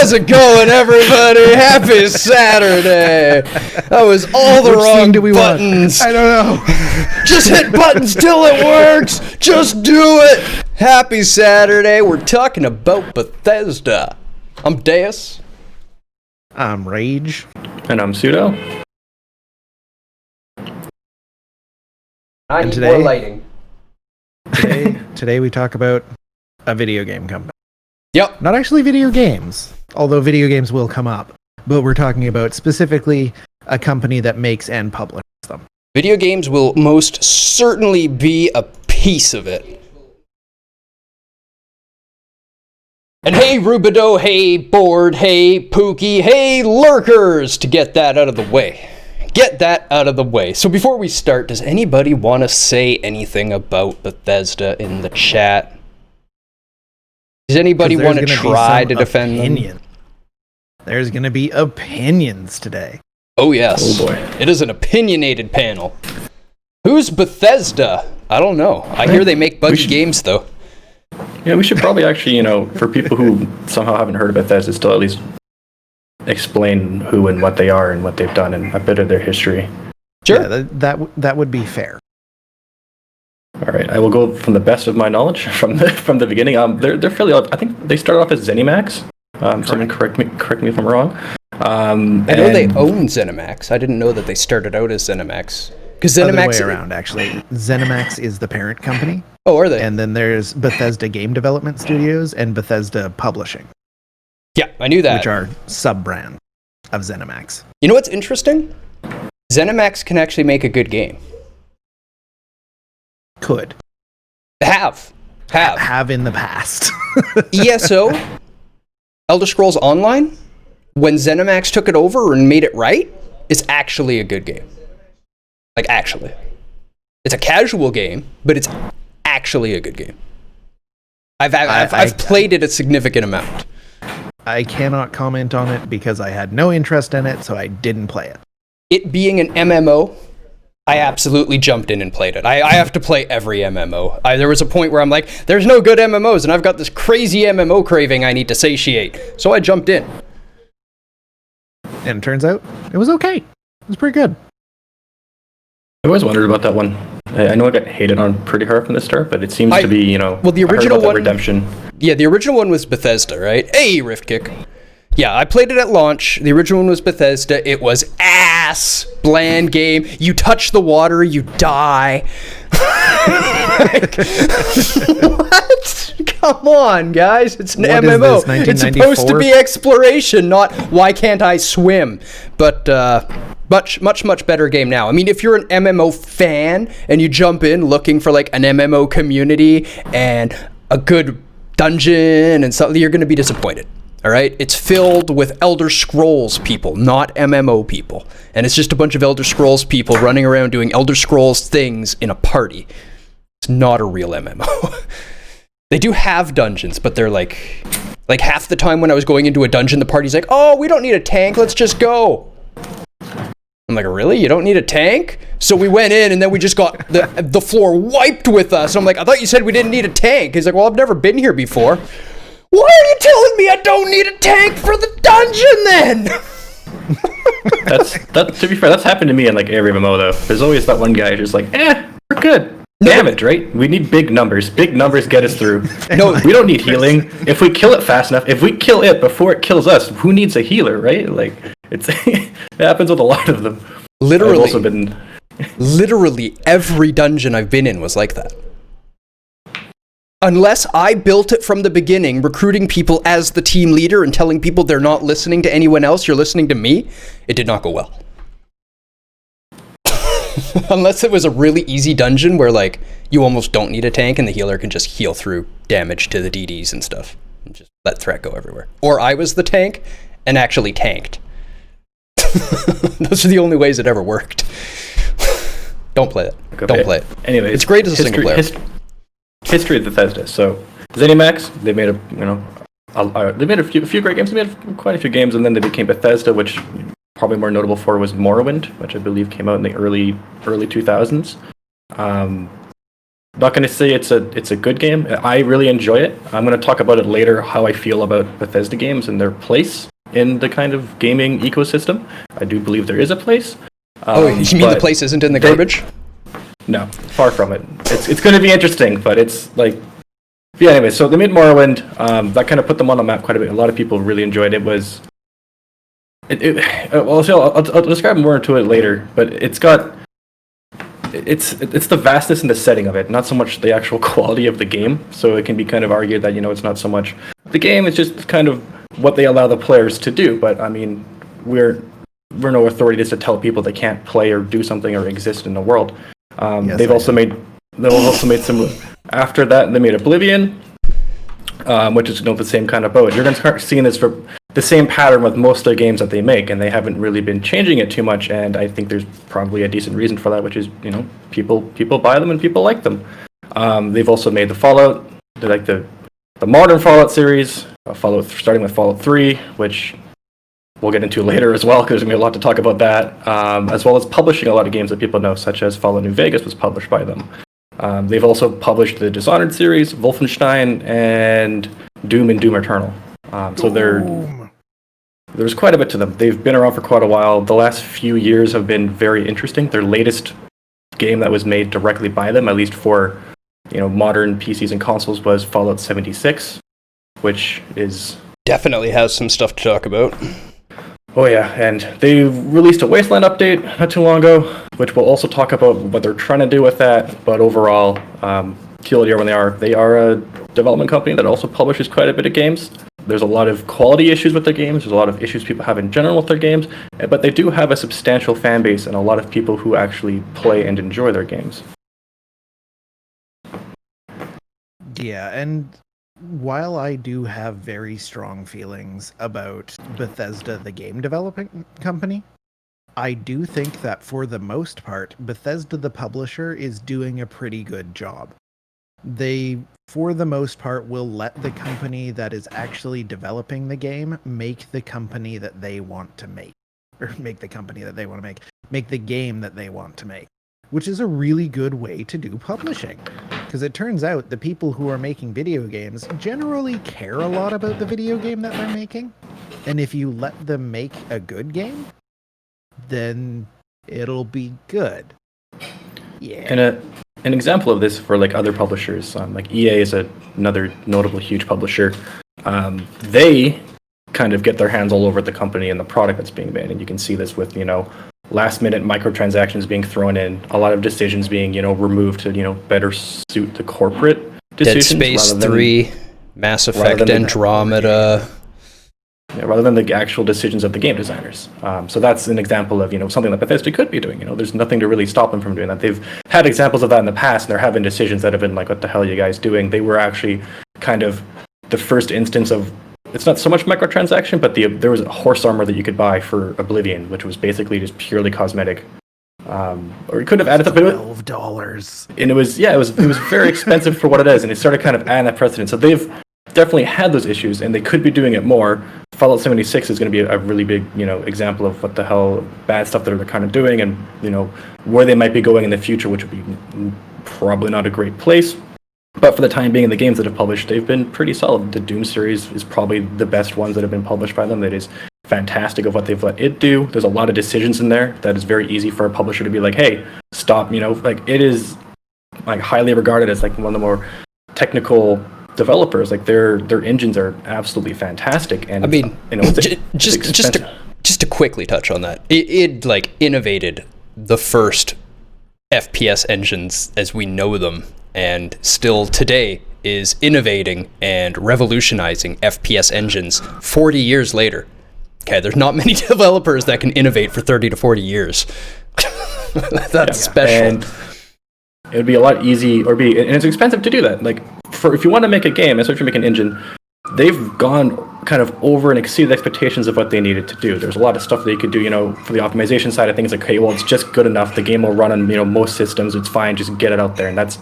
How's it going, everybody? Happy Saturday. That was all the wrong buttons. I don't know. Just hit buttons till it works. Just do it. Happy Saturday. We're talking about Bethesda. I'm Deus. I'm Rage. And I'm Pseudo. I And need today- more lighting. Today we talk about a video game company. Yep. Not actually video games, although video games will come up. But we're talking about specifically a company that makes and publishes them. Video games will most certainly be a piece of it. And hey, Rubido, hey, Board, hey, Pookie, hey, Lurkers, to get that out of the way. Get that out of the way. So before we start, does anybody want to say anything about Bethesda in the chat? Does anybody want to try to defend them? There's going to be opinions today. Oh, yes. Oh, boy. It is an opinionated panel. Who's Bethesda? I don't know. I hear they make buggy games, though. Yeah, we should probably actually, for people who somehow haven't heard of Bethesda, still at least explain who and what they are and what they've done and a bit of their history. Sure. Yeah, that would be fair. All right, I will go from the best of my knowledge from the beginning. They're fairly old. I think they started off as ZeniMax. Someone correct me if I'm wrong. I know they own ZeniMax. I didn't know that they started out as ZeniMax. Because ZeniMax... Other way around, actually. ZeniMax is the parent company. Oh, are they? And then there's Bethesda Game Development Studios and Bethesda Publishing. Yeah, I knew that. Which are sub-brands of ZeniMax. You know what's interesting? ZeniMax can actually make a good game. Could. Have in the past. ESO, Elder Scrolls Online, when ZeniMax took it over and made it right, is actually a good game. Like, actually. It's a casual game, but it's actually a good game. I've played it a significant amount. I cannot comment on it because I had no interest in it, so I didn't play it. It being an MMO, I absolutely jumped in and played it. I have to play every MMO. There was a point where I'm like, there's no good MMOs, and I've got this crazy MMO craving I need to satiate. So I jumped in. And it turns out, it was okay. It was pretty good. I always wondered about that one. I know I got hated on pretty hard from the start, but it seems to be, well, the original one, redemption. Yeah, the original one was Bethesda, right? Hey, Rift Kick. Yeah, I played it at launch. The original one was Bethesda. It was ass. Bland game. You touch the water, you die. What? Come on, guys. It's an MMO. It's supposed to be exploration, not why can't I swim. But much better game now. I mean, if you're an MMO fan and you jump in looking for like an MMO community and a good dungeon and something, you're going to be disappointed. All right, it's filled with Elder Scrolls people, not MMO people. And it's just a bunch of Elder Scrolls people running around doing Elder Scrolls things in a party. It's not a real MMO. They do have dungeons, but they're like half the time when I was going into a dungeon, the party's like, oh, we don't need a tank, let's just go. I'm like, really? You don't need a tank? So we went in and then we just got the floor wiped with us. I'm like, I thought you said we didn't need a tank. He's like, well, I've never been here before. Why are you telling me I don't need a tank for the dungeon then? To be fair, that's happened to me in like every MMO though. There's always that one guy who's just like, we're good. Damage, right? We need big numbers. Big numbers get us through. No, we don't need healing. If we kill it fast enough, if we kill it before it kills us, who needs a healer, right? Like, it happens with a lot of them. Literally. I've also been... Literally every dungeon I've been in was like that. Unless I built it from the beginning, recruiting people as the team leader and telling people they're not listening to anyone else, you're listening to me, it did not go well. Unless it was a really easy dungeon where like you almost don't need a tank and the healer can just heal through damage to the DDs and stuff. And just let threat go everywhere. Or I was the tank and actually tanked. Those are the only ways it ever worked. Don't play it. Okay. Don't play it. Anyway, it's great as a single player. History of Bethesda. So ZeniMax, they made a few great games. They made quite a few games, and then they became Bethesda, which probably more notable for was Morrowind, which I believe came out in the early 2000s. not going to say it's a good game. I really enjoy it. I'm going to talk about it later, how I feel about Bethesda games and their place in the kind of gaming ecosystem. I do believe there is a place. You mean the place isn't in the garbage? No, far from it. It's going to be interesting, but it's like... Yeah, anyway, so they made Morrowind. That kind of put them on the map quite a bit. A lot of people really enjoyed it. I'll describe more into it later, but it's the vastness and the setting of it, not so much the actual quality of the game. So it can be kind of argued that, it's not so much the game, it's just kind of what they allow the players to do. But I mean, we're no authority just to tell people they can't play or do something or exist in the world. They've also made some... After that, they made Oblivion, which is the same kind of boat. You're going to start seeing this for the same pattern with most of the games that they make, and they haven't really been changing it too much. And I think there's probably a decent reason for that, which is people buy them and people like them. They've also made the Fallout, the modern Fallout series, starting with Fallout 3, which we'll get into later as well, because there's going to be a lot to talk about that, as well as publishing a lot of games that people know, such as Fallout New Vegas was published by them. They've also published the Dishonored series, Wolfenstein, and Doom and Doom Eternal. So there's quite a bit to them. They've been around for quite a while. The last few years have been very interesting. Their latest game that was made directly by them, at least for modern PCs and consoles, was Fallout 76, which is... Definitely has some stuff to talk about. Oh yeah, and they released a Wasteland update not too long ago, which we'll also talk about what they're trying to do with that. But overall, TLDR when they are a development company that also publishes quite a bit of games. There's a lot of quality issues with their games. There's a lot of issues people have in general with their games, but they do have a substantial fan base and a lot of people who actually play and enjoy their games. Yeah, and while I do have very strong feelings about Bethesda, the game developing company, I do think that for the most part, Bethesda, the publisher, is doing a pretty good job. They, for the most part, will let the company that is actually developing the game make the company that they want to make. Or make the company that they want to make. Make the game that they want to make. Which is a really good way to do publishing. Because it turns out the people who are making video games generally care a lot about the video game that they're making. And if you let them make a good game, then it'll be good. Yeah. And an example of this for other publishers, like EA is another notable huge publisher. They kind of get their hands all over the company and the product that's being made. And you can see this with, last minute microtransactions being thrown in, a lot of decisions being, removed to, better suit the corporate decisions. Dead Space 3, Mass Effect Andromeda. Rather than the actual decisions of the game designers. So that's an example of, something that Bethesda could be doing. There's nothing to really stop them from doing that. They've had examples of that in the past, and they're having decisions that have been like, what the hell are you guys doing? They were actually kind of the first instance of, it's not so much microtransaction, but there was a horse armor that you could buy for Oblivion, which was basically just purely cosmetic. Or you could have added up $12. And it was very expensive for what it is, and it started kind of adding that precedent. So they've definitely had those issues, and they could be doing it more. Fallout 76 is going to be a really big, example of what the hell bad stuff that they're kind of doing, and where they might be going in the future, which would be probably not a great place. But for the time being, the games that have published, they've been pretty solid. The Doom series is probably the best ones that have been published by them. It is fantastic of what they've let it do. There's a lot of decisions in there that is very easy for a publisher to be like, hey, stop, it is highly regarded as one of the more technical developers. Their engines are absolutely fantastic. And I mean, just to quickly touch on that, it innovated the first FPS engines as we know them, and still today is innovating and revolutionizing FPS engines 40 years later. Okay, there's not many developers that can innovate for 30 to 40 years. That's special. And it would be a lot easy, and it's expensive to do that. If you want to make a game, especially if you make an engine, they've gone kind of over and exceeded expectations of what they needed to do. There's a lot of stuff that you could do, for the optimization side of things. Okay, well, it's just good enough. The game will run on, most systems. It's fine. Just get it out there. And that's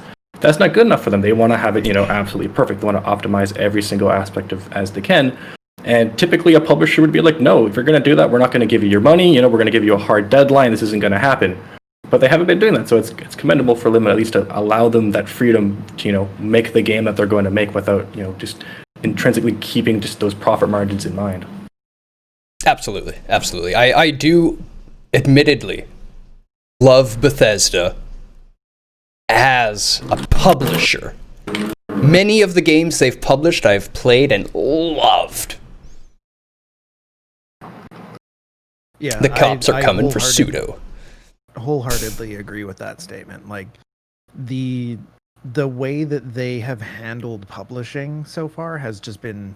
not good enough for them. They want to have it, absolutely perfect. They want to optimize every single aspect as they can. And typically a publisher would be like, no, if you're going to do that, we're not going to give you your money. We're going to give you a hard deadline. This isn't going to happen. but they haven't been doing that. So it's commendable for them at least to allow them that freedom to make the game that they're going to make without just intrinsically keeping just those profit margins in mind. Absolutely. I do admittedly love Bethesda as a publisher. Many of the games they've published I've played and loved. Yeah, the cops are coming for pseudo. Wholeheartedly agree with that statement. Like the way that they have handled publishing so far has just been,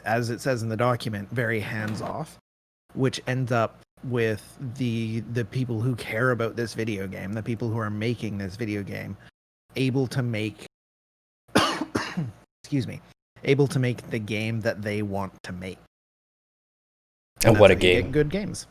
as it says in the document, very hands-off, which ends up with the people who care about this video game, the people who are making this video game, able to make able to make the game that they want to make. And what a game. Good games.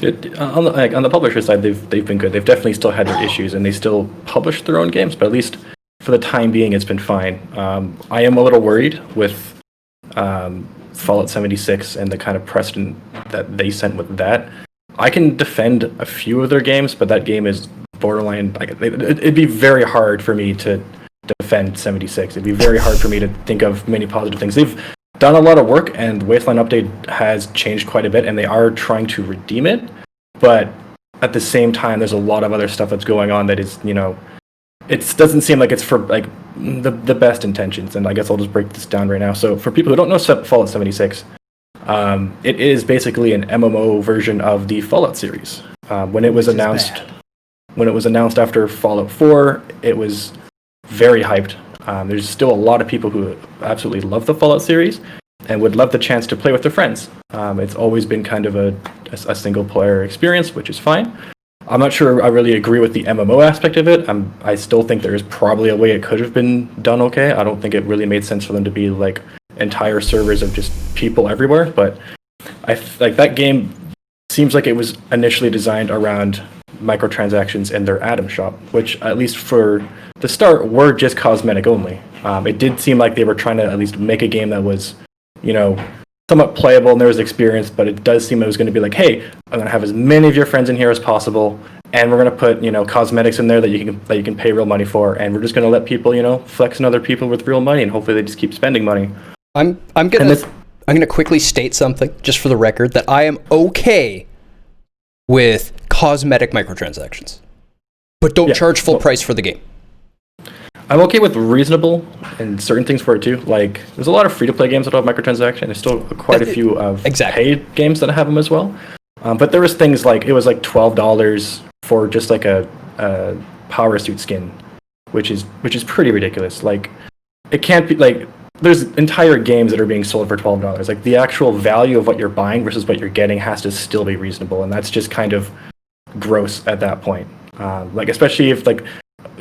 On the publisher side, they've been good. They've definitely still had their issues, and they still publish their own games. But at least for the time being, it's been fine. I am a little worried with Fallout 76 and the kind of precedent that they sent with that. I can defend a few of their games, but that game is borderline. It'd be very hard for me to defend 76. It'd be very hard for me to think of many positive things. They've done a lot of work, and Wasteland Update has changed quite a bit, and they are trying to redeem it. But at the same time, there's a lot of other stuff that's going on that is, it doesn't seem like it's for like the best intentions. And I guess I'll just break this down right now. So for people who don't know Fallout 76, it is basically an MMO version of the Fallout series. When it was announced after Fallout 4, it was very hyped. There's still a lot of people who absolutely love the Fallout series and would love the chance to play with their friends. It's always been kind of a single player experience, which is fine. I'm not sure I really agree with the MMO aspect of it. I still think there is probably a way it could have been done okay. I don't think it really made sense for them to be like entire servers of just people everywhere, but that game seems like it was initially designed around microtransactions in their Atom shop, which at least for the start were just cosmetic only. It did seem like they were trying to at least make a game that was, somewhat playable and there was experience, but it does seem it was going to be like, hey, I'm going to have as many of your friends in here as possible, and we're going to put, cosmetics in there that you can pay real money for, and we're just going to let people, flex on other people with real money, and hopefully they just keep spending money. I'm gonna quickly state something just for the record that I am okay with cosmetic microtransactions, but don't charge full price for the game. I'm okay with reasonable and certain things for it too. Like, there's a lot of free-to-play games that have microtransactions. There's still quite a few of paid games that have them as well. But there was things like, it was like $12 for just like a power suit skin, which is pretty ridiculous. Like, it can't be like, there's entire games that are being sold for $12. Like, the actual value of what you're buying versus what you're getting has to still be reasonable, and that's just kind of gross at that point. Like, especially if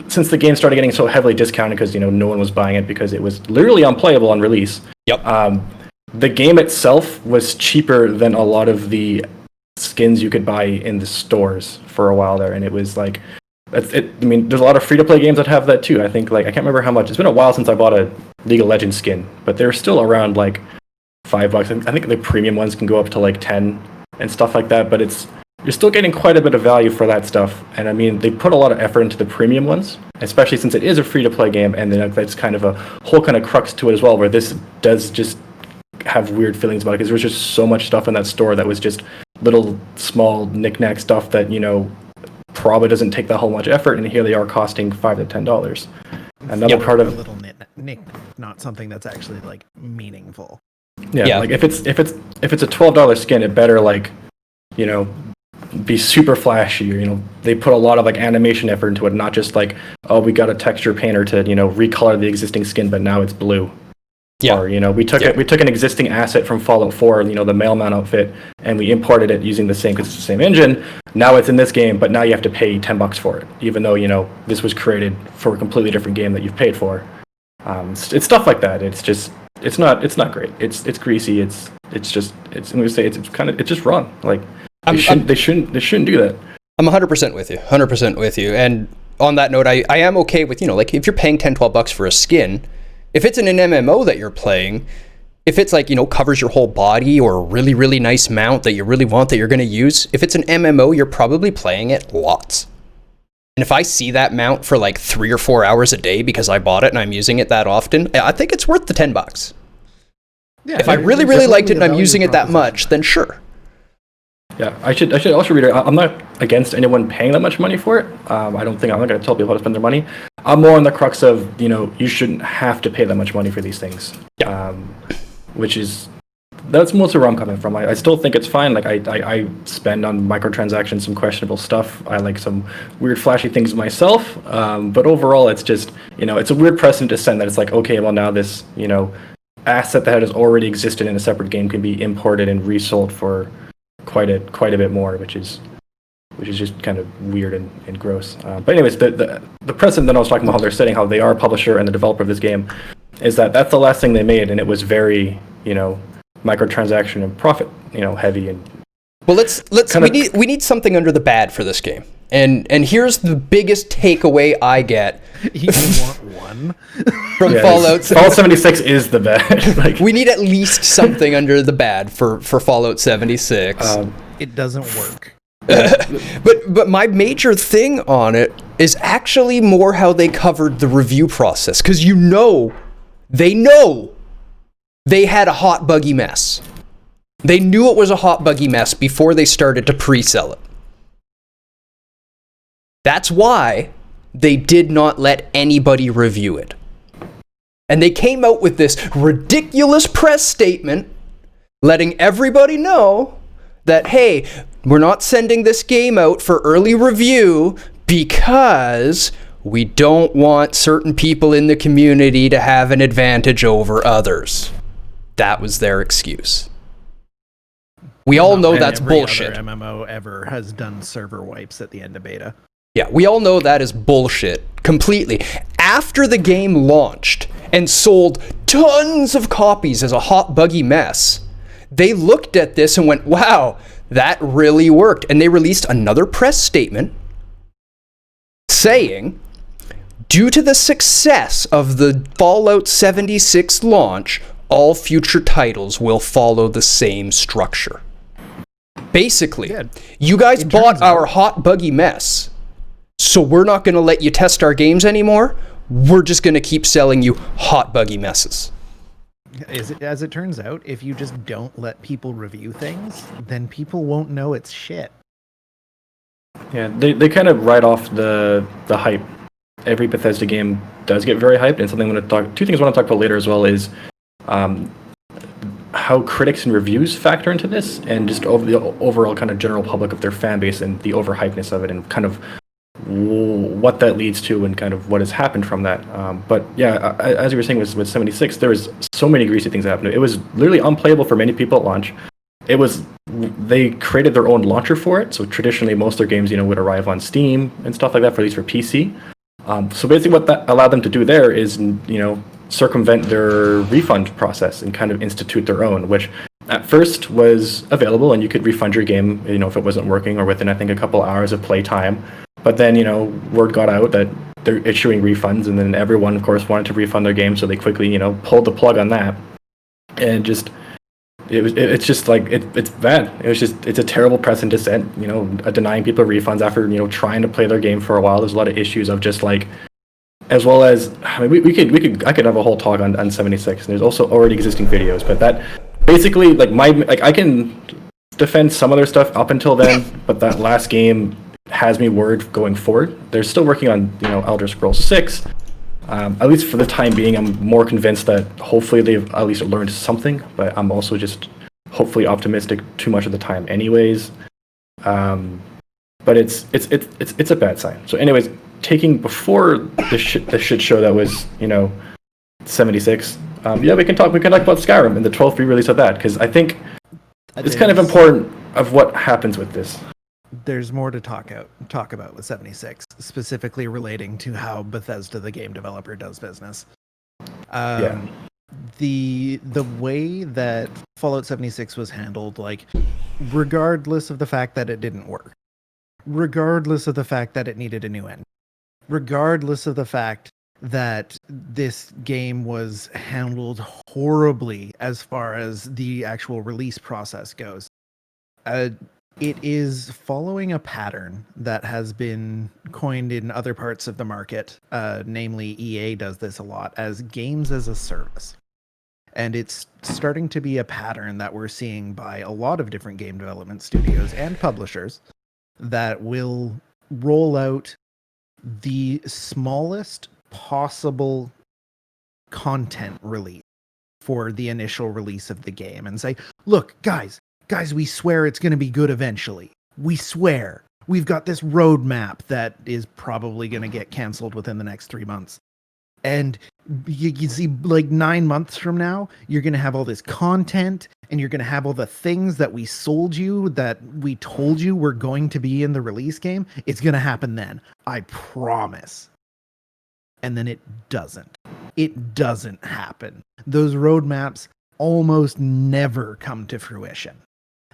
since the game started getting so heavily discounted because no one was buying it because it was literally unplayable on release. Yep. The game itself was cheaper than a lot of the skins you could buy in the stores for a while there, and it was like, there's a lot of free-to-play games that have that too. I think I can't remember how much. It's been a while since I bought a League of Legends skin, but they're still around like $5. I think the premium ones can go up to like 10 and stuff like that, but you're still getting quite a bit of value for that stuff. And they put a lot of effort into the premium ones, especially since it is a free-to-play game, and then that's kind of a whole kind of crux to it as well, where this does just have weird feelings about it, because there was just so much stuff in that store that was just little small knick-knack stuff that, probably doesn't take that whole much effort, and here they are costing $5 to $10. Another part of a little nick, not something that's actually like meaningful. Yeah, like if it's a $12 skin, it better be super flashy. They put a lot of animation effort into it, not just like, oh, we got a texture painter to recolor the existing skin, but now it's blue. Yeah. Or we took an existing asset from Fallout 4, the mailman outfit, and we imported it using because it's the same engine. Now it's in this game, but now you have to pay $10 for it, even though this was created for a completely different game that you've paid for. It's stuff like that. It's just it's not great. It's greasy. I'm gonna say it's just wrong. Like, they shouldn't do that. I'm 100% with you. 100% with you. And on that note, I am okay with if you're paying $10-12 for a skin. If it's in an MMO that you're playing, If it's like, covers your whole body or a really, really nice mount that you really want that you're going to use, if it's an MMO, you're probably playing it lots. And if I see that mount for like 3 or 4 hours a day because I bought it and I'm using it that often, I think it's worth the $10. Yeah, if I really, really liked it and I'm using it that much, then sure. Yeah, I should also reiterate, I'm not against anyone paying that much money for it. I'm not going to tell people how to spend their money. I'm more on the crux of, you shouldn't have to pay that much money for these things. Yeah. That's mostly where I'm coming from. I still think it's fine. Like I spend on microtransactions some questionable stuff. I like some weird flashy things myself. But overall, it's just, it's a weird precedent to set that it's like, okay, well now this, asset that has already existed in a separate game can be imported and resold for quite a bit more, which is just kind of weird and gross. But anyways, the precedent that I was talking about, how they're setting, how they are a publisher and the developer of this game, is that's the last thing they made, and it was very, microtransaction and profit, heavy. And well, we need something under the bad for this game. And here's the biggest takeaway I get. You want one? From Fallout 76. Fallout 76 is the bad. We need at least something under the bad for Fallout 76. It doesn't work. But my major thing on it is actually more how they covered the review process. Because they had a hot, buggy mess. They knew it was a hot, buggy mess before they started to pre-sell it. That's why they did not let anybody review it. And they came out with this ridiculous press statement letting everybody know that, hey, we're not sending this game out for early review because we don't want certain people in the community to have an advantage over others. That was their excuse. We all know that's bullshit. Every other MMO ever has done server wipes at the end of beta. Yeah, we all know that is bullshit completely. After the game launched and sold tons of copies as a hot, buggy mess, they looked at this and went, wow, that really worked. And they released another press statement saying, due to the success of the Fallout 76 launch, all future titles will follow the same structure. Basically, you guys bought our hot, buggy mess, so we're not going to let you test our games anymore. We're just going to keep selling you hot, buggy messes. As it turns out, if you just don't let people review things, then people won't know it's shit. Yeah, they kind of write off the hype. Every Bethesda game does get very hyped, and something I'm going to talk. Two things I want to talk about later as well is how critics and reviews factor into this, and just over the overall kind of general public of their fan base and the overhypeness of it, and kind of what that leads to and kind of what has happened from that. But yeah, as you were saying with 76, there was so many greasy things that happened. It was literally unplayable for many people at launch. They created their own launcher for it, so traditionally most of their games, would arrive on Steam and stuff like that, at least for PC. So basically what that allowed them to do there is, circumvent their refund process and kind of institute their own, which at first was available, and you could refund your game, if it wasn't working or within, I think, a couple hours of playtime. But then, word got out that they're issuing refunds, and then everyone, of course, wanted to refund their game, so they quickly, pulled the plug on that. And it's bad. It's a terrible precedent to set, denying people refunds after, trying to play their game for a while. There's a lot of issues of just like, as well as, I mean, I could have a whole talk on 76, and there's also already existing videos, but that basically, I can defend some of their stuff up until then, but that last game has me worried going forward. They're still working on, Elder Scrolls 6. At least for the time being, I'm more convinced that hopefully they've at least learned something, but I'm also just hopefully optimistic too much of the time anyways. But it's a bad sign. So anyways, taking before the shit show that was, 76, we can talk about Skyrim and the 12.3 release of that, because I think it's kind of important of what happens with this. There's more to talk about with 76, specifically relating to how Bethesda, the game developer, does business. The way that Fallout 76 was handled, regardless of the fact that it didn't work, regardless of the fact that it needed a new engine, regardless of the fact that this game was handled horribly as far as the actual release process goes. It is following a pattern that has been coined in other parts of the market, namely EA does this a lot, as games as a service. And it's starting to be a pattern that we're seeing by a lot of different game development studios and publishers that will roll out the smallest possible content release for the initial release of the game and say, look, guys, we swear it's going to be good eventually. We swear. We've got this roadmap that is probably going to get canceled within the next 3 months. And you see, like 9 months from now, you're going to have all this content and you're going to have all the things that we sold you, that we told you were going to be in the release game. It's going to happen then. I promise. And then it doesn't. It doesn't happen. Those roadmaps almost never come to fruition.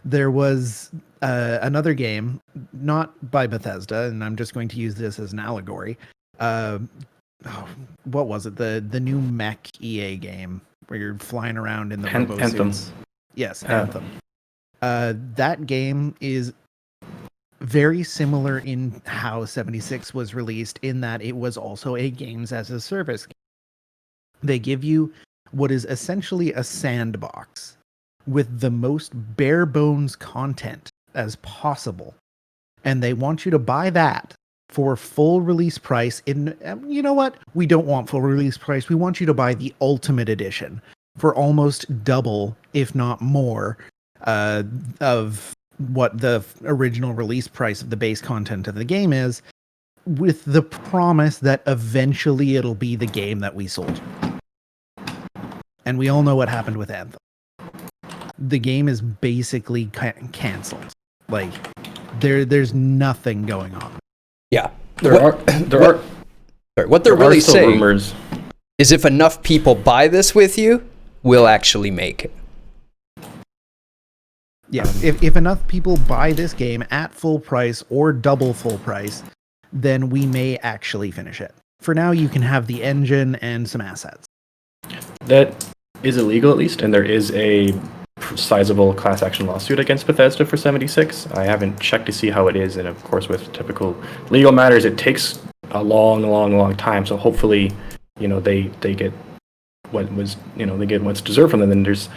There was another game, not by Bethesda, and I'm just going to use this as an allegory. What was it? The new mech EA game where you're flying around in the robo Anthem. suits. Yes, Anthem. That game is very similar in how 76 was released, in that it was also a games as a service game. They give you what is essentially a sandbox with the most bare bones content as possible. And they want you to buy that for full release price. You know what? We don't want full release price. We want you to buy the Ultimate Edition for almost double, if not more, of what the original release price of the base content of the game is, with the promise that eventually it'll be the game that we sold you. And we all know what happened with Anthem. The game is basically canceled. Like, there's nothing going on. Yeah. What they're really saying rumors. is if enough people buy this with you, we'll actually make it. Yeah, if enough people buy this game at full price or double full price, then we may actually finish it. For now, you can have the engine and some assets. That is illegal, at least, and there is a sizable class action lawsuit against Bethesda for 76. I haven't checked to see how it is, and of course with typical legal matters it takes a long time, so hopefully they get what was they get what's deserved from them, and there's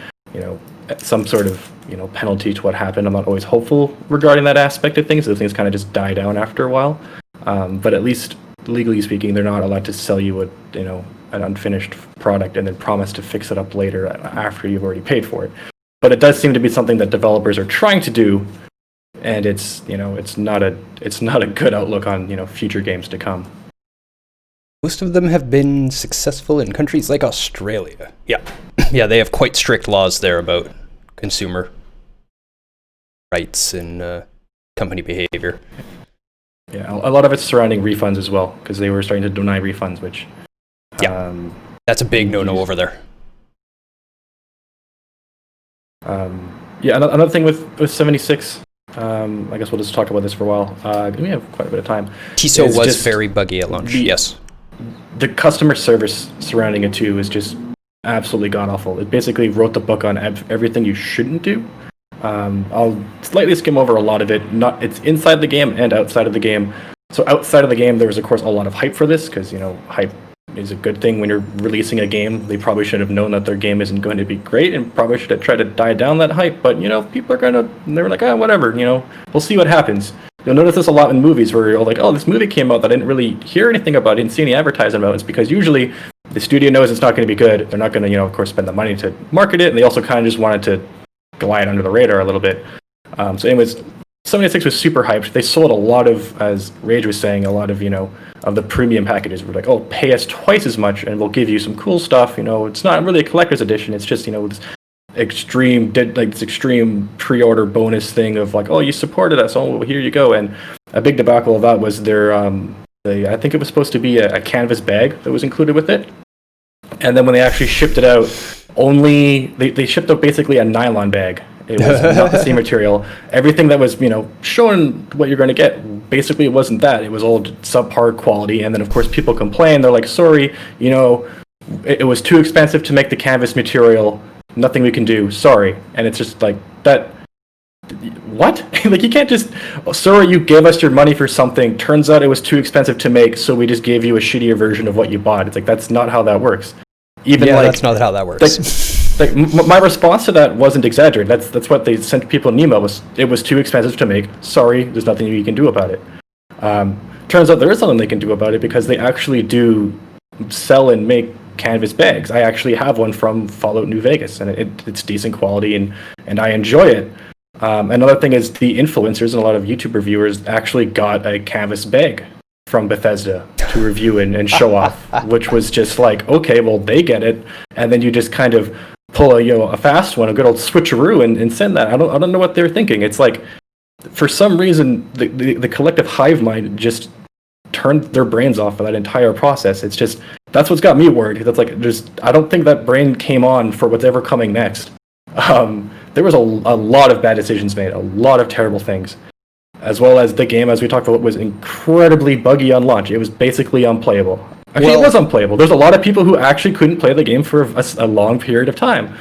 some sort of penalty to what happened. I'm not always hopeful regarding that aspect of things. Those things kind of just die down after a while, but at least legally speaking, they're not allowed to sell you an unfinished product and then promise to fix it up later after you've already paid for it. But it does seem to be something that developers are trying to do, and it's not a good outlook on future games to come. Most of them have been successful in countries like Australia. Yeah, yeah, they have quite strict laws there about consumer rights and company behavior. Yeah, a lot of it's surrounding refunds as well, because they were starting to deny refunds, which that's a big no-no over there. Another thing with 76, I guess we'll just talk about this for a while. We have quite a bit of time. TISO was very buggy at launch, yes. The customer service surrounding it too is just absolutely god-awful. It basically wrote the book on everything you shouldn't do. I'll slightly skim over a lot of it. It's inside the game and outside of the game. So outside of the game, there was of course a lot of hype for this, because hype is a good thing when you're releasing a game. They probably should have known that their game isn't going to be great and probably should have tried to die down that hype. But people are they're like, whatever, we'll see what happens. You'll notice this a lot in movies where you're like, oh, this movie came out that I didn't really hear anything about, I didn't see any advertising about. It's because usually the studio knows it's not going to be good. They're not going to, of course, spend the money to market it, and they also kind of just wanted to glide under the radar a little bit. So anyways, 76 was super hyped. They sold a lot of, as Rage was saying, a lot of, of the premium packages. We're like, oh, pay us twice as much and we'll give you some cool stuff. It's not really a collector's edition. It's just, this extreme pre-order bonus thing of like, oh, you supported us, oh, well, here you go. And a big debacle of that was their, I think it was supposed to be a canvas bag that was included with it. And then when they actually shipped it out, they shipped out basically a nylon bag. It was not the same material. Everything that was, showing what you're going to get, basically it wasn't that. It was all subpar quality. And then, of course, people complain. They're like, sorry, it was too expensive to make the canvas material. Nothing we can do. Sorry. And it's just like, that... What? Like, you can't just, sorry, you gave us your money for something. Turns out it was too expensive to make, so we just gave you a shittier version of what you bought. It's like, that's not how that works. That's not how that works. My response to that wasn't exaggerated. That's what they sent people in email. It was too expensive to make. Sorry, there's nothing you can do about it. Turns out there is something they can do about it, because they actually do sell and make canvas bags. I actually have one from Fallout New Vegas, and it's decent quality, and I enjoy it. Another thing is the influencers and a lot of YouTube reviewers actually got a canvas bag from Bethesda to review and show off, which was just like, okay, well, they get it, and then you just kind of pull a fast one, a good old switcheroo, and send that. I don't know what they're thinking. It's like, for some reason, the collective hive mind just turned their brains off for that entire process. It's just, that's what's got me worried. That's like, I don't think that brain came on for whatever coming next. There was a lot of bad decisions made, a lot of terrible things, as well as the game, as we talked about, was incredibly buggy on launch. It was basically unplayable. Actually, it was unplayable. There's a lot of people who actually couldn't play the game for a long period of time,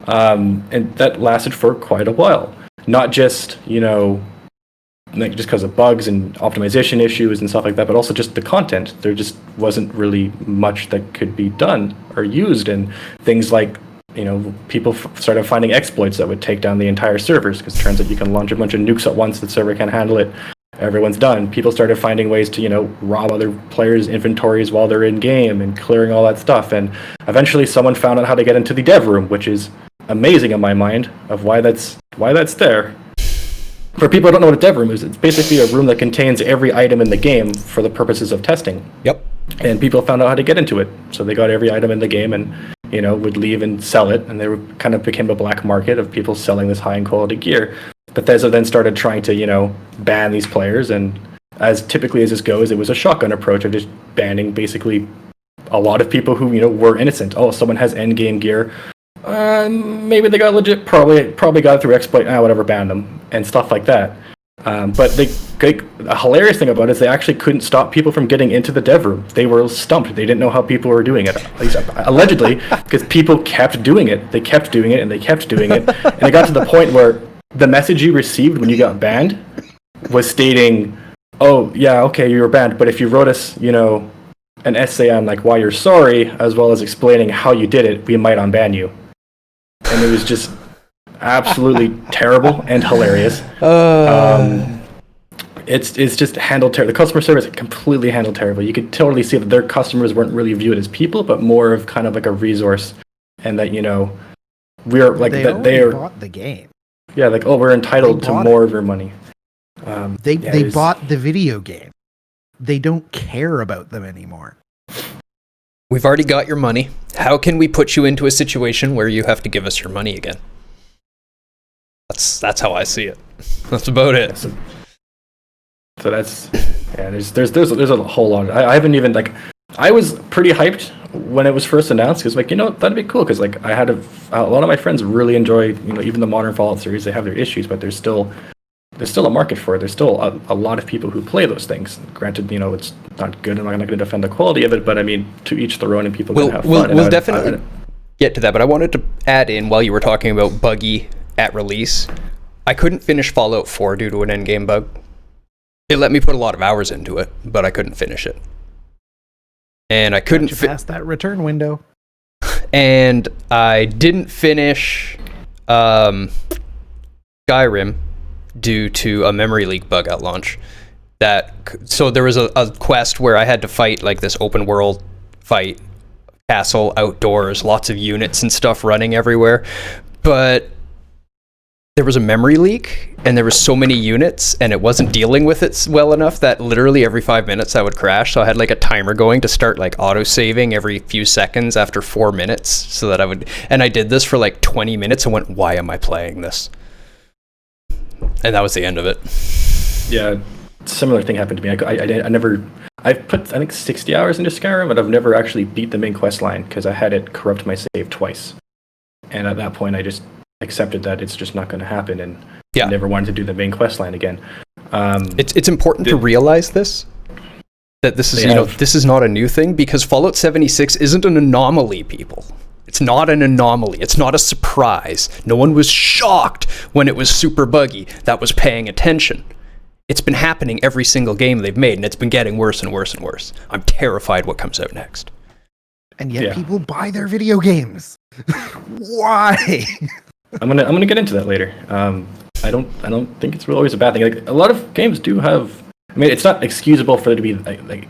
and that lasted for quite a while. Not just, just because of bugs and optimization issues and stuff like that, but also just the content. There just wasn't really much that could be done or used, and things like, people started finding exploits that would take down the entire servers, because it turns out you can launch a bunch of nukes at once, the server can't handle it, everyone's done. People started finding ways to, rob other players' inventories while they're in game and clearing all that stuff, and eventually someone found out how to get into the dev room, which is amazing in my mind of why that's there. For people who don't know what a dev room is, it's basically a room that contains every item in the game for the purposes of testing. Yep. And people found out how to get into it, so they got every item in the game and would leave and sell it, and there kind of became a black market of people selling this high-end quality gear. Bethesda then started trying to, ban these players, and as typically as this goes, it was a shotgun approach of just banning basically a lot of people who, were innocent. Oh, someone has endgame gear. Maybe they got legit, probably got it through exploit, whatever, ban them, and stuff like that. But a hilarious thing about it is they actually couldn't stop people from getting into the dev room. They were stumped. They didn't know how people were doing it, at least allegedly, because people kept doing it. They kept doing it, and they kept doing it. And it got to the point where the message you received when you got banned was stating, oh, yeah, okay, you were banned, but if you wrote us, an essay on like why you're sorry, as well as explaining how you did it, we might unban you. And it was just absolutely terrible and hilarious. It's just handled terribly. The customer service completely handled terribly. You could totally see that their customers weren't really viewed as people, but more of kind of like a resource, and that we're like they bought the game. Yeah, like, oh, we're entitled to more of your money. They bought the video game. They don't care about them anymore. We've already got your money. How can we put you into a situation where you have to give us your money again? That's how I see it. That's about it. So that's there's a whole lot. I haven't even I was pretty hyped when it was first announced, because that'd be cool, because I had a lot of my friends really enjoy even the modern Fallout series. They have their issues, but there's still a market for it. There's still a lot of people who play those things. Granted, it's not good. I'm not going to defend the quality of it, but I mean, to each their own, and people can have fun. We'll definitely get to that, but I wanted to add in, while you were talking about buggy at release, I couldn't finish Fallout 4 due to an endgame bug. It let me put a lot of hours into it, but I couldn't finish it. And I couldn't pass that return window. And I didn't finish Skyrim due to a memory leak bug at launch. So there was a quest where I had to fight like this open world fight, castle outdoors, lots of units and stuff running everywhere, but there was a memory leak, and there was so many units, and it wasn't dealing with it well enough that literally every 5 minutes I would crash. So I had like a timer going to start like auto-saving every few seconds after 4 minutes, so that and I did this for like 20 minutes and went, why am I playing this? And that was the end of it. Yeah, similar thing happened to me. I've put, I think, 60 hours into Skyrim, but I've never actually beat the main quest line, because I had it corrupt my save twice. And at that point, I just accepted that it's just not going to happen, and Yeah. never wanted to do the main quest line again. It's important to realize this, that this is this is not a new thing, because Fallout 76 isn't an anomaly, people. It's not an anomaly. It's not a surprise. No one was shocked when it was super buggy that was paying attention. It's been happening every single game they've made, and it's been getting worse and worse and worse. I'm terrified what comes out next. And yet people buy their video games. Why? I'm gonna get into that later. I don't think it's really always a bad thing. Like, a lot of games do have. I mean, it's not excusable for there to be like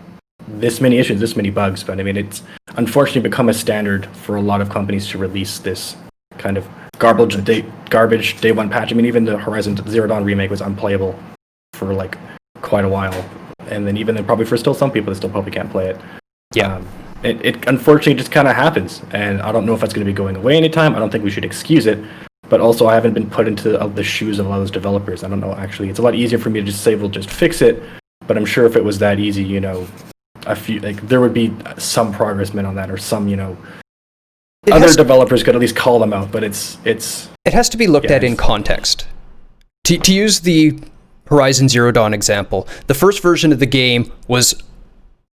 this many issues, this many bugs, but I mean, it's unfortunately become a standard for a lot of companies to release this kind of garbage day one patch. I mean, even the Horizon Zero Dawn remake was unplayable for like quite a while, and then even then probably for still some people that still probably can't play it. Yeah. It unfortunately just kind of happens, and I don't know if that's going to be going away anytime. I don't think we should excuse it, but also I haven't been put into the shoes of a lot of those developers. I don't know, actually. It's a lot easier for me to just say, we'll just fix it, but I'm sure if it was that easy, there would be some progress made on that, or some, other developers could at least call them out, but it has to be looked at in context. To use the Horizon Zero Dawn example, the first version of the game was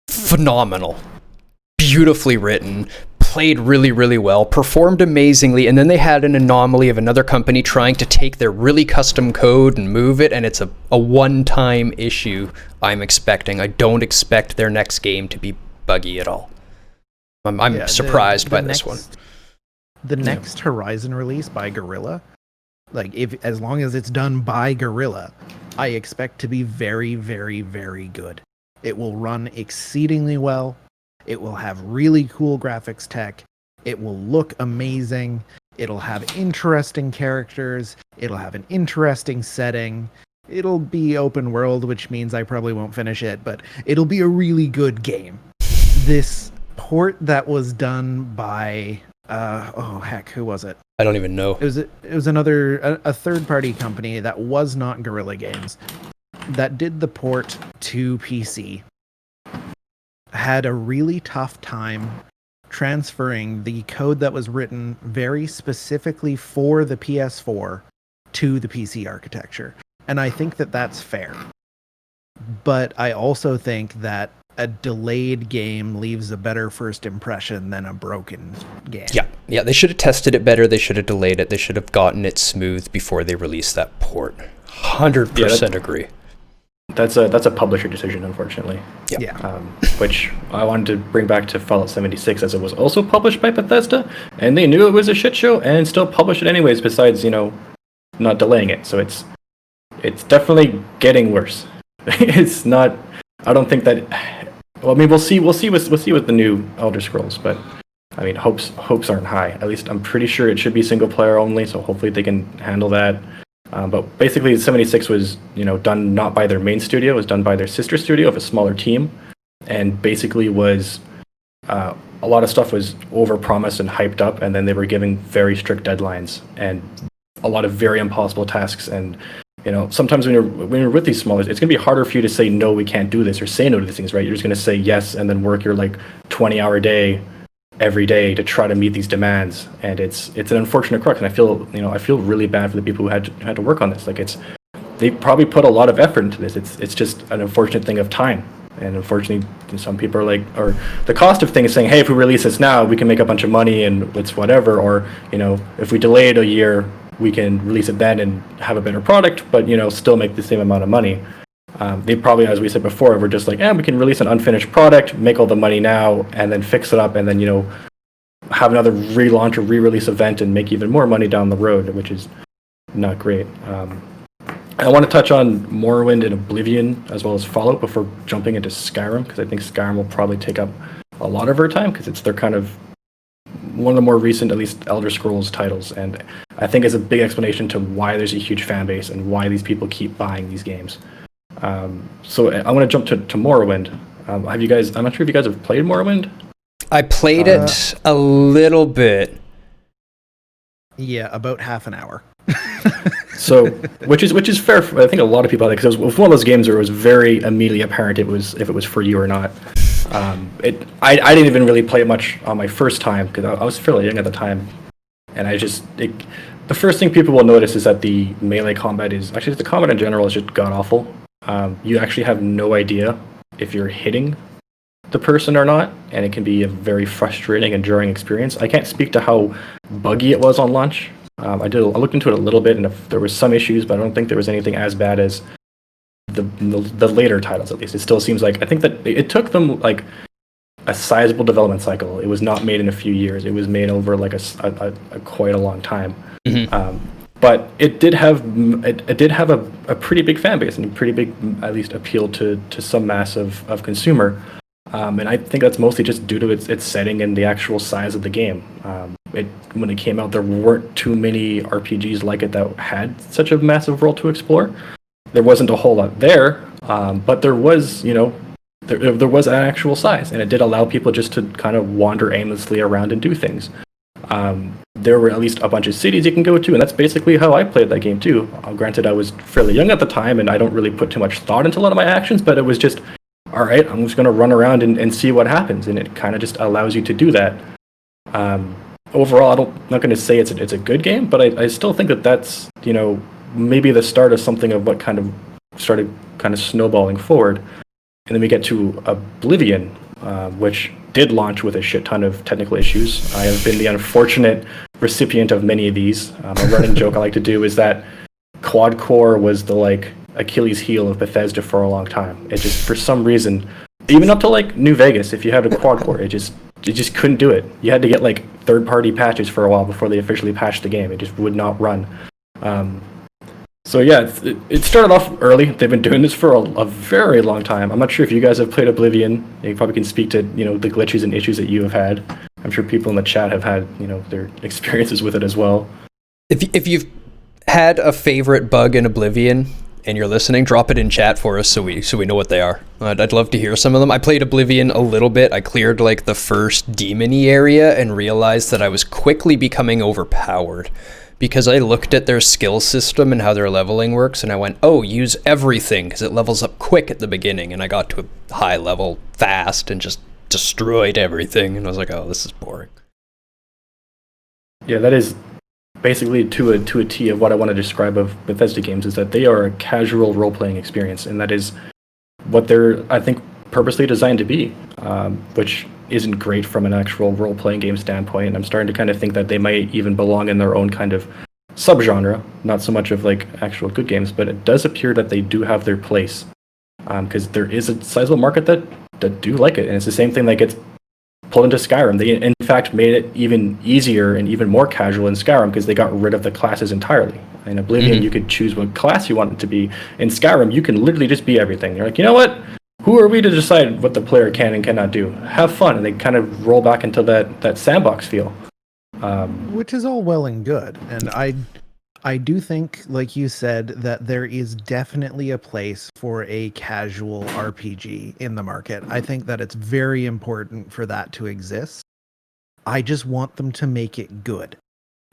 phenomenal. Beautifully written, played really, really well, performed amazingly, and then they had an anomaly of another company trying to take their really custom code and move it, and it's a one-time issue I'm expecting. I don't expect their next game to be buggy at all. I'm surprised by this one. The next Horizon release by Guerrilla, as long as it's done by Guerrilla, I expect to be very, very, very good. It will run exceedingly well. It will have really cool graphics tech. It will look amazing. It'll have interesting characters. It'll have an interesting setting. It'll be open world, which means I probably won't finish it, but it'll be a really good game. This port that was done by, who was it? I don't even know. It was another third-party company that was not Guerrilla Games that did the port to PC. Had a really tough time transferring the code that was written very specifically for the PS4 to the PC architecture. And I think that that's fair. But I also think that a delayed game leaves a better first impression than a broken game. Yeah, they should have tested it better. They should have delayed it. They should have gotten it smooth before they released that port. 100% agree. That's a publisher decision, unfortunately. Yeah. Which I wanted to bring back to Fallout 76, as it was also published by Bethesda, and they knew it was a shit show and still published it anyways. Besides, not delaying it. So it's definitely getting worse. It's not. I don't think that. Well, I mean, we'll see with the new Elder Scrolls, but I mean, hopes aren't high. At least I'm pretty sure it should be single player only. So hopefully they can handle that. But basically, 76 was, done not by their main studio. It was done by their sister studio of a smaller team, and basically was a lot of stuff was overpromised and hyped up, and then they were giving very strict deadlines and a lot of very impossible tasks. And sometimes when you're with these smaller, it's gonna be harder for you to say no, we can't do this, or say no to these things, right? You're just gonna say yes and then work your 20-hour day every day to try to meet these demands, and it's an unfortunate crux. And I feel really bad for the people who had to work on this. They probably put a lot of effort into this. It's just an unfortunate thing of time, and unfortunately some people are or the cost of things, saying, hey, if we release this now, we can make a bunch of money and it's whatever, or if we delay it a year, we can release it then and have a better product, but still make the same amount of money. They probably, as we said before, were just we can release an unfinished product, make all the money now, and then fix it up, and then, have another relaunch or re-release event and make even more money down the road, which is not great. I want to touch on Morrowind and Oblivion, as well as Fallout, before jumping into Skyrim, because I think Skyrim will probably take up a lot of our time, because it's their kind of one of the more recent, at least, Elder Scrolls titles, and I think it's a big explanation to why there's a huge fan base and why these people keep buying these games. So I want to jump to Morrowind. I'm not sure if you guys have played Morrowind. I played it a little bit. Yeah, about half an hour. So, which is fair. I think a lot of people, because it was one of those games where it was very immediately apparent if it was for you or not. I didn't even really play it much on my first time, because I was fairly young at the time, and the first thing people will notice is that the melee combat is actually the combat in general is just god awful. You actually have no idea if you're hitting the person or not, and it can be a very frustrating and jarring experience. I can't speak to how buggy it was on launch. I looked into it a little bit, and if there was some issues, but I don't think there was anything as bad as the later titles. At least it still seems like I think that it took them like a sizable development cycle. It was not made in a few years. It was made over like a quite a long time. Mm-hmm. But it did have a pretty big fan base and a pretty big, at least, appeal to some mass of consumer. And I think that's mostly just due to its setting and the actual size of the game. When it came out, there weren't too many RPGs like it that had such a massive world to explore. There wasn't a whole lot there, but there was, there was an actual size, and it did allow people just to kind of wander aimlessly around and do things. There were at least a bunch of cities you can go to, and that's basically how I played that game too. Granted, I was fairly young at the time, and I don't really put too much thought into a lot of my actions, but it was just, all right, I'm just going to run around and see what happens, and it kind of just allows you to do that. Overall, I'm not going to say it's a good game, but I still think that's, maybe the start of something of what kind of started kind of snowballing forward. And then we get to Oblivion, which did launch with a shit ton of technical issues. I have been the unfortunate recipient of many of these. A running joke I like to do is that quad core was the Achilles heel of Bethesda for a long time. It just, for some reason, even up to New Vegas, if you had a quad core, it just couldn't do it. You had to get third-party patches for a while before they officially patched the game. It just would not run. So yeah, it started off early. They've been doing this for a very long time. I'm not sure if you guys have played Oblivion. You probably can speak to the glitches and issues that you have had. I'm sure people in the chat have had their experiences with it as well. If you've had a favorite bug in Oblivion and you're listening, drop it in chat for us so we know what they are. I'd love to hear some of them. I played Oblivion a little bit. I cleared the first demon-y area and realized that I was quickly becoming overpowered, because I looked at their skill system and how their leveling works, and I went, oh, use everything, because it levels up quick at the beginning, and I got to a high level fast and just destroyed everything, and I was like, oh, this is boring. Yeah, that is basically to a T of what I want to describe of Bethesda games, is that they are a casual role-playing experience, and that is what they're, I think, purposely designed to be, which isn't great from an actual role-playing game standpoint. I'm starting to kind of think that they might even belong in their own kind of subgenre, not so much of actual good games, but it does appear that they do have their place, because there is a sizable market that do like it, and it's the same thing that gets pulled into Skyrim. They in fact made it even easier and even more casual in Skyrim because they got rid of the classes entirely. In Oblivion, you could choose what class you want it to be. In Skyrim, you can literally just be everything. You're like, you know what? Who are we to decide what the player can and cannot do? Have fun, and they kind of roll back into that sandbox feel. Which is all well and good, and I do think, like you said, that there is definitely a place for a casual RPG in the market. I think that it's very important for that to exist. I just want them to make it good.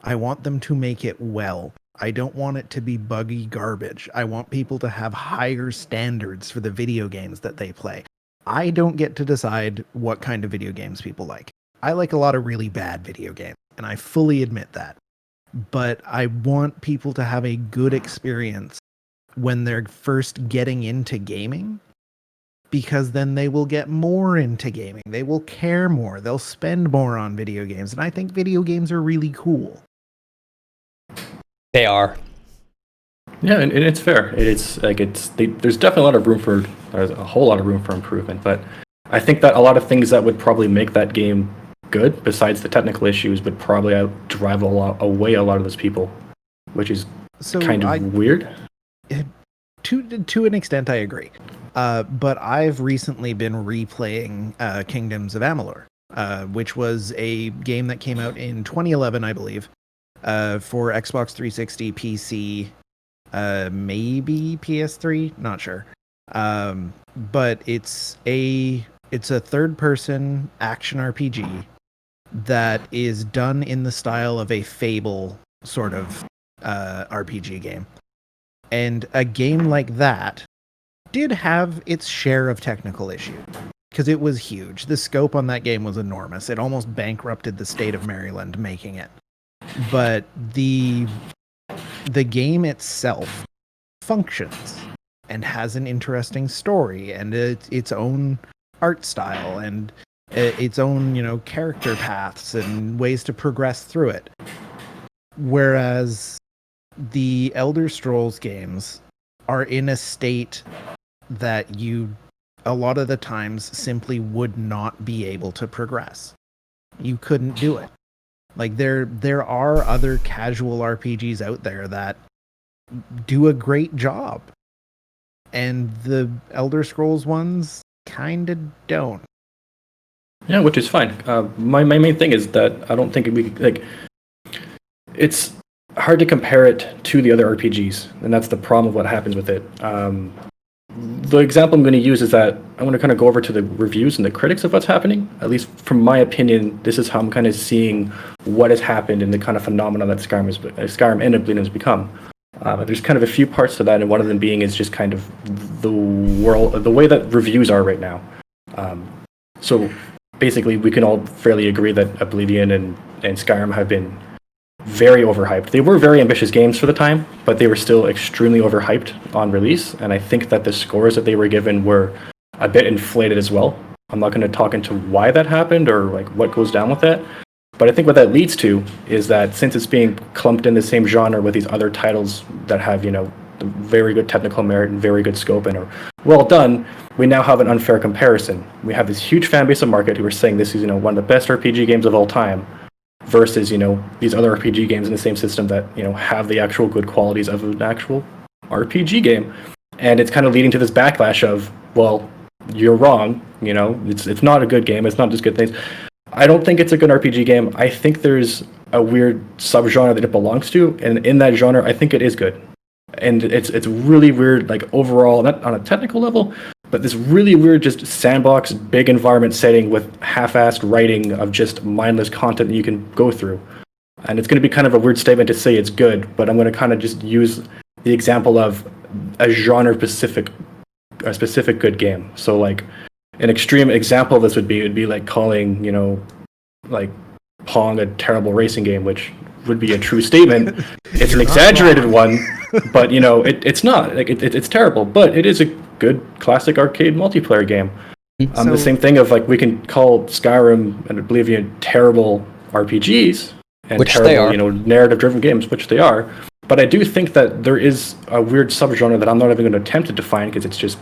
I want them to make it well. I don't want it to be buggy garbage. I want people to have higher standards for the video games that they play. I don't get to decide what kind of video games people like. I like a lot of really bad video games, and I fully admit that. But I want people to have a good experience when they're first getting into gaming, because then they will get more into gaming. They will care more. They'll spend more on video games. And I think video games are really cool. They are. Yeah, and it's fair. There's definitely there's a whole lot of room for improvement. But I think that a lot of things that would probably make that game good, besides the technical issues, would probably drive away a lot of those people, which is kind of weird. To an extent, I agree. But I've recently been replaying Kingdoms of Amalur, which was a game that came out in 2011, I believe, for Xbox 360, PC, maybe PS3, not sure. But it's a third-person action RPG that is done in the style of a Fable sort of RPG game. And a game like that did have its share of technical issues, because it was huge. The scope on that game was enormous. It almost bankrupted the state of Maryland making it. but the game itself functions and has an interesting story and its own art style and its own, character paths and ways to progress through it. Whereas the Elder Scrolls games are in a state that you, a lot of the times, simply would not be able to progress. You couldn't do it. Like, there are other casual RPGs out there that do a great job. And the Elder Scrolls ones kind of don't. Yeah, which is fine. My main thing is that I don't think it's hard to compare it to the other RPGs, and that's the problem of what happens with it. The example I'm going to use is that I'm going to kind of go over to the reviews and the critics of what's happening. At least from my opinion, this is how I'm kind of seeing what has happened and the kind of phenomenon that Skyrim and Oblivion has become. There's kind of a few parts to that, and one of them being is just kind of the way that reviews are right now. So basically, we can all fairly agree that Oblivion and Skyrim have been very overhyped. They were very ambitious games for the time, but they were still extremely overhyped on release, and I think that the scores that they were given were a bit inflated as well. I'm not going to talk into why that happened or like what goes down with that, but I think what that leads to is that since it's being clumped in the same genre with these other titles that have, very good technical merit and very good scope and are well done, we now have an unfair comparison. We have this huge fan base of market who are saying this is, one of the best RPG games of all time, versus, these other RPG games in the same system that, have the actual good qualities of an actual RPG game. And it's kind of leading to this backlash of, well, you're wrong, it's not a good game, it's not just good things. I don't think it's a good RPG game. I think there's a weird subgenre that it belongs to, and in that genre, I think it is good. And it's really weird, like overall, not on a technical level, but this really weird just sandbox, big environment setting with half-assed writing of just mindless content that you can go through. And it's going to be kind of a weird statement to say it's good, but I'm going to kind of just use the example of a genre-specific good game. So like an extreme example of this would be like calling, like Pong a terrible racing game, which would be a true statement. It's an exaggerated one, but it's not like it's terrible, but it is a good classic arcade multiplayer game. The same thing of like we can call Skyrim and Oblivion terrible RPGs and which terrible, narrative-driven games, which they are. But I do think that there is a weird subgenre that I'm not even going to attempt to define because it's just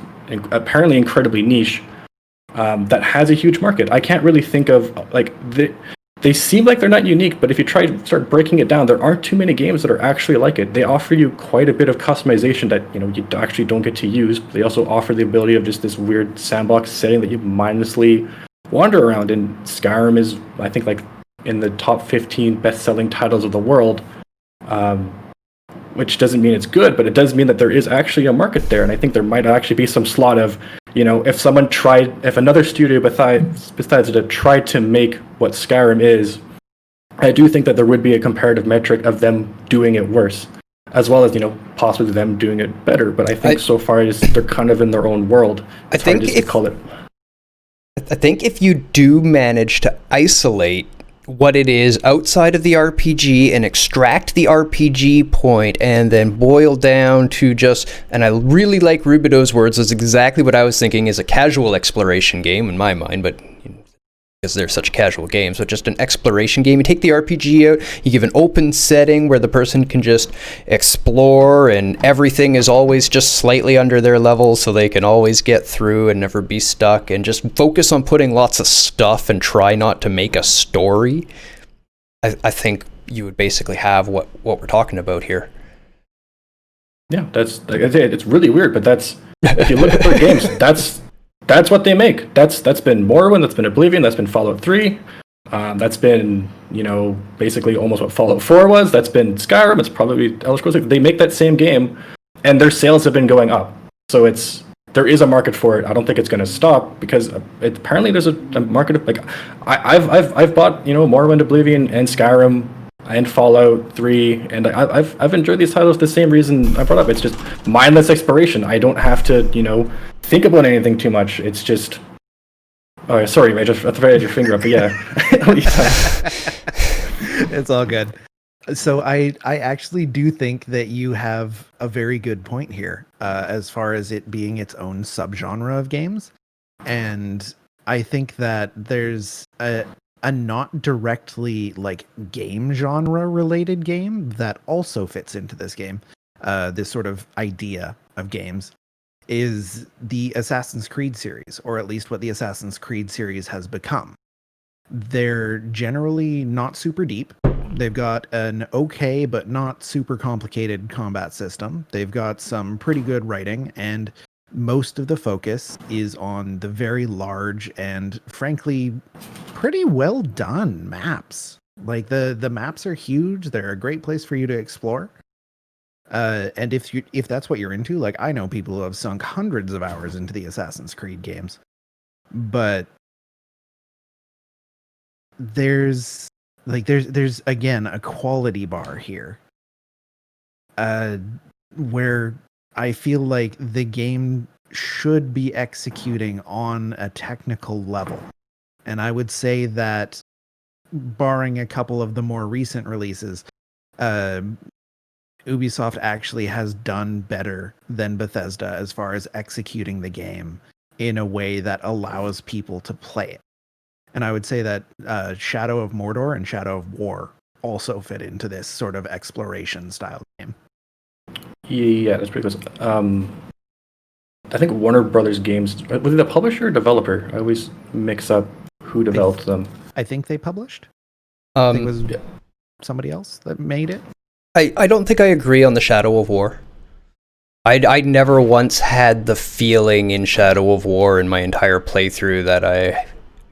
apparently incredibly niche that has a huge market. I can't really think of like they seem like they're not unique, but if you start breaking it down, there aren't too many games that are actually like it. They offer you quite a bit of customization that you actually don't get to use. They also offer the ability of just this weird sandbox setting that you mindlessly wander around. And Skyrim is, I think, like in the top 15 best-selling titles of the world, which doesn't mean it's good, but it does mean that there is actually a market there. And I think there might actually be some slot of, if another studio besides Bethesda tried to make what Skyrim is, I do think that there would be a comparative metric of them doing it worse, as well as, possibly them doing it better. But I think so far they're kind of in their own world. I think if you do manage to isolate what it is outside of the RPG and extract the RPG point and then boil down to just, and I really like Rubido's words, is exactly what I was thinking is a casual exploration game in my mind, but because they're such casual games, but just an exploration game. You take the RPG out, you give an open setting where the person can just explore and everything is always just slightly under their level so they can always get through and never be stuck, and just focus on putting lots of stuff and try not to make a story. I think you would basically have what we're talking about here. Yeah, that's, like I say, it's really weird, but that's, if you look at their games, that's what they make. That's been Morrowind, that's been Oblivion, that's been Fallout 3, that's been, basically almost what Fallout 4 was, that's been Skyrim, it's probably Elder Scrolls. They make that same game, and their sales have been going up. So there is a market for it. I don't think it's going to stop, because apparently there's a market of, like, I've bought, Morrowind, Oblivion, and Skyrim, and Fallout 3, and I've enjoyed these titles the same reason I brought up. It's just mindless exploration. I don't have to, think about anything too much. It's just... Oh, sorry, I just had your finger up, but yeah. It's all good. So I actually do think that you have a very good point here, as far as it being its own subgenre of games. And I think that there's a not directly like game genre related game that also fits into this game. This sort of idea of games is the Assassin's Creed series, or at least what the Assassin's Creed series has become. They're generally not super deep. They've got an okay but not super complicated combat system. They've got some pretty good writing, and most of the focus is on the very large and frankly pretty well done maps. Like the maps are huge. They're a great place for you to explore. And if that's what you're into, like I know people who have sunk hundreds of hours into the Assassin's Creed games, but there's again a quality bar here, where I feel like the game should be executing on a technical level, and I would say that, barring a couple of the more recent releases, Ubisoft actually has done better than Bethesda as far as executing the game in a way that allows people to play it. And I would say that Shadow of Mordor and Shadow of War also fit into this sort of exploration style game. Yeah, that's pretty close. I think Warner Brothers Games, was it the publisher or developer? I always mix up who developed them. I think they published. I think it was somebody else that made it. I don't think I agree on the Shadow of War. I never once had the feeling in Shadow of War in my entire playthrough that I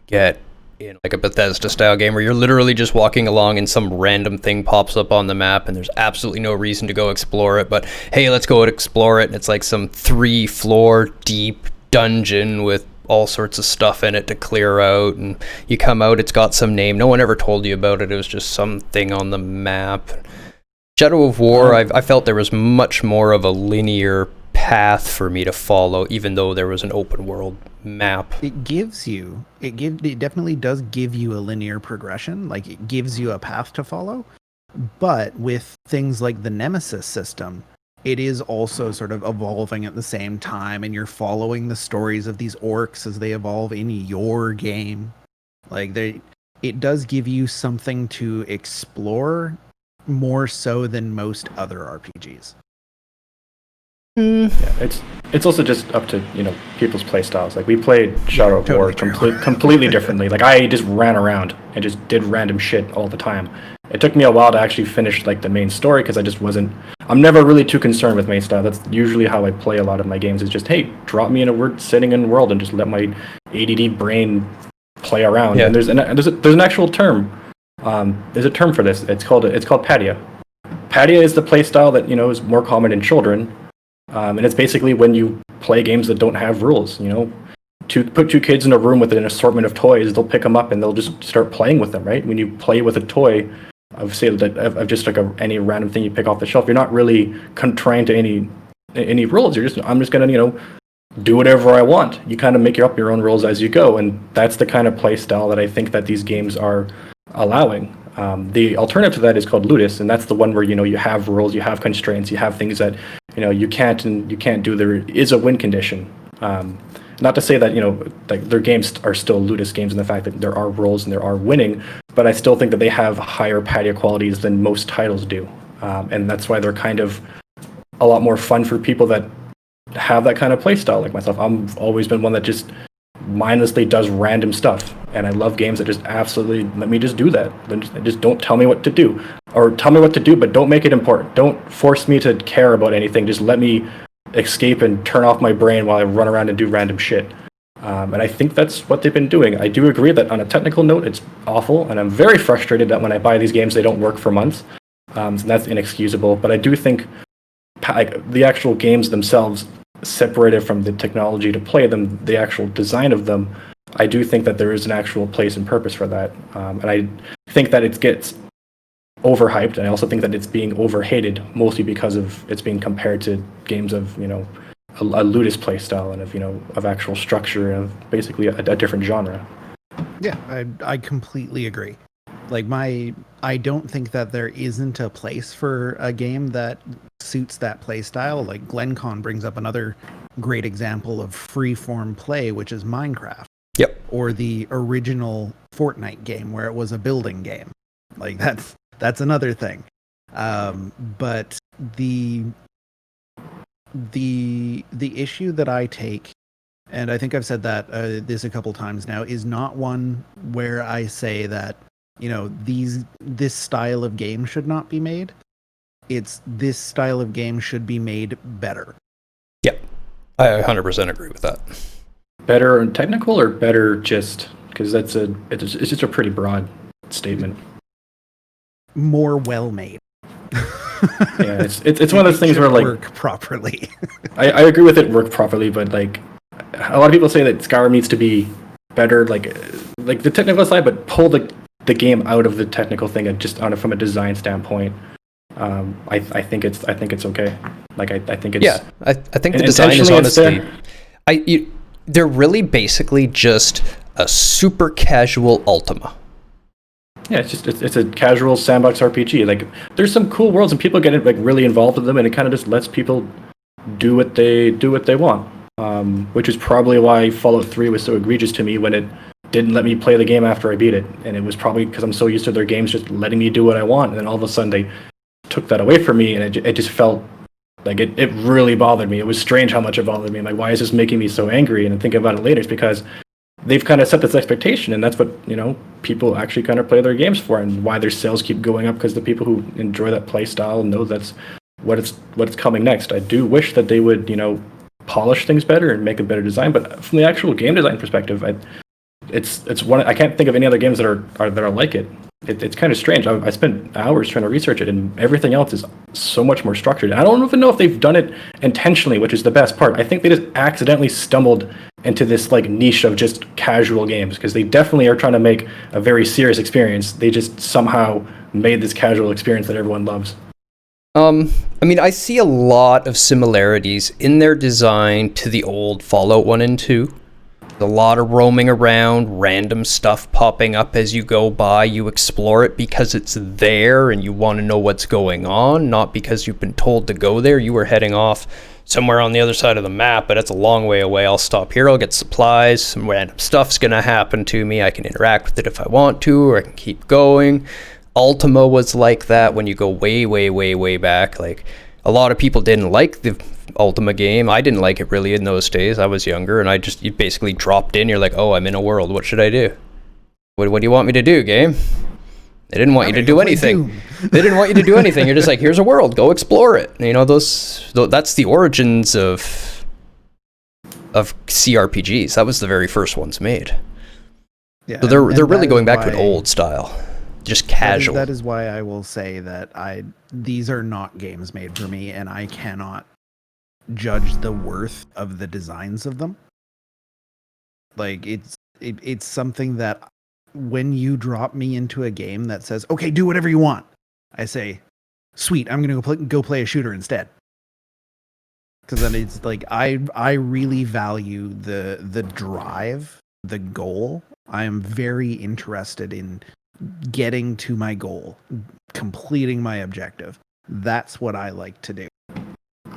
get in like a Bethesda style game where you're literally just walking along and some random thing pops up on the map and there's absolutely no reason to go explore it, but hey, let's go and explore it, and it's like some 3-floor deep dungeon with all sorts of stuff in it to clear out, and you come out, it's got some name, no one ever told you about it, it was just something on the map. Shadow of War, I felt there was much more of a linear path for me to follow, even though there was an open world map. It definitely does give you a linear progression, like it gives you a path to follow. But with things like the Nemesis system, it is also sort of evolving at the same time, and you're following the stories of these orcs as they evolve in your game. Like it does give you something to explore more so than most other RPGs. Yeah, it's also just up to people's play styles. Like we played Shadow of War completely differently. Like I just ran around and just did random shit all the time. It took me a while to actually finish like the main story because I'm never really too concerned with main style. That's usually how I play a lot of my games. Is just hey, drop me in a setting in world and just let my ADD brain play around. Yeah. And there's an actual term. There's a term for this. It's called Padia. Padia is the play style that is more common in children. And it's basically when you play games that don't have rules, to put two kids in a room with an assortment of toys, they'll pick them up and they'll just start playing with them, right? When you play with a toy, of just like any random thing you pick off the shelf, you're not really trying to any rules. I'm just gonna, do whatever I want. You kind of make up your own rules as you go, and that's the kind of play style that I think that these games are allowing. The alternative to that is called Ludus, and that's the one where you have rules, you have constraints, you have things that you can't do. There is a win condition. Not to say that like their games are still Ludus games in the fact that there are rules and there are winning, but I still think that they have higher Padia qualities than most titles do, and that's why they're kind of a lot more fun for people that have that kind of play style like myself. I've always been one that just mindlessly does random stuff, and I love games that just absolutely let me just do that. Then just don't tell me what to do, or tell me what to do but don't make it important. Don't force me to care about anything. Just let me escape and turn off my brain while I run around and do random shit. And I think that's what they've been doing. I do agree that on a technical note it's awful, and I'm very frustrated that when I buy these games they don't work for months, and that's inexcusable. But I do think the actual games themselves, separated from the technology to play them, the actual design of them, I do think that there is an actual place and purpose for that. And I think that it gets overhyped, and I also think that it's being overhated, mostly because of it's being compared to games of a Ludus play style and of actual structure and of basically a different genre. Yeah, I completely agree. I don't think that there isn't a place for a game that suits that play style. Like GlenCon brings up another great example of free-form play, which is Minecraft. Yep. Or the original Fortnite game where it was a building game. Like that's another thing. But the issue that I take, and I think I've said that this a couple times now, is not one where I say that, this style of game should not be made. It's this style of game should be made better. Yep. I 100% agree with that. Better technical or better just because it's just a pretty broad statement. More well made. Yeah, it's one of those things where like work properly. I agree with it work properly, but like a lot of people say that Skyrim needs to be better, like the technical side, but pull the game out of the technical thing and just on it from a design standpoint. I think it's okay. Like I think it's I think the design is honestly they're really basically just a super casual Ultima. Yeah, it's a casual sandbox RPG. Like there's some cool worlds and people get like really involved with them, and it kind of just lets people do what they want. Which is probably why Fallout 3 was so egregious to me when it didn't let me play the game after I beat it, and it was probably because I'm so used to their games just letting me do what I want, and then all of a sudden they took that away from me, and it just felt like it really bothered me. It was strange how much it bothered me. I'm like, why is this making me so angry? And thinking about it later, it's because they've kind of set this expectation, and that's what people actually kind of play their games for, and why their sales keep going up, because the people who enjoy that play style know that's what's coming next. I do wish that they would polish things better and make a better design, but from the actual game design perspective, it's one. I can't think of any other games that are like it. It's kind of strange. I spent hours trying to research it, and everything else is so much more structured. I don't even know if they've done it intentionally, which is the best part. I think they just accidentally stumbled into this like niche of just casual games, because they definitely are trying to make a very serious experience. They just somehow made this casual experience that everyone loves. I mean, I see a lot of similarities in their design to the old Fallout 1 and 2. A lot of roaming around, random stuff popping up as you go by. You explore it because it's there and you want to know what's going on, not because you've been told to go there. You were heading off somewhere on the other side of the map, but it's a long way away. I'll stop here, I'll get supplies, some random stuff's going to happen to me. I can interact with it if I want to, or I can keep going. Ultima was like that when you go way, way, way, way back. Like, a lot of people didn't like the Ultima game. I didn't like it really in those days. I was younger, and you basically dropped in. You're like, oh, I'm in a world. What should I do? What do you want me to do, game? They didn't want you to do anything. They didn't want you to do anything. You're just like, here's a world. Go explore it. That's the origins of CRPGs. That was the very first ones made. Yeah, so they're really going back to an old style. Just casual. That is why I will say that these are not games made for me, and I cannot judge the worth of the designs of them. Like it's something that when you drop me into a game that says, okay, do whatever you want, I say, sweet, I'm gonna go play a shooter instead. Because then it's like I really value the drive, the goal. I am very interested in getting to my goal, completing my objective. That's what I like to do.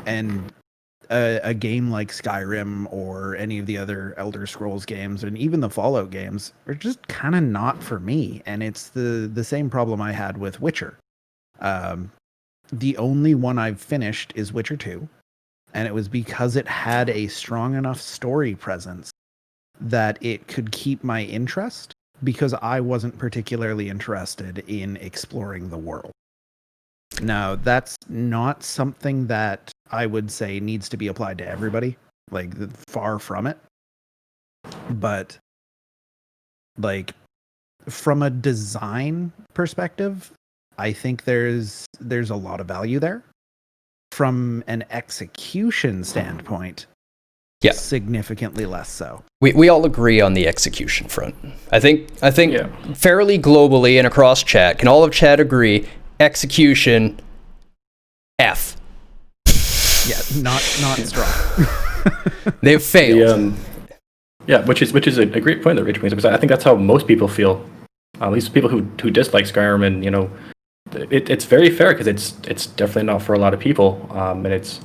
And a game like Skyrim or any of the other Elder Scrolls games, and even the Fallout games, are just kind of not for me. And it's the same problem I had with Witcher. The only one I've finished is Witcher 2, and it was because it had a strong enough story presence that it could keep my interest, because I wasn't particularly interested in exploring the world. Now, that's not something that I would say needs to be applied to everybody, like far from it. But like from a design perspective, I think there's a lot of value there. From an execution standpoint, significantly less so. We all agree on the execution front. I think fairly globally and across chat, can all of chat agree, execution F. Yeah, not strong. They've failed. Which is a great point that Rich brings up, because I think that's how most people feel At least people who dislike Skyrim, and it's very fair because it's definitely not for a lot of people, and it's.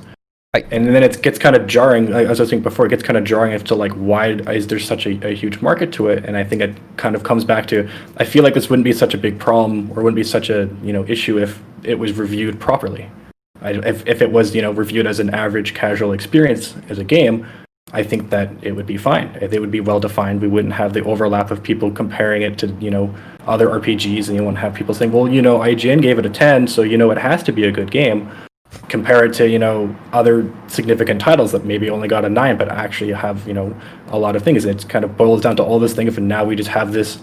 And then it gets kind of jarring, as I was saying before, it gets kind of jarring as to like why is there such a huge market to it. And I think it kind of comes back to, I feel like this wouldn't be such a big problem or wouldn't be such a issue if it was reviewed properly. If it was reviewed as an average casual experience as a game, I think that it would be fine. It would be well defined. We wouldn't have the overlap of people comparing it to other RPGs, and you wouldn't have people saying, well, IGN gave it a 10, so it has to be a good game. Compare it to other significant titles that maybe only got a 9 but actually have a lot of things. It kind of boils down to all this thing, and now we just have this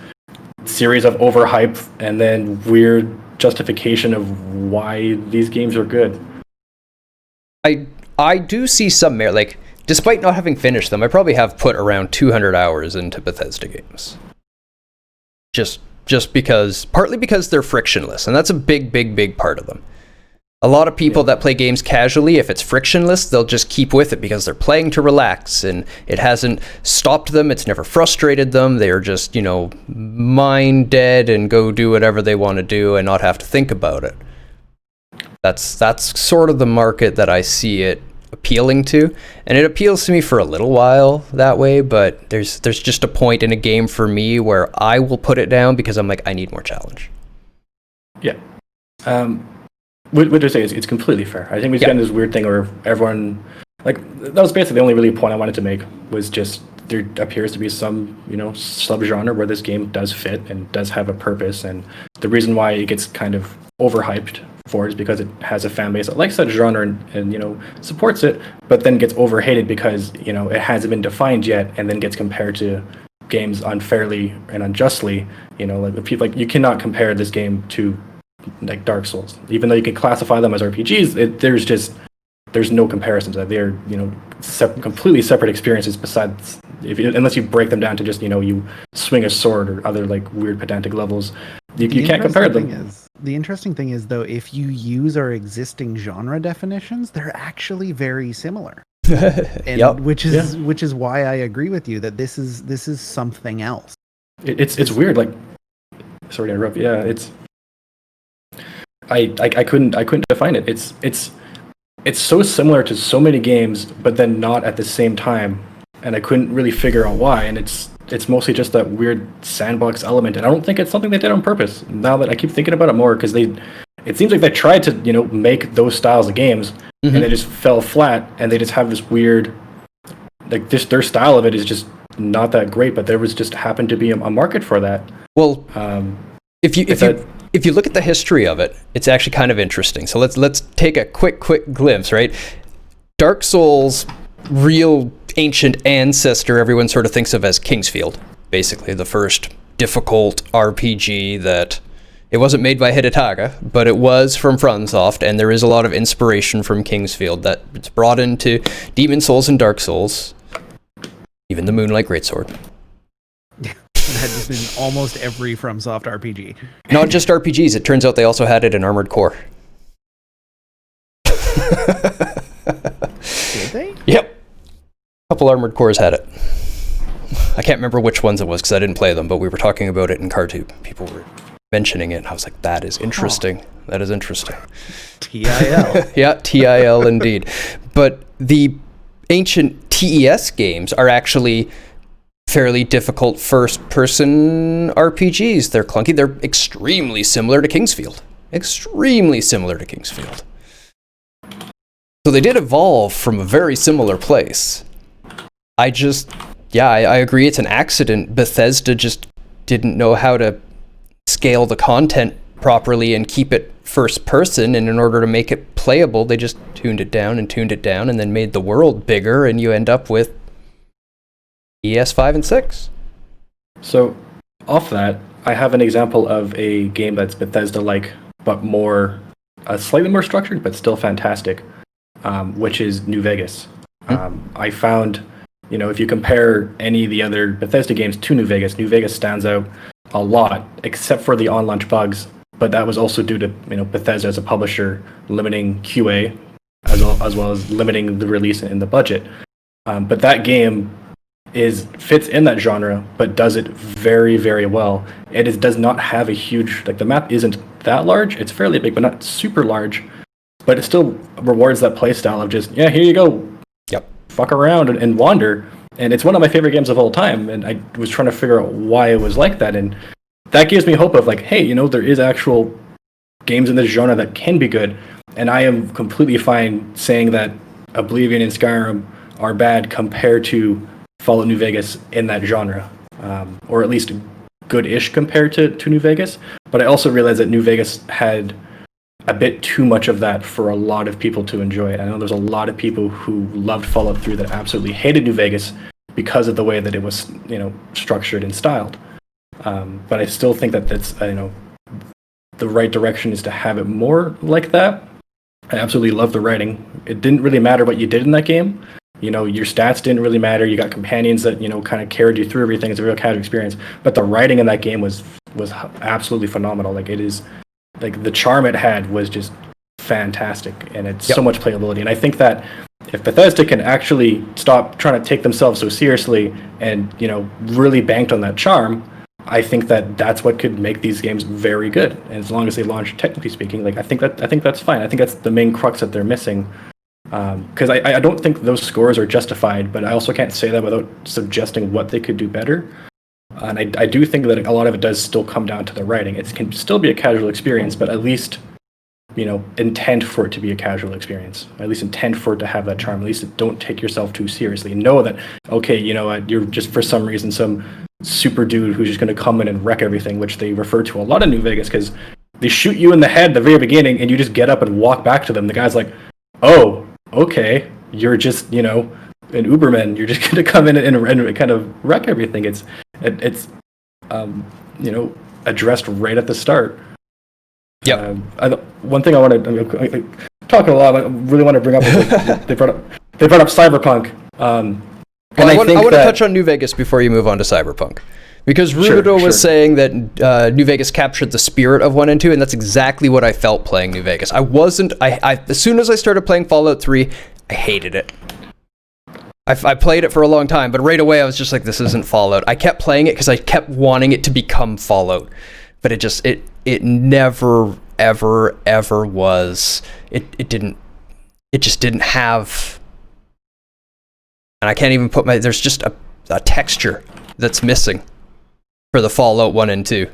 series of overhype and then weird justification of why these games are good. I do see some merit. Like, despite not having finished them, I probably have put around 200 hours into Bethesda games. Just because, partly because they're frictionless, and that's a big part of them. A lot of people that play games casually, if it's frictionless, they'll just keep with it because they're playing to relax, and it hasn't stopped them. It's never frustrated them. They're just, mind dead and go do whatever they want to do and not have to think about it. That's sort of the market that I see it appealing to, and it appeals to me for a little while that way, but there's just a point in a game for me where I will put it down because I'm like, I need more challenge. Yeah. What I say is it's completely fair. I think we've gotten this weird thing where everyone, like, that was basically the only really point I wanted to make, was just there appears to be some subgenre where this game does fit and does have a purpose, and the reason why it gets kind of overhyped for it is because it has a fan base that likes that genre and supports it, but then gets overhated because it hasn't been defined yet, and then gets compared to games unfairly and unjustly. Like people, like, you cannot compare this game to like Dark Souls, even though you can classify them as RPGs. There's no comparisons. They're completely separate experiences. Besides, unless you break them down to just you swing a sword or other like weird pedantic levels, you can't compare them. The interesting thing is, though, if you use our existing genre definitions, they're actually very similar. And which is why I agree with you that this is something else. It's weird. Like, sorry to interrupt. Yeah, it's. I couldn't define it. It's so similar to so many games, but then not at the same time, and I couldn't really figure out why. And it's mostly just that weird sandbox element, and I don't think it's something they did on purpose. Now that I keep thinking about it more, because it seems like they tried to make those styles of games, and they just fell flat, and they just have this weird, like, just their style of it is just not that great, but there was just happened to be a market for that. Well, if you look at the history of it, it's actually kind of interesting. So let's take a quick glimpse, right? Dark Souls' real ancient ancestor, everyone sort of thinks of as Kingsfield, basically the first difficult RPG that it wasn't made by Hidetaka, but it was from FromSoft, and there is a lot of inspiration from Kingsfield that it's brought into Demon Souls and Dark Souls, even the Moonlight Greatsword. That has been almost every FromSoft RPG. Not just RPGs. It turns out they also had it in Armored Core. Did they? Yep. A couple Armored Cores had it. I can't remember which ones it was because I didn't play them, but we were talking about it in CarTube. People were mentioning it, and I was like, that is interesting. Oh. That is interesting. TIL. Yeah, TIL indeed. But the ancient TES games are actually fairly difficult first-person RPGs. They're clunky. They're extremely similar to Kingsfield. Extremely similar to Kingsfield. So they did evolve from a very similar place. I agree it's an accident. Bethesda just didn't know how to scale the content properly and keep it first-person, and in order to make it playable, they just tuned it down, and then made the world bigger, and you end up with ES5 and 6. So, off that, I have an example of a game that's Bethesda-like, but slightly more structured, but still fantastic, which is New Vegas. I found, if you compare any of the other Bethesda games to New Vegas stands out a lot, except for the on-launch bugs, but that was also due to, Bethesda as a publisher limiting QA, as well as limiting the release in the budget. But that game fits in that genre, but does it very, very well. It does not have a huge, like, the map isn't that large. It's fairly big, but not super large. But it still rewards that play style of just, yeah, here you go. Yep. Fuck around and wander. And it's one of my favorite games of all time. And I was trying to figure out why it was like that. And that gives me hope of, like, hey, there is actual games in this genre that can be good. And I am completely fine saying that Oblivion and Skyrim are bad compared to Fallout New Vegas in that genre, or at least good-ish compared to New Vegas. But I also realized that New Vegas had a bit too much of that for a lot of people to enjoy it. I know there's a lot of people who loved Fallout 3 that absolutely hated New Vegas because of the way that it was, structured and styled. But I still think that that's, the right direction is to have it more like that. I absolutely love the writing. It didn't really matter what you did in that game. Your stats didn't really matter. You got companions that, kind of carried you through everything. It's a real casual experience. But the writing in that game was absolutely phenomenal. Like, it is, like, the charm it had was just fantastic, and it's so much playability. And I think that if Bethesda can actually stop trying to take themselves so seriously and, really banked on that charm, I think that that's what could make these games very good. And as long as they launch, technically speaking, like, I think that's fine. I think that's the main crux that they're missing. Because I don't think those scores are justified, but I also can't say that without suggesting what they could do better. And I do think that a lot of it does still come down to the writing. It can still be a casual experience, but at least, intend for it to be a casual experience. At least intend for it to have that charm. At least don't take yourself too seriously. Know that, okay, you're just for some reason some super dude who's just going to come in and wreck everything, which they refer to a lot in New Vegas, because they shoot you in the head at the very beginning and you just get up and walk back to them. The guy's like, oh, okay, you're just, an Uberman. You're just going to come in and kind of wreck everything. It's addressed right at the start. Yeah. One thing I want to talking a lot, but I really want to bring up is, like, they brought up Cyberpunk. I want to touch on New Vegas before you move on to Cyberpunk, because Rubido was saying that New Vegas captured the spirit of 1 and 2, and that's exactly what I felt playing New Vegas. I as soon as I started playing Fallout 3, I hated it. I played it for a long time, but right away I was just like, this isn't Fallout. I kept playing it because I kept wanting it to become Fallout, but it never, ever was. It just didn't have, and I can't even put there's just a texture that's missing for the Fallout 1 and 2.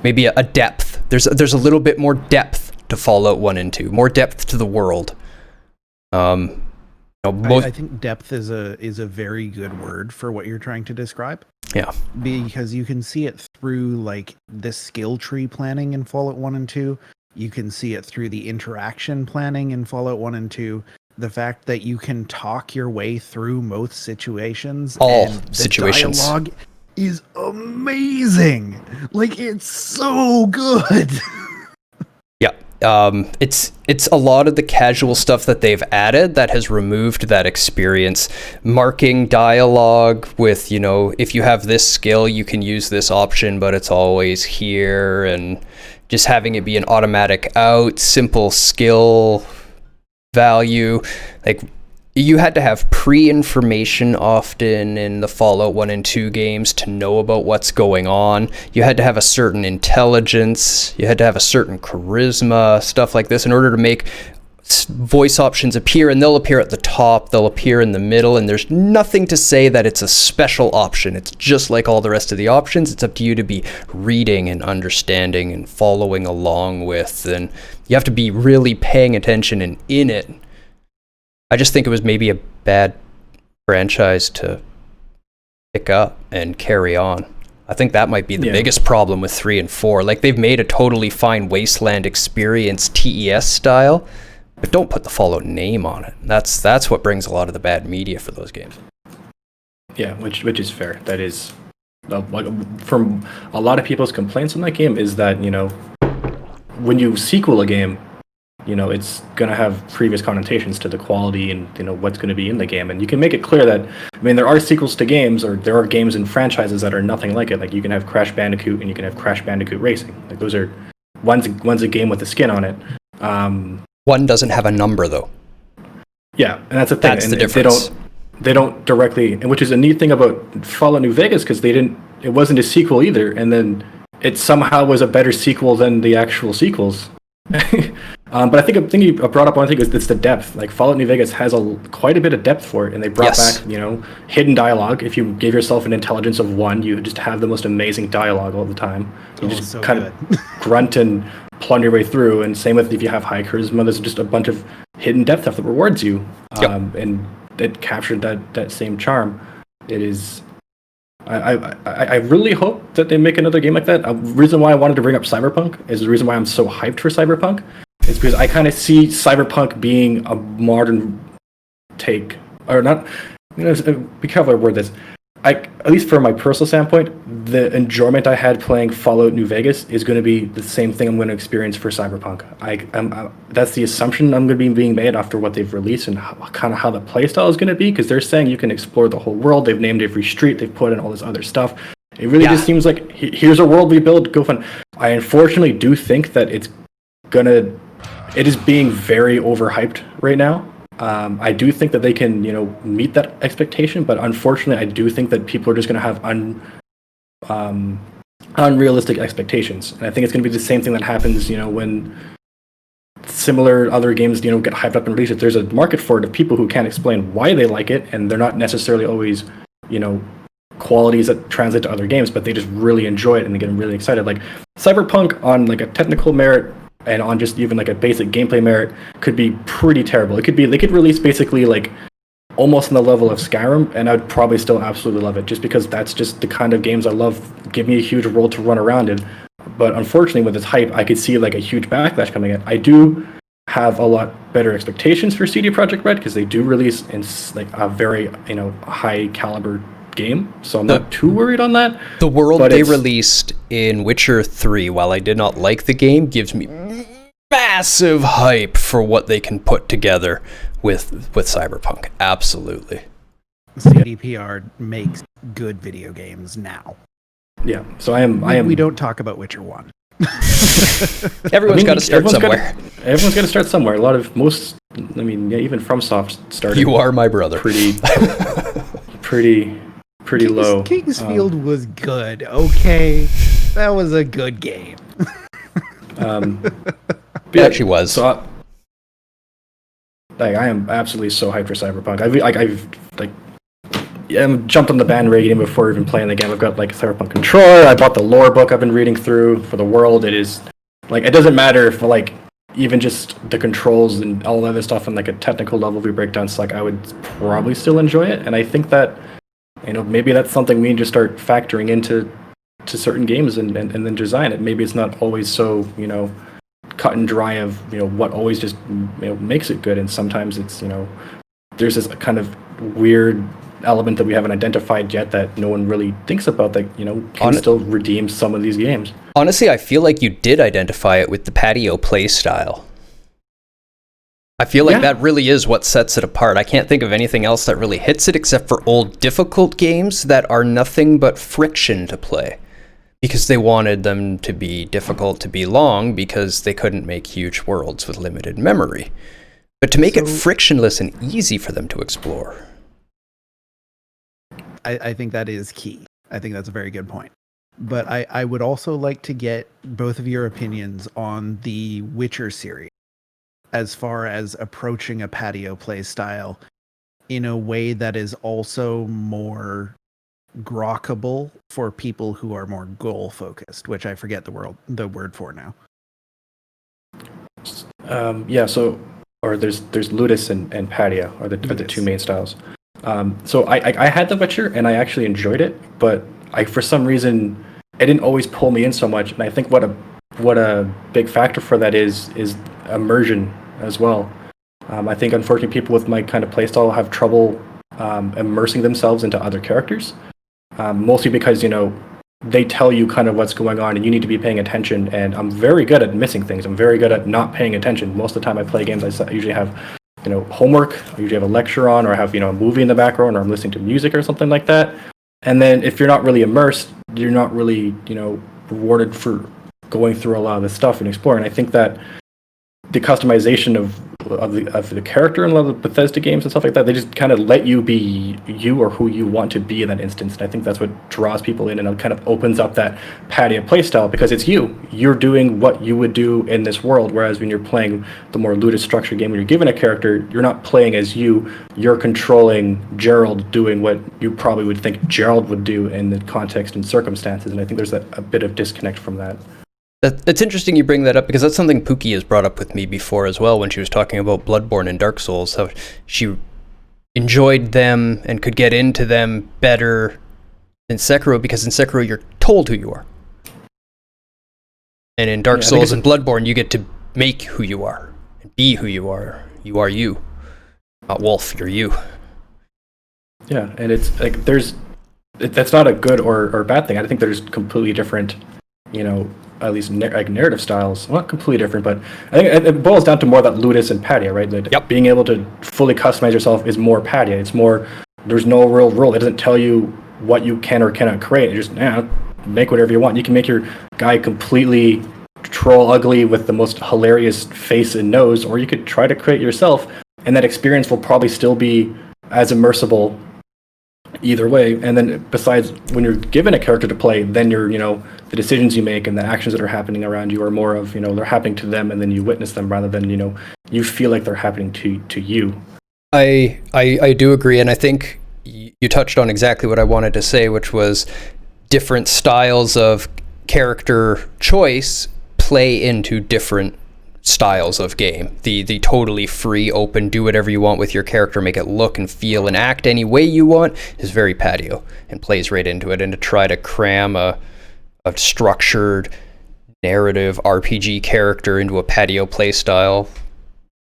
Maybe a depth. There's a little bit more depth to Fallout 1 and 2, more depth to the world. I think depth is a very good word for what you're trying to describe. Yeah. Because you can see it through, like, the skill tree planning in Fallout 1 and 2. You can see it through the interaction planning in Fallout 1 and 2. The fact that you can talk your way through most situations. All and the situations. Dialogue is amazing. Like, it's so good. It's a lot of the casual stuff that they've added that has removed that experience. Marking dialogue with, if you have this skill, you can use this option, but it's always here, and just having it be an automatic out, simple skill value. Like, you had to have pre-information often in the Fallout 1 and 2 games to know about what's going on. You had to have a certain intelligence. You had to have a certain charisma, stuff like this, in order to make voice options appear, and they'll appear at the top, they'll appear in the middle, and there's nothing to say that it's a special option. It's just like all the rest of the options. It's up to you to be reading and understanding and following along with, and you have to be really paying attention and in it. I just think it was maybe a bad franchise to pick up and carry on. I think that might be the biggest problem with 3 and 4. Like, they've made a totally fine Wasteland experience TES style, but don't put the Fallout name on it. That's what brings a lot of the bad media for those games. Yeah, which is fair. That is, from a lot of people's complaints on that game is that, when you sequel a game, it's going to have previous connotations to the quality and, what's going to be in the game. And you can make it clear that, there are sequels to games, or there are games and franchises that are nothing like it. Like, you can have Crash Bandicoot and you can have Crash Bandicoot Racing. Like, those are, one's a game with a skin on it. One doesn't have a number, though. Yeah, and that's the thing. That's the difference. they don't directly, and which is a neat thing about Fallout New Vegas, because it wasn't a sequel either, and then it somehow was a better sequel than the actual sequels. But I think a thing you brought up, I think, is it's the depth. Like Fallout New Vegas has quite a bit of depth for it, and they brought back, hidden dialogue. If you gave yourself an intelligence of 1, you just have the most amazing dialogue all the time. You just so kind of grunt and plunge your way through. And same with if you have high charisma, there's just a bunch of hidden depth stuff that rewards you, and it captured that same charm. It is. I really hope that they make another game like that. The reason why I wanted to bring up Cyberpunk is the reason why I'm so hyped for Cyberpunk. Is because I kind of see Cyberpunk being a modern take, or not. Be careful with this. At least from my personal standpoint, the enjoyment I had playing Fallout New Vegas is going to be the same thing I'm going to experience for Cyberpunk. That's the assumption I'm going to be being made after what they've released and kind of how the playstyle is going to be, because they're saying you can explore the whole world. They've named every street. They've put in all this other stuff. It really just seems like here's a world we build. Go fun. I unfortunately do think that it is being very overhyped right now. I do think that they can, meet that expectation, but unfortunately, I do think that people are just going to have unrealistic expectations, and I think it's going to be the same thing that happens, when similar other games, get hyped up and released. There's a market for it of people who can't explain why they like it, and they're not necessarily always, qualities that translate to other games, but they just really enjoy it and they get really excited. Like Cyberpunk on like a technical merit and on just even like a basic gameplay merit could be pretty terrible. They could release basically like almost on the level of Skyrim, and I'd probably still absolutely love it, just because that's just the kind of games I love. Give me a huge world to run around in. But unfortunately, with its hype, I could see like a huge backlash coming in. I do have a lot better expectations for CD Projekt Red, because they do release in like a very high caliber game, so I'm not too worried on that. The world they released in Witcher 3, while I did not like the game, gives me massive hype for what they can put together with Cyberpunk. Absolutely. CDPR makes good video games now. Yeah, so I am. We don't talk about Witcher 1. Everyone's got to start somewhere. Everyone's got to start somewhere. Even FromSoft started. You are my brother. Pretty low. Kingsfield was good. Okay, that was a good game. It actually was. So, I am absolutely so hyped for Cyberpunk. I've jumped on the bandwagon before even playing the game. I've got like Cyberpunk Controller. I bought the lore book I've been reading through for the world. It is like, it doesn't matter if like even just the controls and all the other stuff on like a technical level we break down. So like I would probably still enjoy it, and I think that maybe that's something we need to start factoring into certain games and then design it. Maybe it's not always so cut and dry of what always just makes it good, and sometimes it's there's this kind of weird element that we haven't identified yet that no one really thinks about that can still redeem some of these games. Honestly, I feel like you did identify it with the patio play style. I feel like that really is what sets it apart. I can't think of anything else that really hits it except for old difficult games that are nothing but friction to play, because they wanted them to be difficult to be long because they couldn't make huge worlds with limited memory. But to make it frictionless and easy for them to explore. I think that is key. I think that's a very good point. But I would also like to get both of your opinions on the Witcher series, as far as approaching a patio play style in a way that is also more grokkable for people who are more goal focused, which I forget the word for now. There's Ludus and Patio are the two main styles. So I had The Witcher and I actually enjoyed it, but for some reason it didn't always pull me in so much. And I think what a big factor for that is immersion as well. I think unfortunately people with my kind of playstyle have trouble immersing themselves into other characters, mostly because they tell you kind of what's going on and you need to be paying attention. And I'm very good at missing things. I'm very good at not paying attention. Most of the time I play games, I usually have homework, I usually have a lecture on, or I have a movie in the background, or I'm listening to music or something like that. And then if you're not really immersed, you're not really rewarded for going through a lot of this stuff and exploring. I think that the customization of of the character in a lot of the Bethesda games and stuff like that. They just kind of let you be you or who you want to be in that instance. And I think that's what draws people in, and it kind of opens up that patio playstyle because it's you. You're doing what you would do in this world. Whereas when you're playing the more looted structured game, when you're given a character, you're not playing as you. You're controlling Gerald doing what you probably would think Gerald would do in the context and circumstances. And I think there's a bit of disconnect from that. It's interesting you bring that up because that's something Pookie has brought up with me before as well when she was talking about Bloodborne and Dark Souls, how she enjoyed them and could get into them better in Sekiro because in Sekiro you're told who you are. And in Dark Souls and Bloodborne you get to make who you are and be who you are. You are you. Not Wolf, you're you. Yeah, and it's like that's not a good or bad thing. I think there's completely different, at least narrative styles. Well, not completely different, but I think it boils down to more that Ludus and Padia, right? That being able to fully customize yourself is more Padia. It's more, there's no real rule. It doesn't tell you what you can or cannot create. You just make whatever you want. You can make your guy completely troll ugly with the most hilarious face and nose, or you could try to create yourself, and that experience will probably still be as immersible either way. And then besides, when you're given a character to play, then you're, the decisions you make and the actions that are happening around you are more of, they're happening to them and then you witness them rather than, you feel like they're happening to you. I do agree, and I think you touched on exactly what I wanted to say, which was different styles of character choice play into different styles of game. The totally free, open, do whatever you want with your character, make it look and feel and act any way you want is very Patio and plays right into it. And to try to cram a structured narrative RPG character into a Patio play style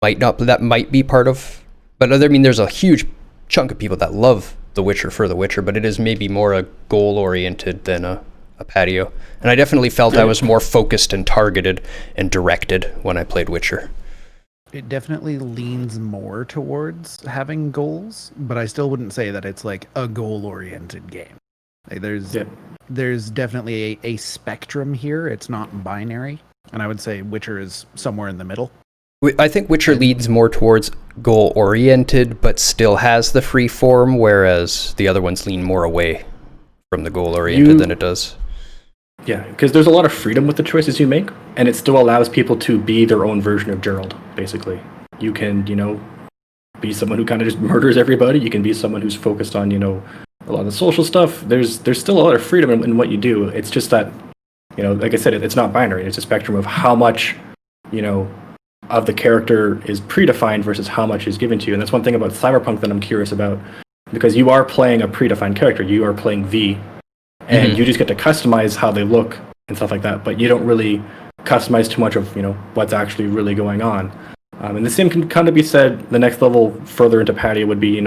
might be part of, but there's a huge chunk of people that love The Witcher for The Witcher, but it is maybe more a goal oriented than a Patio. And I definitely felt I was more focused and targeted and directed when I played Witcher. It definitely leans more towards having goals, but I still wouldn't say that it's like a goal-oriented game. Like there's definitely a spectrum here. It's not binary, and I would say Witcher is somewhere in the middle. I think Witcher leads more towards goal-oriented, but still has the free form, whereas the other ones lean more away from the goal-oriented than it does. Yeah, because there's a lot of freedom with the choices you make, and it still allows people to be their own version of Gerald, basically. You can, be someone who kind of just murders everybody. You can be someone who's focused on, a lot of the social stuff. There's still a lot of freedom in what you do. It's just that, like I said, it's not binary. It's a spectrum of how much, of the character is predefined versus how much is given to you. And that's one thing about Cyberpunk that I'm curious about, because you are playing a predefined character. You are playing V. And you just get to customize how they look and stuff like that, but you don't really customize too much of, what's actually really going on. And the same can kind of be said, the next level further into Patio would be,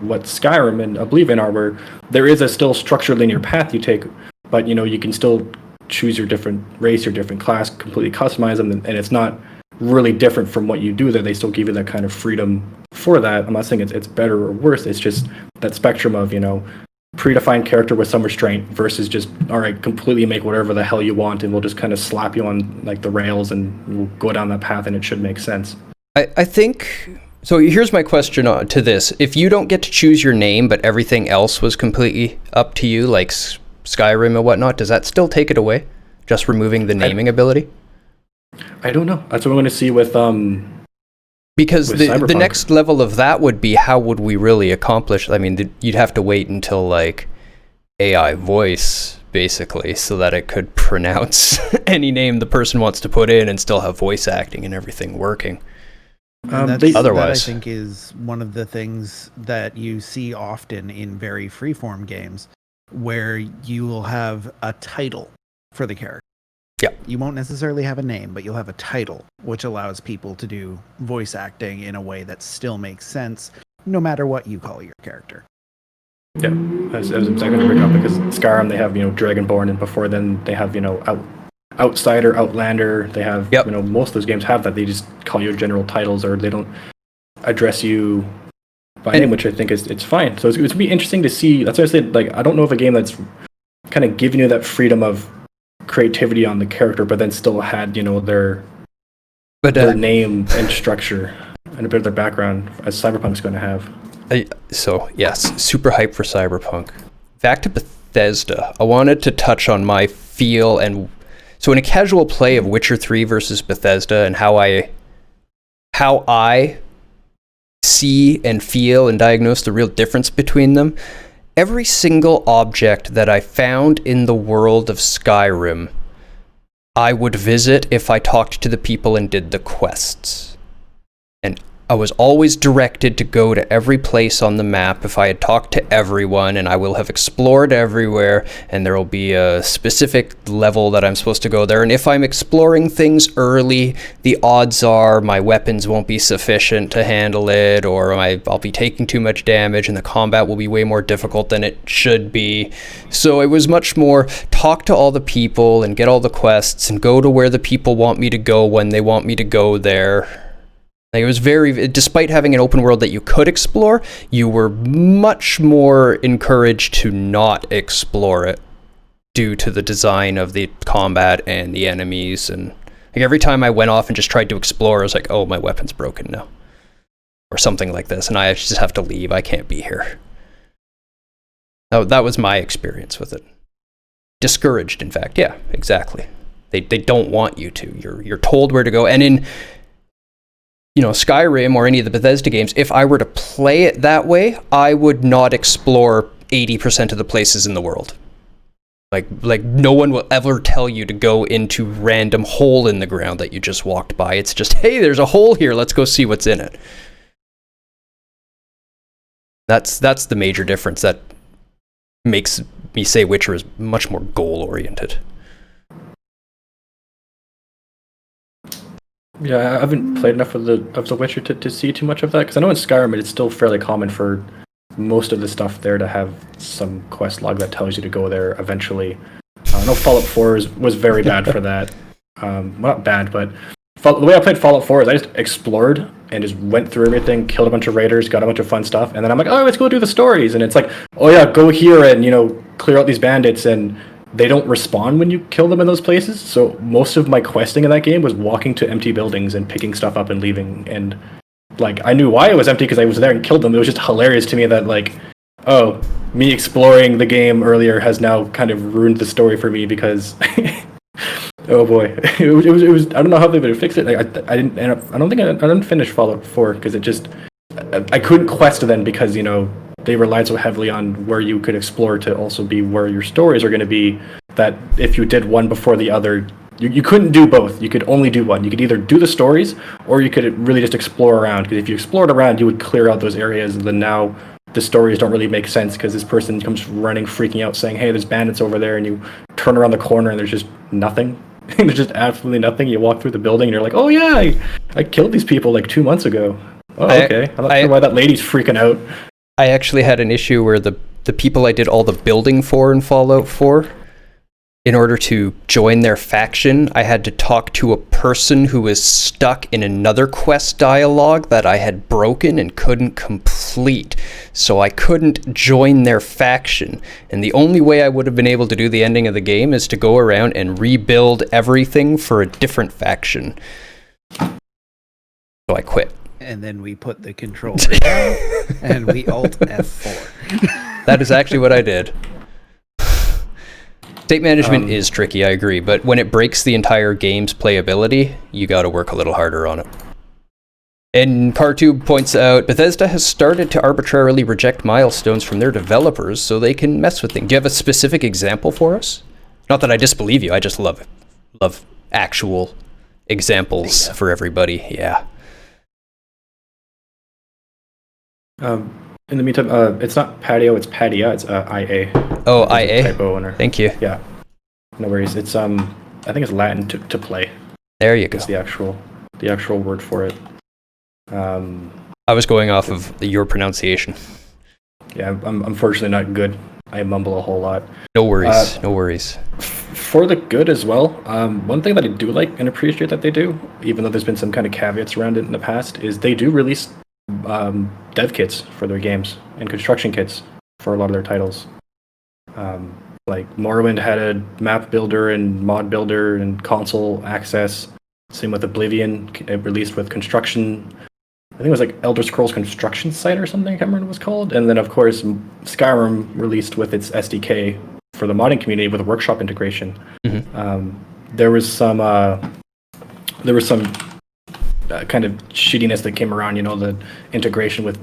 what Skyrim and Oblivion are, where there is a still structured linear path you take, but, you can still choose your different race, your different class, completely customize them, and it's not really different from what you do there. They still give you that kind of freedom for that. I'm not saying it's better or worse, it's just that spectrum of, predefined character with some restraint versus just, all right, completely make whatever the hell you want and we'll just kind of slap you on like the rails and we'll go down that path and it should make sense. I think, so here's my question to this. If you don't get to choose your name, but everything else was completely up to you, like Skyrim and whatnot, does that still take it away? Just removing the naming ability? I don't know. That's what I'm going to see with because the next level of that would be, how would we really accomplish? I mean, you'd have to wait until like AI voice, basically, so that it could pronounce any name the person wants to put in and still have voice acting and everything working. Otherwise, that I think is one of the things that you see often in very freeform games, where you will have a title for the character. Yeah. You won't necessarily have a name, but you'll have a title, which allows people to do voice acting in a way that still makes sense, no matter what you call your character. Yeah, I was going to bring up, because Skyrim, they have, Dragonborn, and before then they have, Outsider, Outlander. They have, most of those games have that. They just call you general titles, or they don't address you by name, which I think it's fine. So it's going to be interesting to see. That's why I said, like, I don't know if a game that's kind of giving you that freedom of creativity on the character, but then still had their name and structure. and a bit of their background, as Cyberpunk's going to have. So, yes, super hyped for Cyberpunk. Back to Bethesda, I wanted to touch on my feel and... So in a casual play of Witcher 3 versus Bethesda and how I see and feel and diagnose the real difference between them, every single object that I found in the world of Skyrim, I would visit if I talked to the people and did the quests. And I was always directed to go to every place on the map if I had talked to everyone, and I will have explored everywhere, and there will be a specific level that I'm supposed to go there. And if I'm exploring things early, the odds are my weapons won't be sufficient to handle it, or I'll be taking too much damage, and the combat will be way more difficult than it should be. So it was much more talk to all the people and get all the quests and go to where the people want me to go when they want me to go there. Like, it was very, despite having an open world that you could explore, you were much more encouraged to not explore it due to the design of the combat and the enemies. And like, every time I went off and just tried to explore, I was like, oh, my weapon's broken now. Or something like this, and I just have to leave. I can't be here. That was my experience with it. Discouraged, in fact. Yeah, exactly. They don't want you to. You're told where to go. And in Skyrim or any of the Bethesda games, if I were to play it that way, I would not explore 80% of the places in the world. Like no one will ever tell you to go into random hole in the ground that you just walked by. It's just, hey, there's a hole here, let's go see what's in it. That's the major difference that makes me say Witcher is much more goal-oriented. Yeah, I haven't played enough of the Witcher to see too much of that, because I know in Skyrim it's still fairly common for most of the stuff there to have some quest log that tells you to go there eventually. I know Fallout 4 was very bad for that. Well, not bad, but the way I played Fallout 4 is I just explored and just went through everything, killed a bunch of raiders, got a bunch of fun stuff, and then I'm like, oh, let's go do the stories. And it's like, oh yeah, go here and, clear out these bandits, and they don't respawn when you kill them in those places. So most of my questing in that game was walking to empty buildings and picking stuff up and leaving. And like, I knew why it was empty because I was there and killed them. It was just hilarious to me that like, oh, me exploring the game earlier has now kind of ruined the story for me because oh boy, it was I don't know how they would fix it. Like, I didn't finish Fallout 4 because I couldn't quest then because they relied so heavily on where you could explore to also be where your stories are going to be, that if you did one before the other, you couldn't do both. You could only do one. You could either do the stories, or you could really just explore around, because if you explored around, you would clear out those areas, and then now the stories don't really make sense, because this person comes running, freaking out, saying, hey, there's bandits over there, and you turn around the corner, and there's just nothing. There's just absolutely nothing. You walk through the building, and you're like, oh yeah, I killed these people like 2 months ago. Oh, okay. I'm not sure why that lady's freaking out. I actually had an issue where the people I did all the building for in Fallout 4, in order to join their faction, I had to talk to a person who was stuck in another quest dialogue that I had broken and couldn't complete. So I couldn't join their faction. And the only way I would have been able to do the ending of the game is to go around and rebuild everything for a different faction. So I quit. And then we put the controller down and we Alt F4. That is actually what I did. State management is tricky, I agree, but when it breaks the entire game's playability, you gotta work a little harder on it. And Partube points out, Bethesda has started to arbitrarily reject milestones from their developers so they can mess with things. Do you have a specific example for us? Not that I disbelieve you, I just love actual examples for everybody, yeah. In the meantime, it's not patio, it's patia. It's IA. Oh, IA. Typo owner. Thank you. Yeah, no worries. It's I think it's Latin to play. There you go. It's the actual word for it. I was going off of your pronunciation. Yeah, I'm unfortunately not good. I mumble a whole lot. No worries. No worries. For the good as well. One thing that I do like and appreciate that they do, even though there's been some kind of caveats around it in the past, is they do release dev kits for their games and construction kits for a lot of their titles. Like Morrowind had a map builder and mod builder and console access. Same with Oblivion, it released with construction think it was like Elder Scrolls Construction Site or something. I can't remember what it was called. And then of course Skyrim released with its SDK for the modding community with a workshop integration. There was some kind of shittiness that came around, the integration with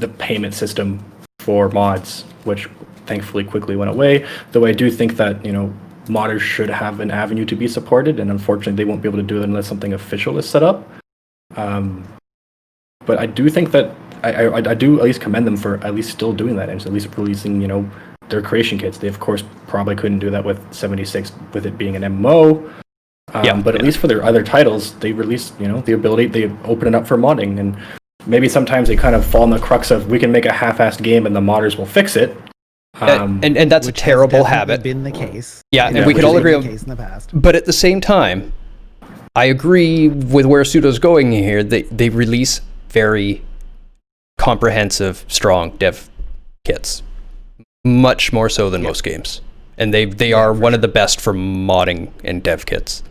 the payment system for mods, which thankfully quickly went away. Though I do think that, modders should have an avenue to be supported, and unfortunately they won't be able to do it unless something official is set up. But I do think that I do at least commend them for at least still doing that, and at least releasing, their creation kits. They of course probably couldn't do that with 76 with it being an MMO. But at least for their other titles, they released, the ability, they open it up for modding, and maybe sometimes they kind of fall in the crux of we can make a half-assed game and the modders will fix it. And that's a terrible habit. Been the case. Yeah, and we could all agree on. In the past. But at the same time, I agree with where Pseudo's going here. They release very comprehensive, strong dev kits, much more so than most games, and they are one of the best for modding and dev kits.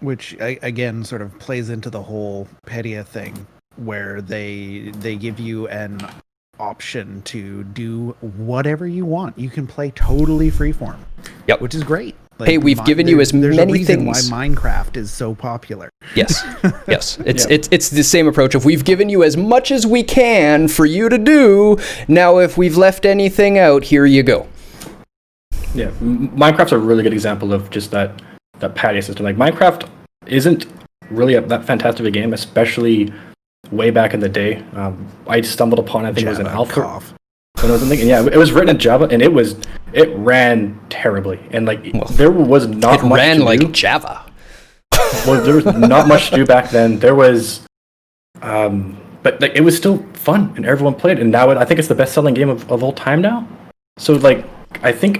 Which again sort of plays into the whole Pedia thing, where they give you an option to do whatever you want. You can play totally freeform. Yep. Which is great. Like, hey, we've given you as there's many a reason things. Why Minecraft is so popular. Yes, yes. It's the same approach. If we've given you as much as we can for you to do, now if we've left anything out, here you go. Yeah, Minecraft's a really good example of just that Padia system. Like, Minecraft isn't really that fantastic of a game, especially way back in the day. I stumbled upon, I think it was an alpha. When I was thinking, it was written in Java, and it ran terribly, and there was not much. It ran to like do. Java. Well, there was not much to do back then. There was, but it was still fun, and everyone played. And now I think it's the best-selling game of all time now. So I think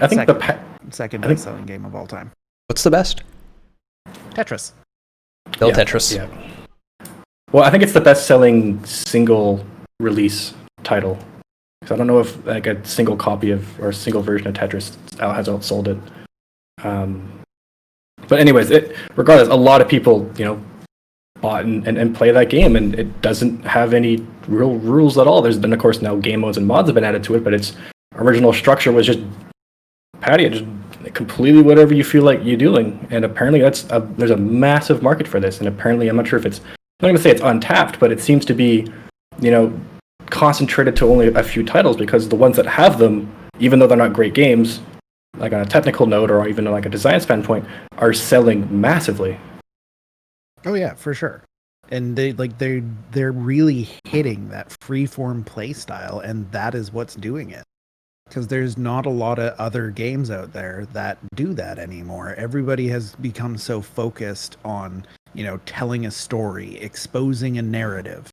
second best-selling game of all time. What's the best? Tetris. Tetris. Yeah. Well, I think it's the best-selling single release title. Because I don't know if a single copy of or a single version of Tetris has outsold it. But anyways, regardless, a lot of people bought and play that game, and it doesn't have any real rules at all. There's been, of course, now game modes and mods have been added to it, but its original structure was just Padia, just completely whatever you feel like you're doing. And apparently there's a massive market for this, and apparently I'm not sure if I'm not going to say it's untapped, but it seems to be concentrated to only a few titles, because the ones that have them, even though they're not great games, like on a technical note or even like a design standpoint, are selling massively. Oh yeah, for sure. And they're really hitting that freeform play style, and that is what's doing it. Because there's not a lot of other games out there that do that anymore. Everybody has become so focused on, telling a story, exposing a narrative.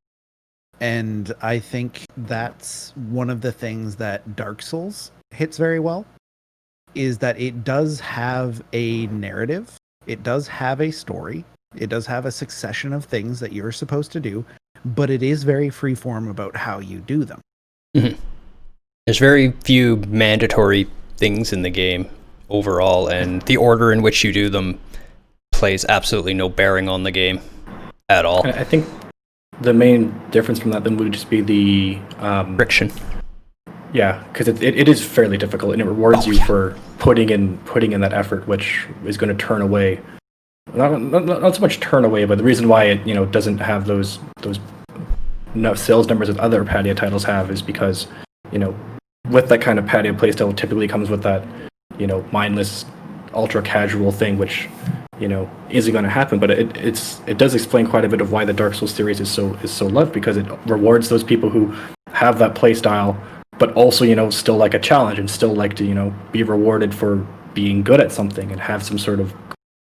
And I think that's one of the things that Dark Souls hits very well, is that it does have a narrative, it does have a story, it does have a succession of things that you're supposed to do, but it is very freeform about how you do them. Mm-hmm. There's very few mandatory things in the game overall, and the order in which you do them plays absolutely no bearing on the game at all. I think the main difference from that then would just be the friction. Yeah, because it is fairly difficult, and it rewards you for putting in that effort, which is going to turn away. Not so much turn away, but the reason why it doesn't have those sales numbers that other Padia titles have is because with that kind of Padia playstyle, it typically comes with that mindless, ultra casual thing, which isn't going to happen. But it does explain quite a bit of why the Dark Souls series is so loved, because it rewards those people who have that play style, but also still like a challenge and still like to be rewarded for being good at something and have some sort of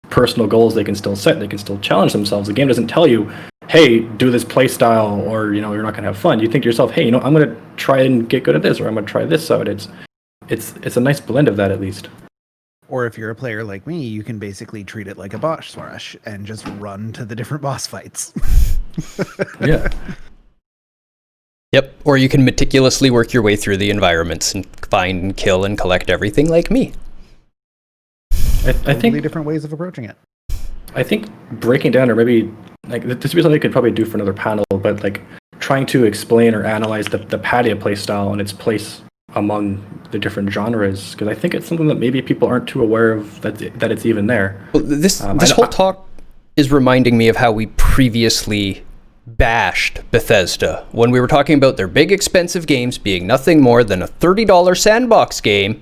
personal goals they can still set. They can still challenge themselves. The game doesn't tell you, hey, do this play style, or you're not going to have fun. You think to yourself, hey, I'm going to try and get good at this, or I'm going to try this out. It's a nice blend of that, at least. Or if you're a player like me, you can basically treat it like a boss rush and just run to the different boss fights. Yeah. Yep. Or you can meticulously work your way through the environments and find and kill and collect everything like me. I think different ways of approaching it. I think breaking down, or maybe like this would be something I could probably do for another panel, but like trying to explain or analyze the Padia playstyle and its place among the different genres, because I think it's something that maybe people aren't too aware of that it's even there. Well, this whole talk is reminding me of how we previously bashed Bethesda when we were talking about their big expensive games being nothing more than a $30 sandbox game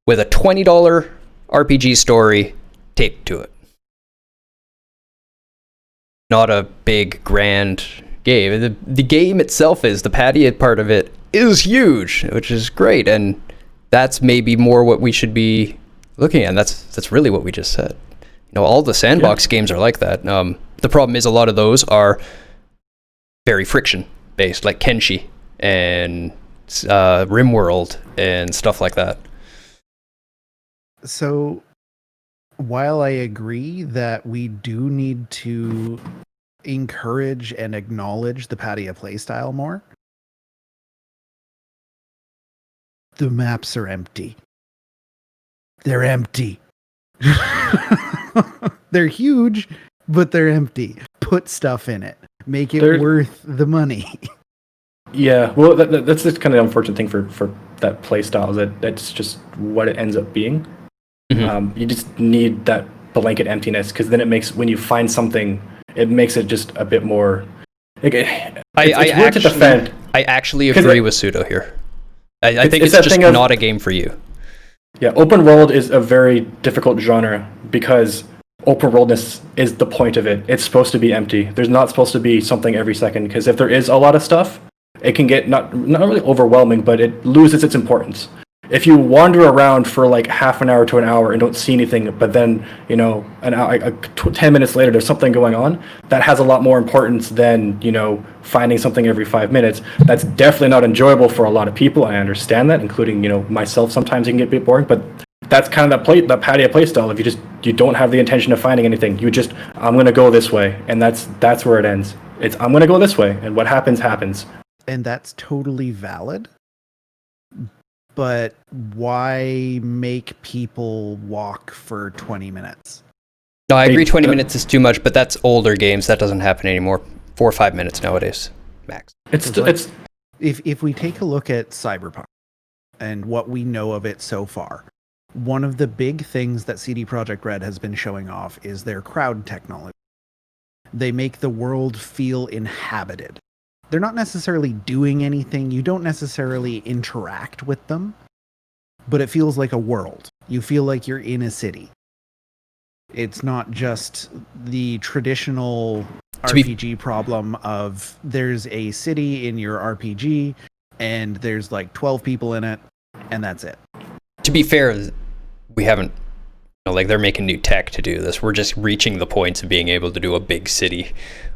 with a $20 RPG story taped to it. Not a big grand game. The game itself is, the Padia part of it is huge, which is great, and that's maybe more what we should be looking at. And that's really what we just said. You know, all the sandbox games are like that. The problem is a lot of those are very friction based, like Kenshi and RimWorld and stuff like that. So while I agree that we do need to encourage and acknowledge the Padia playstyle more, the maps are empty. They're empty. They're huge, but they're empty. Put stuff in it. Make it worth the money. Yeah, well, that's just kind of the unfortunate thing for that playstyle, is that's just what it ends up being. Mm-hmm. You just need that blanket emptiness, because then it makes, when you find something, it makes it just a bit more. I actually agree with Pseudo here. I think it's just not a game for you. Yeah, open world is a very difficult genre because open worldness is the point of it. It's supposed to be empty. There's not supposed to be something every second, because if there is a lot of stuff, it can get not really overwhelming, but it loses its importance. If you wander around for like half an hour to an hour and don't see anything, but then, you know, 10 minutes later there's something going on, that has a lot more importance than, you know, finding something every 5 minutes. That's definitely not enjoyable for a lot of people. I understand that, including, you know, myself. Sometimes it can get a bit boring, but that's kind of that Padia playstyle. If you don't have the intention of finding anything, I'm going to go this way, and that's where it ends. I'm going to go this way, and what happens. And that's totally valid. But why make people walk for 20 minutes? No, I agree 20 minutes is too much, but that's older games. That doesn't happen anymore. 4 or 5 minutes nowadays, max. If we take a look at Cyberpunk and what we know of it so far, one of the big things that CD Projekt Red has been showing off is their crowd technology. They make the world feel inhabited. They're not necessarily doing anything. You don't necessarily interact with them, but it feels like a world. You feel like you're in a city. It's not just the traditional RPG problem of there's a city in your RPG and there's like 12 people in it and that's it. To be fair, we haven't, like, they're making new tech to do this. We're just reaching the points of being able to do a big city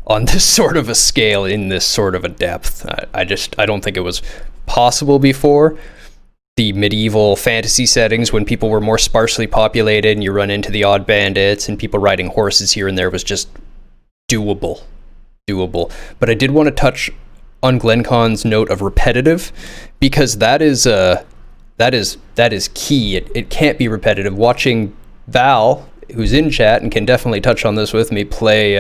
on this sort of a scale, in this sort of a depth. I don't think it was possible before. The medieval fantasy settings, when people were more sparsely populated and you run into the odd bandits and people riding horses here and there, was just doable. But I did want to touch on GlenCon's note of repetitive, because that is key. It can't be repetitive. Watching Val, who's in chat and can definitely touch on this with me, play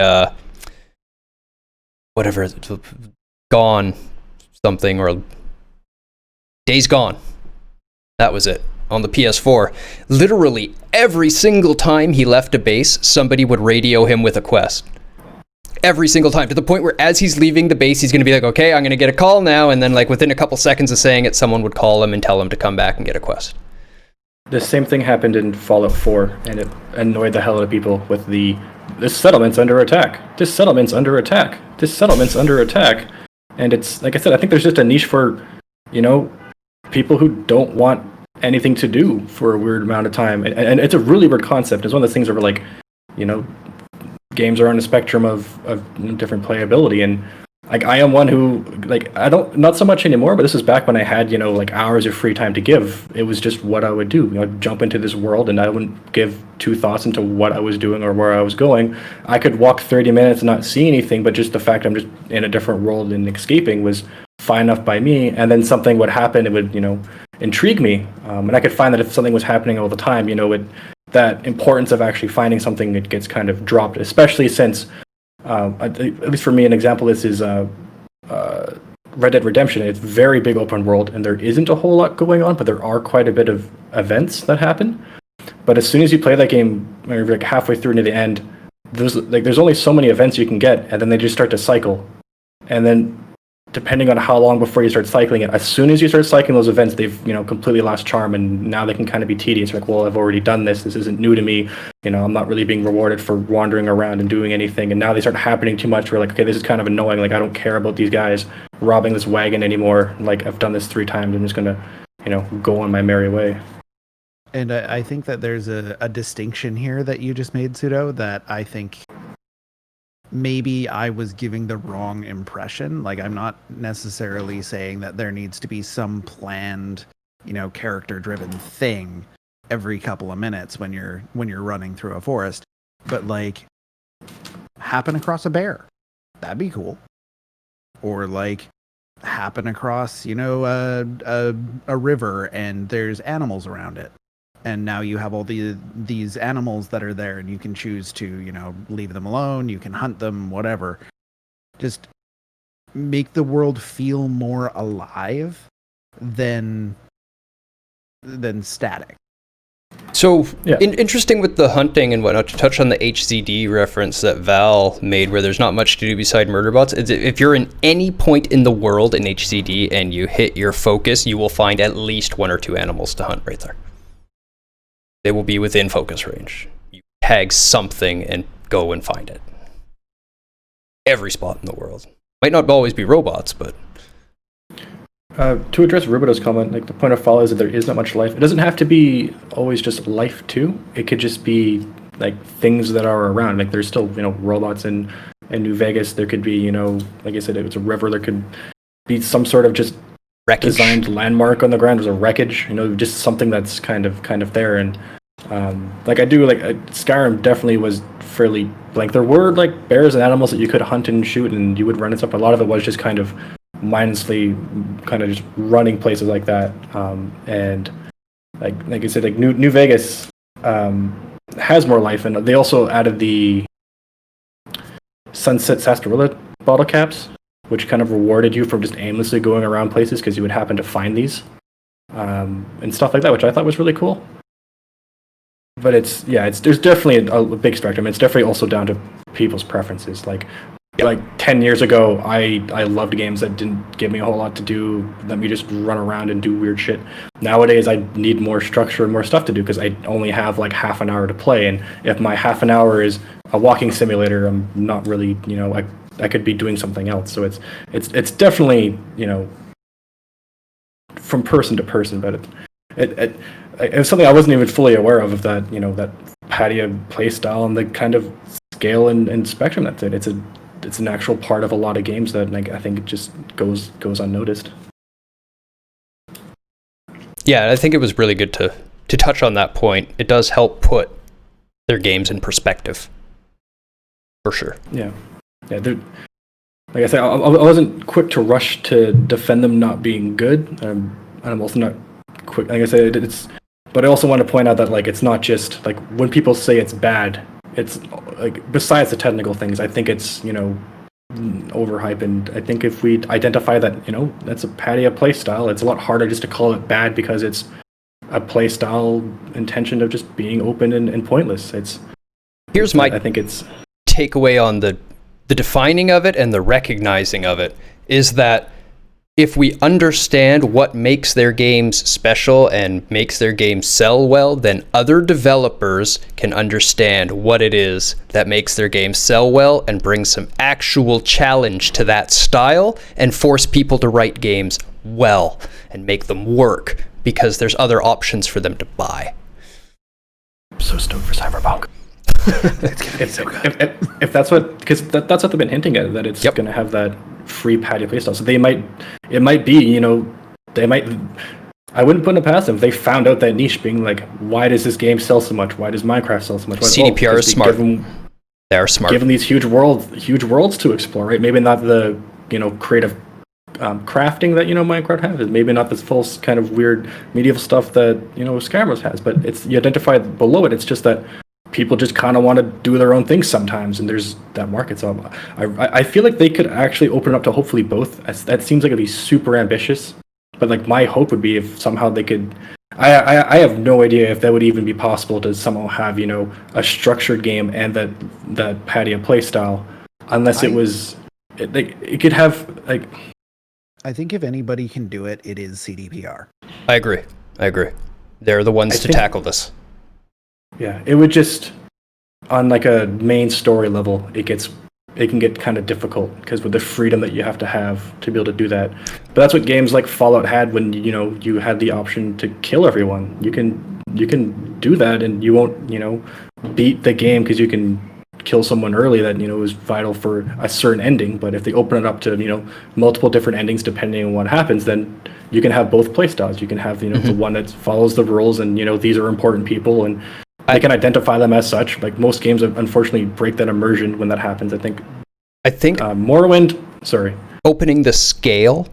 whatever, Gone something, or Days Gone. That was it, on the PS4. Literally every single time he left a base, somebody would radio him with a quest. Every single time, to the point where as he's leaving the base, he's going to be like, okay, I'm going to get a call now, and then like within a couple seconds of saying it, someone would call him and tell him to come back and get a quest. The same thing happened in Fallout 4, and it annoyed the hell out of people with this settlement's under attack. This settlement's under attack. This settlement's under attack. And it's, like I said, I think there's just a niche for, you know, people who don't want anything to do for a weird amount of time. And it's a really weird concept. It's one of those things where, like, you know, games are on a spectrum of different playability. And, like, I am one who, like, not so much anymore, but this was back when I had, you know, like, hours of free time to give. It was just what I would do. You know, I'd jump into this world and I wouldn't give two thoughts into what I was doing or where I was going. I could walk 30 minutes and not see anything, but just the fact I'm just in a different world and escaping was fine enough by me. And then something would happen, it would, you know, intrigue me. And I could find that if something was happening all the time, you know, that importance of actually finding something, it gets kind of dropped, especially since At least for me, an example is Red Dead Redemption. It's very big open world, and there isn't a whole lot going on, but there are quite a bit of events that happen. But as soon as you play that game, or like halfway through near the end, there's only so many events you can get, and then they just start to cycle. And then, depending on how long before you start cycling it, as soon as you start cycling those events, they've completely lost charm, and now they can kind of be tedious. Like, well, I've already done this. This isn't new to me. I'm not really being rewarded for wandering around and doing anything. And now they start happening too much. We're like, okay, this is kind of annoying. Like, I don't care about these guys robbing this wagon anymore. Like, I've done this 3 times. I'm just gonna, go on my merry way. And I think that there's a distinction here that you just made, Pseudo, that I think maybe I was giving the wrong impression. Like, I'm not necessarily saying that there needs to be some planned, character-driven thing every couple of minutes when you're running through a forest. But, like, happen across a bear. That'd be cool. Or, like, happen across, a river and there's animals around it. And now you have all these animals that are there, and you can choose to, leave them alone. You can hunt them, whatever. Just make the world feel more alive than static. So, yeah. Interesting with the hunting and whatnot, to touch on the HZD reference that Val made, where there's not much to do beside murder bots. If you're in any point in the world in HZD and you hit your focus, you will find at least 1 or 2 animals to hunt right there. They will be within focus range. You tag something and go and find it. Every spot in the world. Might not always be robots, but... To address Rubido's comment, like, the point of fall is that there is not much life. It doesn't have to be always just life, too. It could just be, like, things that are around. Like, there's still, robots in New Vegas. There could be, like I said, if it's a river, there could be some sort of just wreckage. Designed landmark on the ground. There's a wreckage, just something that's kind of there. And Skyrim definitely was fairly blank. There were like bears and animals that you could hunt and shoot, and you would run and stuff. A lot of it was just kind of mindlessly kind of just running places like that. And like I said, like New Vegas has more life, and they also added the Sunset Sarsaparilla bottle caps, which kind of rewarded you from just aimlessly going around places because you would happen to find these and stuff like that, which I thought was really cool. But there's definitely a big spectrum. It's definitely also down to people's preferences. Like 10 years ago, I loved games that didn't give me a whole lot to do, let me just run around and do weird shit. Nowadays, I need more structure and more stuff to do because I only have like half an hour to play. And if my half an hour is a walking simulator, I'm not really, I could be doing something else. So it's definitely, from person to person, but it was something I wasn't even fully aware of that, that patio play style and the kind of scale and spectrum that's it. It's an actual part of a lot of games that I think it just goes unnoticed. Yeah, I think it was really good to touch on that point. It does help put their games in perspective, for sure. Yeah. Like I said, I wasn't quick to rush to defend them not being good. I'm also not quick. Like I said, but I also want to point out that like it's not just like when people say it's bad. It's like besides the technical things, I think it's overhyped, and I think if we identify that that's a patio play style, it's a lot harder just to call it bad because it's a play style intention of just being open and pointless. Here's my takeaway on the defining of it and the recognizing of it is that if we understand what makes their games special and makes their games sell well, then other developers can understand what it is that makes their games sell well and bring some actual challenge to that style and force people to write games well and make them work because there's other options for them to buy. I'm so stoked for Cyberpunk. It's gonna be so good. If that's what, because that's what they've been hinting at, that it's going to have that free patio playstyle. So it might be, I wouldn't put it past them if they found out that niche, being like, why does this game sell so much? Why does Minecraft sell so much? CDPR is smart. They're smart. Given these huge worlds to explore, right? Maybe not the creative crafting that Minecraft has. Maybe not this full kind of weird medieval stuff that Skyrim has. But it's you identify below it. It's just that people just kind of want to do their own thing sometimes, and there's that market. So I feel like they could actually open it up to hopefully both. That seems like it'd be super ambitious, but like my hope would be if somehow they could. I have no idea if that would even be possible to somehow have, you know, a structured game and that Padia play style, unless it could have like. I think if anybody can do it, it is CDPR. I agree. They're the ones to tackle this. Yeah, it would just, on like a main story level, it can get kind of difficult because with the freedom that you have to be able to do that. But that's what games like Fallout had when, you know, you had the option to kill everyone. You can do that, and you won't, you know, beat the game because you can kill someone early that, you know, is vital for a certain ending. But if they open it up to, you know, multiple different endings depending on what happens, then you can have both playstyles. You can have, you know, the one that follows the rules and, you know, these are important people and I can identify them as such. Like most games, unfortunately, break that immersion when that happens. I think Morrowind. Sorry, opening the scale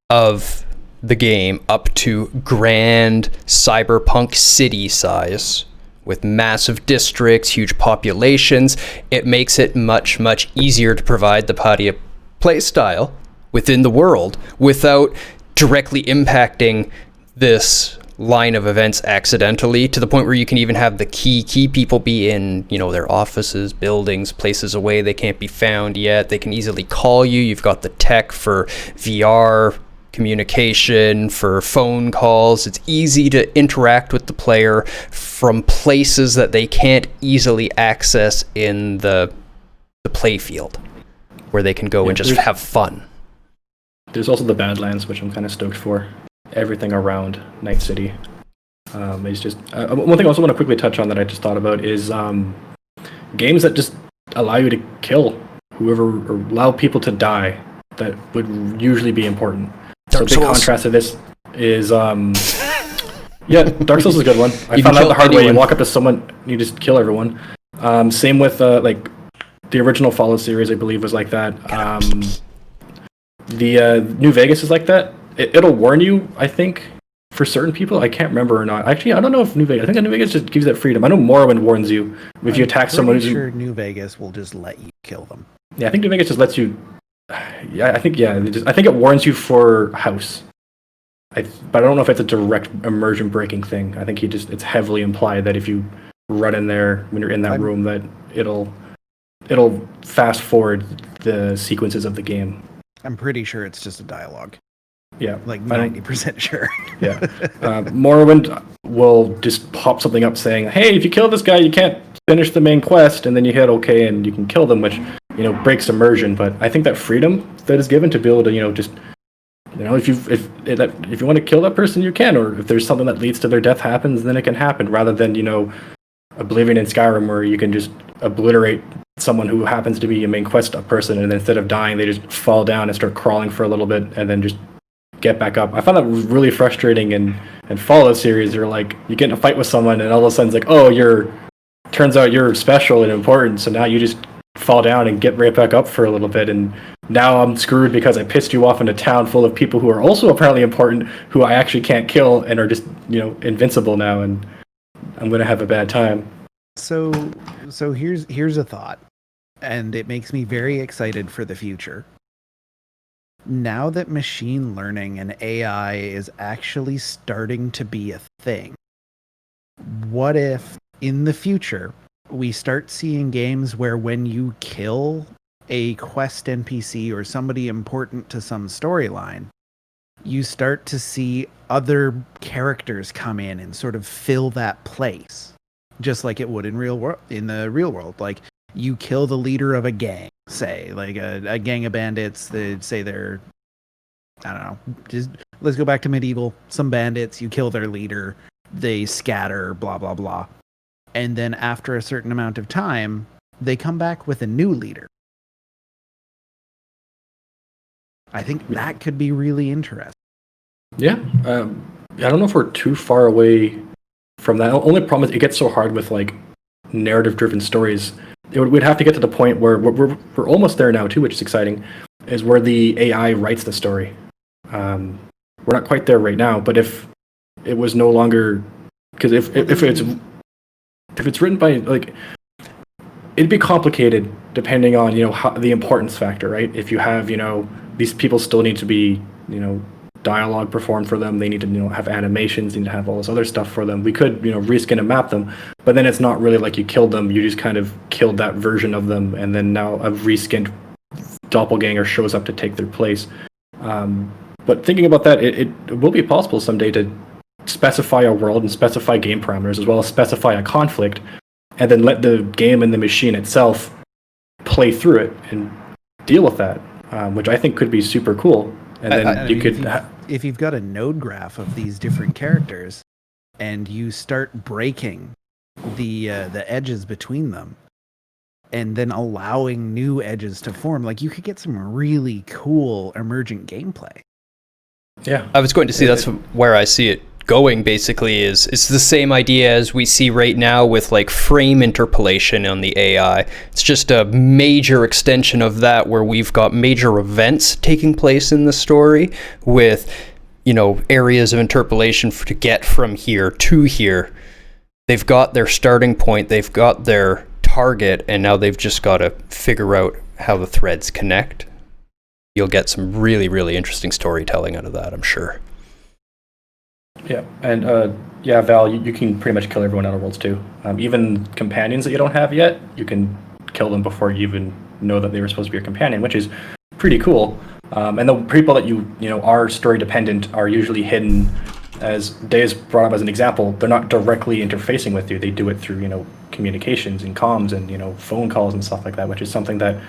of the game up to grand cyberpunk city size with massive districts, huge populations, it makes it much, much easier to provide the Padia playstyle within the world without directly impacting this line of events accidentally, to the point where you can even have the key people be in, you know, their offices, buildings, places away they can't be found yet. They can easily call you. You've got the tech for VR communication, for phone calls. It's easy to interact with the player from places that they can't easily access in the play field, where they can go and just have fun. There's also the Badlands, which I'm kind of stoked for. Everything around Night City is just one thing I also want to quickly touch on that I just thought about is games that just allow you to kill whoever or allow people to die that would usually be important. Dark so a big Souls. contrast to this is Dark Souls is a good one. I You found can out the kill hard way. You anyone. walk up to someone, you just kill everyone. Same with like the original Fallout series, I believe was like that. The New Vegas is like that. It'll warn you, I think, for certain people. I can't remember or not. Actually, I don't know if New Vegas. I think New Vegas just gives that freedom. I know Morrowind warns you if you attack someone. I'm sure New Vegas will just let you kill them. Yeah, I think New Vegas just lets you. Yeah, I think I think it warns you for house. But I don't know if it's a direct immersion breaking thing. I think it's heavily implied that if you run in there when you're in that room, that it'll fast forward the sequences of the game. I'm pretty sure it's just a dialogue. Yeah, like 90% sure. Yeah, Morrowind will just pop something up saying, "Hey, if you kill this guy, you can't finish the main quest," and then you hit OK and you can kill them, which, you know, breaks immersion. But I think that freedom that is given to be able to, you know, just, you know, if you want to kill that person, you can, or if there's something that leads to their death happens, then it can happen, rather than, you know, Oblivion in Skyrim where you can just obliterate someone who happens to be a main quest person, and instead of dying, they just fall down and start crawling for a little bit and then just get back up. I found that really frustrating in Fallout series. You're like, you get in a fight with someone and all of a sudden it's like, oh, turns out you're special and important, so now you just fall down and get right back up for a little bit, and now I'm screwed because I pissed you off in a town full of people who are also apparently important, who I actually can't kill and are just, you know, invincible now, and I'm gonna have a bad time. So here's a thought, and it makes me very excited for the future. Now that machine learning and AI is actually starting to be a thing, what if in the future we start seeing games where when you kill a quest NPC or somebody important to some storyline, you start to see other characters come in and sort of fill that place, just like it would in the real world. Like, you kill the leader of a gang, say, like a gang of bandits. They say they're, I don't know, just let's go back to medieval. Some bandits, you kill their leader, they scatter, blah, blah, blah. And then after a certain amount of time, they come back with a new leader. I think that could be really interesting. Yeah. I don't know if we're too far away from that. The only problem is it gets so hard with like narrative-driven stories. We'd have to get to the point where we're almost there now too, which is exciting, is where the AI writes the story. We're not quite there right now, but if it was no longer, because if it's if it's written by like, it'd be complicated depending on how, the importance factor, right? If you have these people still need to be dialogue performed for them, they need to have animations, need to have all this other stuff for them. We could reskin and map them, but then it's not really like you killed them, you just kind of killed that version of them, and then now a reskinned doppelganger shows up to take their place. But thinking about that, it will be possible someday to specify a world and specify game parameters, as well as specify a conflict, and then let the game and the machine itself play through it and deal with that, which I think could be super cool. And then if you've got a node graph of these different characters, and you start breaking the edges between them, and then allowing new edges to form, like you could get some really cool emergent gameplay. Yeah, I was going to say that's where I see it going. Basically, is it's the same idea as we see right now with like frame interpolation on the AI. It's just a major extension of that, where we've got major events taking place in the story with areas of interpolation to get from here to here. They've got their starting point, they've got their target, and now they've just got to figure out how the threads connect. You'll get some really, really interesting storytelling out of that, I'm sure. Yeah, and Val, you can pretty much kill everyone out of Worlds 2. Even companions that you don't have yet, you can kill them before you even know that they were supposed to be your companion, which is pretty cool. And the people that you are story dependent are usually hidden, as Dave's brought up as an example. They're not directly interfacing with you. They do it through communications and comms and phone calls and stuff like that, which is something that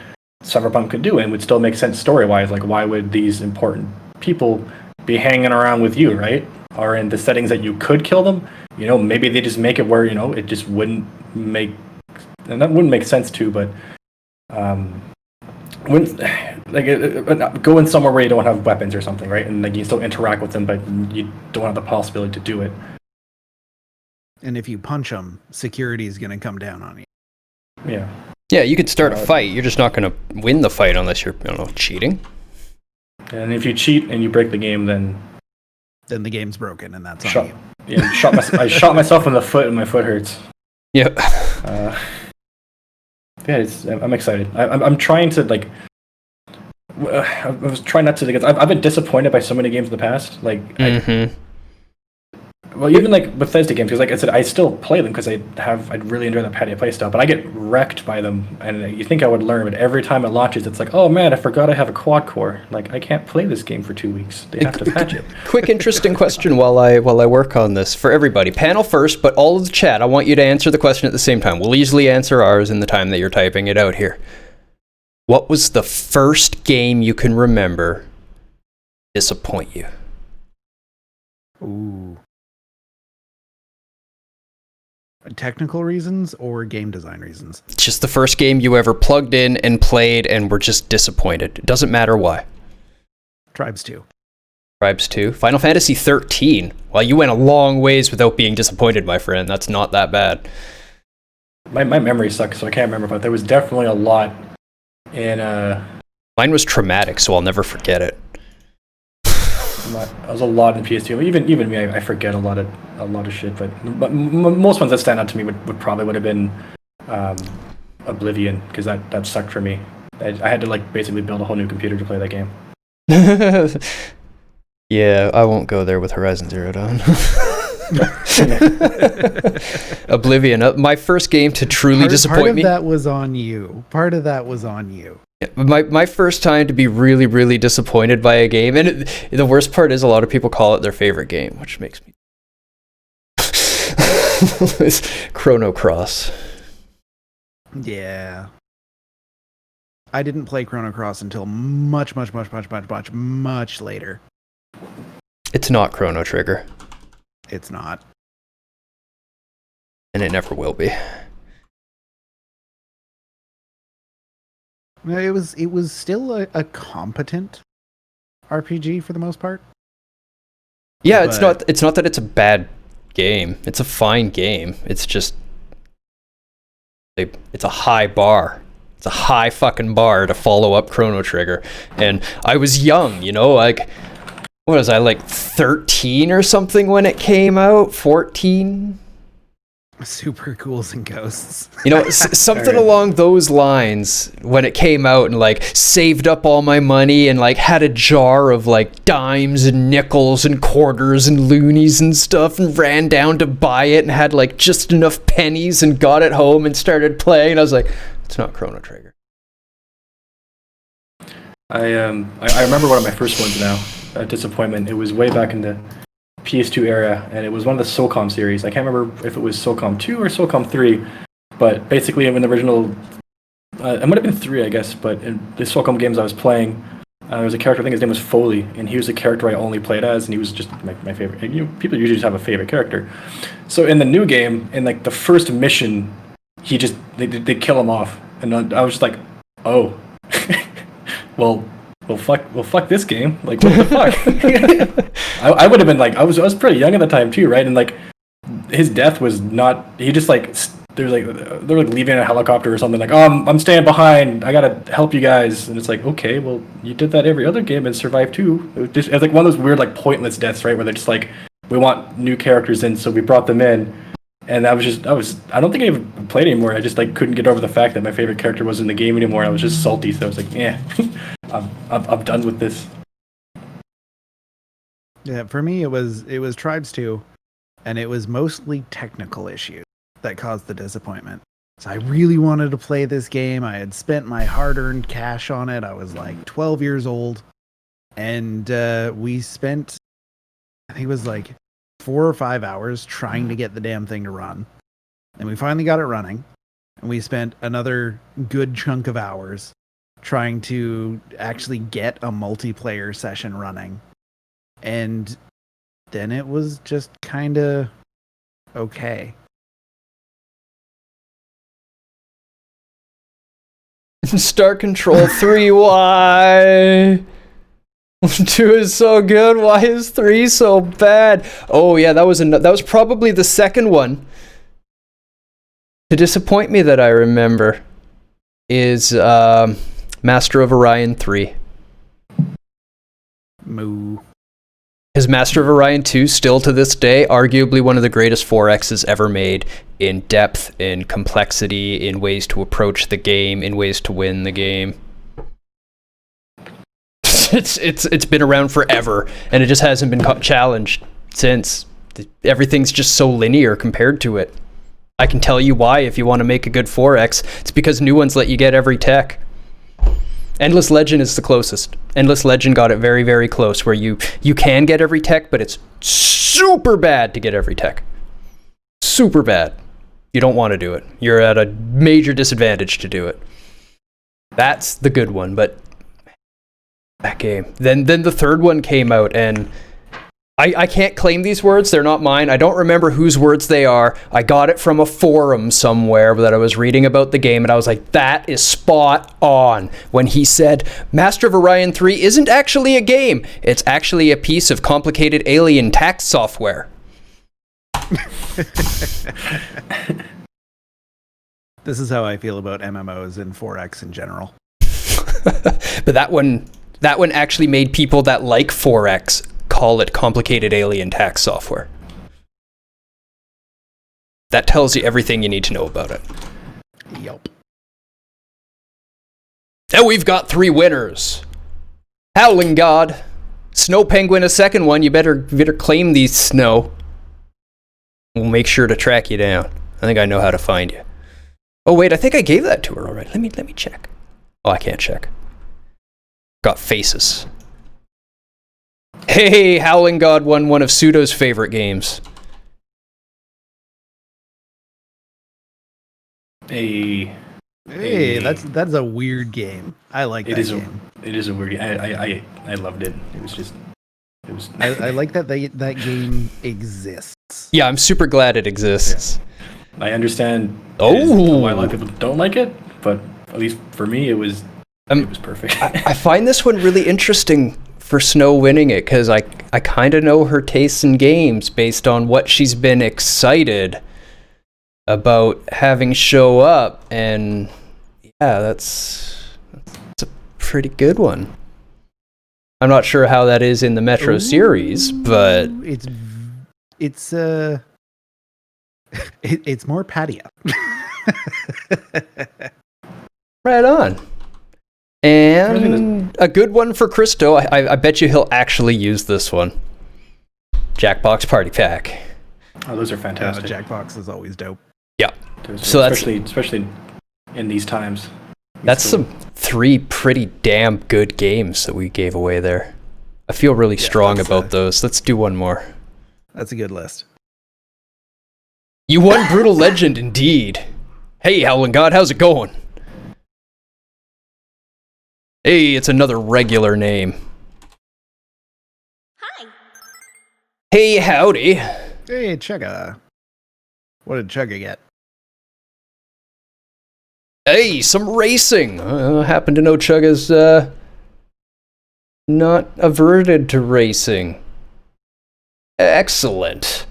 Cyberpunk could do and would still make sense story-wise. Like, why would these important people be hanging around with you, right? Or in the settings that you could kill them, maybe they just make it where it just wouldn't make, and that wouldn't make sense too, but wouldn't going somewhere where you don't have weapons or something, right? And like you still interact with them, but you don't have the possibility to do it. And if you punch them, security is going to come down on you. Yeah. Yeah, you could start a fight. You're just not going to win the fight unless you're, cheating. And if you cheat and you break the game, then the game's broken, and that's on you. Yeah, I shot myself in the foot, and my foot hurts. Yep. Yeah, I'm excited. I'm trying to like. I was trying not to, because I've been disappointed by so many games in the past. Like, even like Bethesda games, because like I said, I still play them because I'd really enjoy the patio play style, but I get wrecked by them. And you think I would learn, but every time it launches, it's like, oh man, I forgot I have a quad core. Like, I can't play this game for 2 weeks. They have to patch it. Quick, interesting question while I work on this for everybody. Panel first, but all of the chat, I want you to answer the question at the same time. We'll easily answer ours in the time that you're typing it out here. What was the first game you can remember disappoint you? Ooh. Technical reasons or game design reasons? Just the first game you ever plugged in and played and were just disappointed. It doesn't matter why. Tribes 2. Tribes 2. Final Fantasy 13. Well, you went a long ways without being disappointed, my friend. That's not that bad. My memory sucks, so I can't remember, but there was definitely a lot in... Mine was traumatic, so I'll never forget it. There was a lot in PS2. Even me, I forget a lot of shit. But most ones that stand out to me would probably have been Oblivion, because that sucked for me. I had to like basically build a whole new computer to play that game. Yeah, I won't go there with Horizon Zero Dawn. Oblivion, my first game to truly disappoint me. Part of that was on you. Yeah, my first time to be really, really disappointed by a game, and the worst part is a lot of people call it their favorite game, which makes me... It's Chrono Cross. Yeah. I didn't play Chrono Cross until much later. It's not Chrono Trigger. It's not. And it never will be. It was still a competent RPG for the most part. Yeah, it's not that it's a bad game. It's a fine game. It's just it's a high bar. It's a high fucking bar to follow up Chrono Trigger. And I was young, like what was I, like 13 or something when it came out? 14? Super Ghouls and Ghosts. You know, something along those lines when it came out, and like saved up all my money and like had a jar of like dimes and nickels and quarters and loonies and stuff, and ran down to buy it and had like just enough pennies and got it home and started playing. And I was like, it's not Chrono Trigger. I remember one of my first ones now, Disappointment. It was way back in the PS2 era, and it was one of the SOCOM series. I can't remember if it was SOCOM 2 or SOCOM 3, but basically in the original, it might have been 3, I guess, but in the SOCOM games I was playing, there was a character, I think his name was Foley, and he was the character I only played as, and he was just my favorite. People usually just have a favorite character. So in the new game, in like the first mission, they kill him off, and I was just like, oh, well, fuck this game. Like, what the fuck? I would have been like, I was pretty young at the time too, right? And like, his death was not. He just like they're like leaving a helicopter or something. Like, oh, I'm staying behind. I gotta help you guys. And it's like, okay, well, you did that every other game and survived too. It was like one of those weird like pointless deaths, right? Where they're just like, we want new characters in, so we brought them in. And I don't think I even played anymore. I just like couldn't get over the fact that my favorite character wasn't in the game anymore. I was just salty, so I was like, yeah, I'm done with this. Yeah, for me it was Tribes 2, and it was mostly technical issues that caused the disappointment. So I really wanted to play this game. I had spent my hard-earned cash on it. I was like 12 years old, and we spent, I think it was like 4 or 5 hours trying to get the damn thing to run. And we finally got it running. And we spent another good chunk of hours trying to actually get a multiplayer session running. And then it was just kind of okay. Star Control 3, why? 2 is so good. Why is 3 so bad? Oh yeah, that was probably the second one to disappoint me that I remember is Master of Orion 3. Moo. Is Master of Orion 2 still to this day arguably one of the greatest 4Xs ever made in depth, in complexity, in ways to approach the game, in ways to win the game. It's been around forever, and it just hasn't been challenged since. Everything's just so linear compared to it. I can tell you why if you want to make a good 4X. It's because new ones let you get every tech. Endless Legend is the closest. Endless Legend got it very, very close, where you can get every tech, but it's super bad to get every tech. Super bad. You don't want to do it. You're at a major disadvantage to do it. That's the good one, but that game. Then the third one came out, and I can't claim these words. They're not mine. I don't remember whose words they are. I got it from a forum somewhere that I was reading about the game, and I was like, that is spot on. When he said, Master of Orion 3 isn't actually a game. It's actually a piece of complicated alien tax software. This is how I feel about MMOs and 4X in general. But that one actually made people that like 4X call it complicated alien tax software. That tells you everything you need to know about it. Yep. And we've got 3 winners. Howling God. Snow Penguin, a second one. You better claim these snow. We'll make sure to track you down. I think I know how to find you. Oh wait, I think I gave that to her already. Let me check. Oh, I can't check. Got faces. Hey, Howling God won one of Pseudo's favorite games. Hey, that's a weird game. I like that game. It is a weird game. I loved it. It was. I like that that game exists. Yeah, I'm super glad it exists. Yeah. I understand why a lot of people don't like it, but at least for me, it was perfect. I find this one really interesting for Snow winning it, because I kind of know her tastes in games based on what she's been excited about having show up, and yeah, that's a pretty good one. I'm not sure how that is in the Metro series, but it's It's more patio. Right on. And a good one for Christo. I bet you he'll actually use this one. Jackbox Party Pack. Oh, those are fantastic. Jackbox is always dope. Yeah. So especially in these times. That's some 3 pretty damn good games that we gave away there. I feel really strong about those. Let's do one more. That's a good list. You won Brutal Legend, indeed. Hey, Howling God, how's it going? Hey, it's another regular name. Hi. Hey, howdy. Hey, Chugga. What did Chugga get? Hey, some racing. Happen to know Chugga's not averted to racing. Excellent.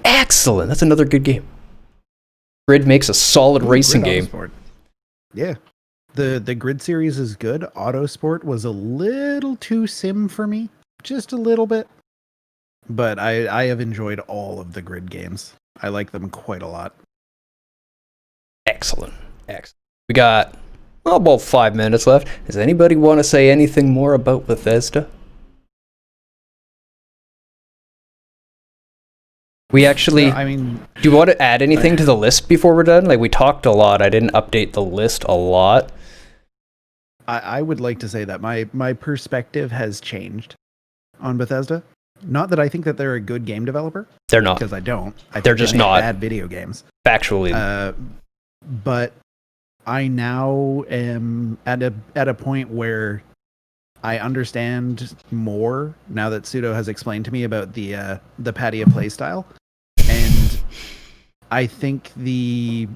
Excellent. That's another good game. Grid makes a solid racing game. Autosport. Yeah. The Grid series is good. Autosport was a little too sim for me. Just a little bit. But I have enjoyed all of the Grid games. I like them quite a lot. Excellent. Excellent. We got about 5 minutes left. Does anybody want to say anything more about Bethesda? We actually... do you want to add anything to the list before we're done? Like, we talked a lot. I didn't update the list a lot. I would like to say that my perspective has changed on Bethesda. Not that I think that they're a good game developer. They're not. Because I don't. They're just not. Bad video games. Factually. But I now am at a point where I understand more now that Pseudo has explained to me about the Patia playstyle, and I think they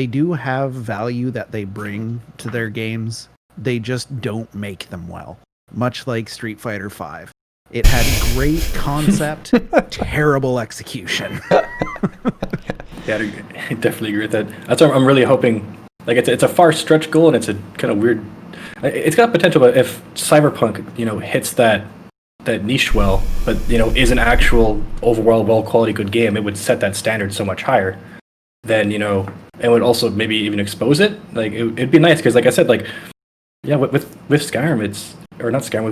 do have value that they bring to their games. They just don't make them well. Much like Street Fighter V. It had great concept, terrible execution. Yeah, I definitely agree with that. That's what I'm really hoping. Like, it's a far stretch goal, and it's a kind of weird. It's got potential, but if Cyberpunk, hits that niche well, but is an actual overall well-quality good game, it would set that standard so much higher. Then it would also maybe even expose it. Like, it'd be nice because, like I said, like, yeah, with Skyrim,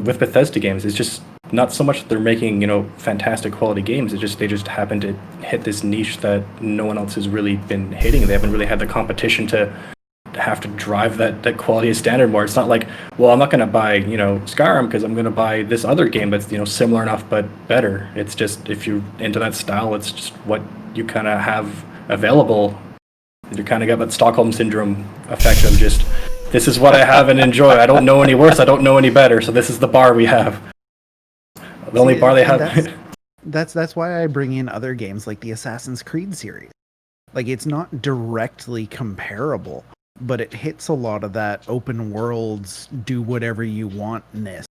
with Bethesda games, it's just not so much that they're making fantastic quality games. They just happen to hit this niche that no one else has really been hitting. They haven't really had the competition to have to drive that quality standard more. It's not like, well, I'm not going to buy Skyrim because I'm going to buy this other game that's similar enough but better. It's just, if you're into that style, it's just what you kind of have available. You kind of got that Stockholm syndrome effect of just, this is what I have and enjoy. I don't know any worse. I don't know any better. So this is the bar we have. The only bar they have. That's why I bring in other games like the Assassin's Creed series. Like, it's not directly comparable, but it hits a lot of that open worlds, do whatever you want-ness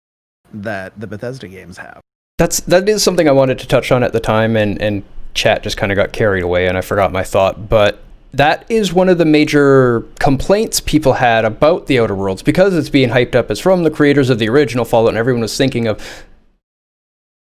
that the Bethesda games have. That is something I wanted to touch on at the time, and chat just kind of got carried away and I forgot my thought, but that is one of the major complaints people had about the Outer Worlds, because it's being hyped up as from the creators of the original Fallout, and everyone was thinking of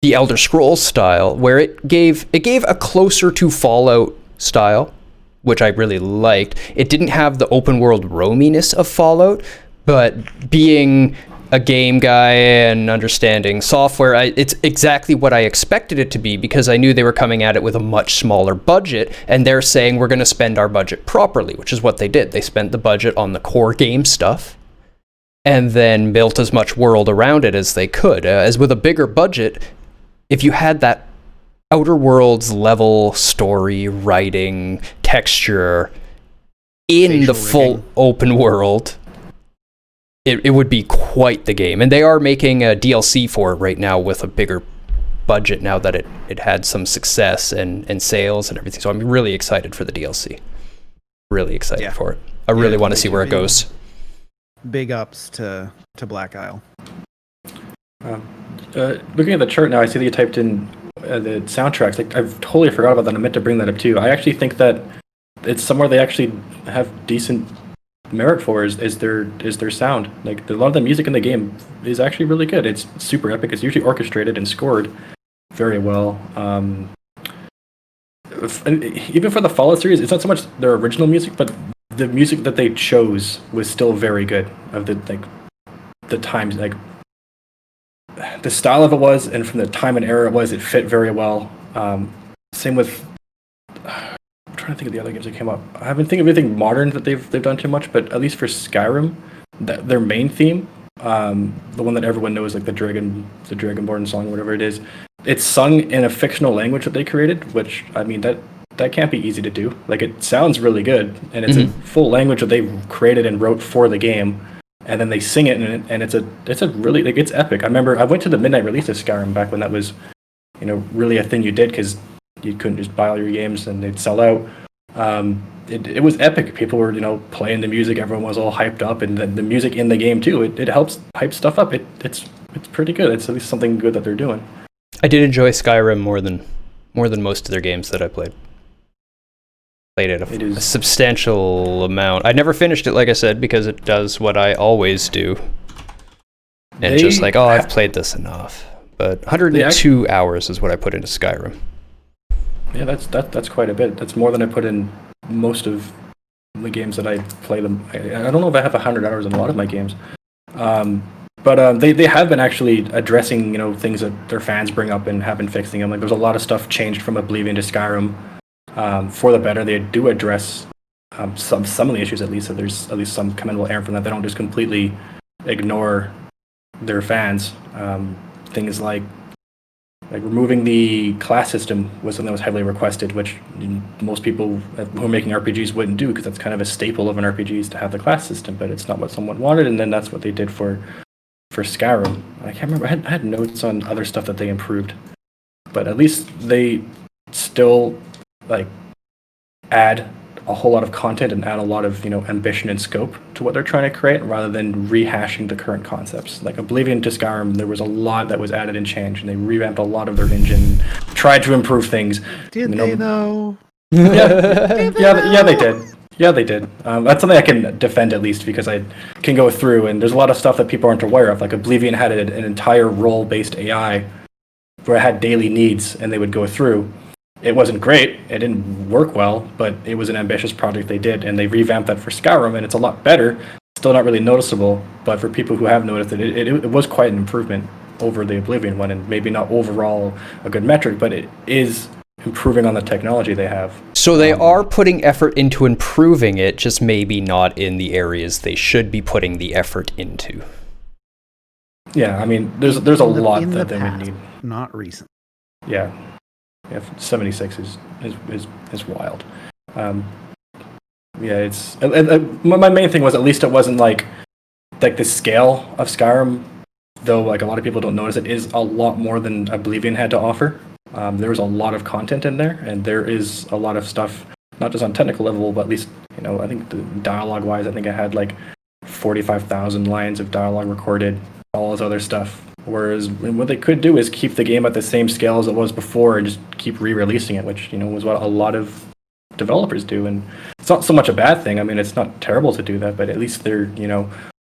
the Elder Scrolls style, where it gave a closer to Fallout style, which I really liked. It didn't have the open world roaminess of Fallout, but being a game guy and understanding software, it's exactly what I expected it to be, because I knew they were coming at it with a much smaller budget, and they're saying we're going to spend our budget properly, which is what they did. They spent the budget on the core game stuff, and then built as much world around it as they could. As with a bigger budget, if you had that Outer Worlds level story, writing, texture in Facial the full rigging. open world, it would be quite the game. And they are making a DLC for it right now with a bigger budget now that it had some success and sales and everything. So I'm really excited for the DLC. Really excited for it. I really want to see where it goes. Big ups to Black Isle. Looking at the chart now, I see that you typed in the soundtracks. Like, I've totally forgot about that. I meant to bring that up too. I actually think that it's somewhere they actually have decent merit for is their sound. Like, a lot of the music in the game is actually really good. It's super epic. It's usually orchestrated and scored very well. even for the Fallout series, it's not so much their original music, but the music that they chose was still very good. Of the times, like the style of it was, and from the time and era it was, it fit very well. Same with. I'm trying to think of the other games that came up. I haven't think of anything modern that they've done too much, but at least for Skyrim, their main theme, the one that everyone knows, like the Dragonborn song, whatever it is, it's sung in a fictional language that they created, which I mean that can't be easy to do. Like it sounds really good, and it's a full language that they created and wrote for the game, and then they sing it, and it's a really like it's epic. I remember I went to the midnight release of Skyrim back when that was, really a thing you did because you couldn't just buy all your games and they'd sell out. It was epic. People were, playing the music. Everyone was all hyped up, and the music in the game too. It helps hype stuff up. It's pretty good. It's at least something good that they're doing. I did enjoy Skyrim more than most of their games that I played. Played it a substantial amount. I never finished it, like I said, because it does what I always do. And just like, I've played this enough. But 102 hours is what I put into Skyrim. Yeah, that's quite a bit. That's more than I put in most of the games that I play them. I don't know if I have 100 hours in a lot of my games. But they have been actually addressing, things that their fans bring up and have been fixing them. Like there's a lot of stuff changed from Oblivion to Skyrim for the better. They do address some of the issues at least. So there's at least some commendable error from that. They don't just completely ignore their fans. Things like removing the class system was something that was heavily requested, which most people who are making RPGs wouldn't do because that's kind of a staple of an RPG is to have the class system, but it's not what someone wanted, and then that's what they did for Skyrim. I can't remember. I had notes on other stuff that they improved, but at least they still add a whole lot of content and add a lot of ambition and scope to what they're trying to create, rather than rehashing the current concepts. Like Oblivion to Skyrim, there was a lot that was added and changed, and they revamped a lot of their engine, tried to improve things. Did they though? Yeah, they did. Yeah, they did. That's something I can defend at least because I can go through, and there's a lot of stuff that people aren't aware of. Like Oblivion had an entire role-based AI where it had daily needs, and they would go through. It wasn't great, it didn't work well, but it was an ambitious project they did, and they revamped that for Skyrim, and it's a lot better. Still not really noticeable, but for people who have noticed it, it was quite an improvement over the Oblivion one, and maybe not overall a good metric, but it is improving on the technology they have. So they are putting effort into improving it, just maybe not in the areas they should be putting the effort into. Yeah, I mean, there's a lot that they would need. Not recent. Yeah. Yeah, 76 is wild. It's my main thing was at least it wasn't like the scale of Skyrim, though like a lot of people don't notice it, is a lot more than Oblivion had to offer. There was a lot of content in there, and there is a lot of stuff, not just on technical level, but at least I think the dialogue wise, I think I had 45,000 lines of dialogue recorded, all this other stuff. Whereas what they could do is keep the game at the same scale as it was before and just keep re-releasing it, which was what a lot of developers do. And it's not so much a bad thing. I mean, it's not terrible to do that, but at least they're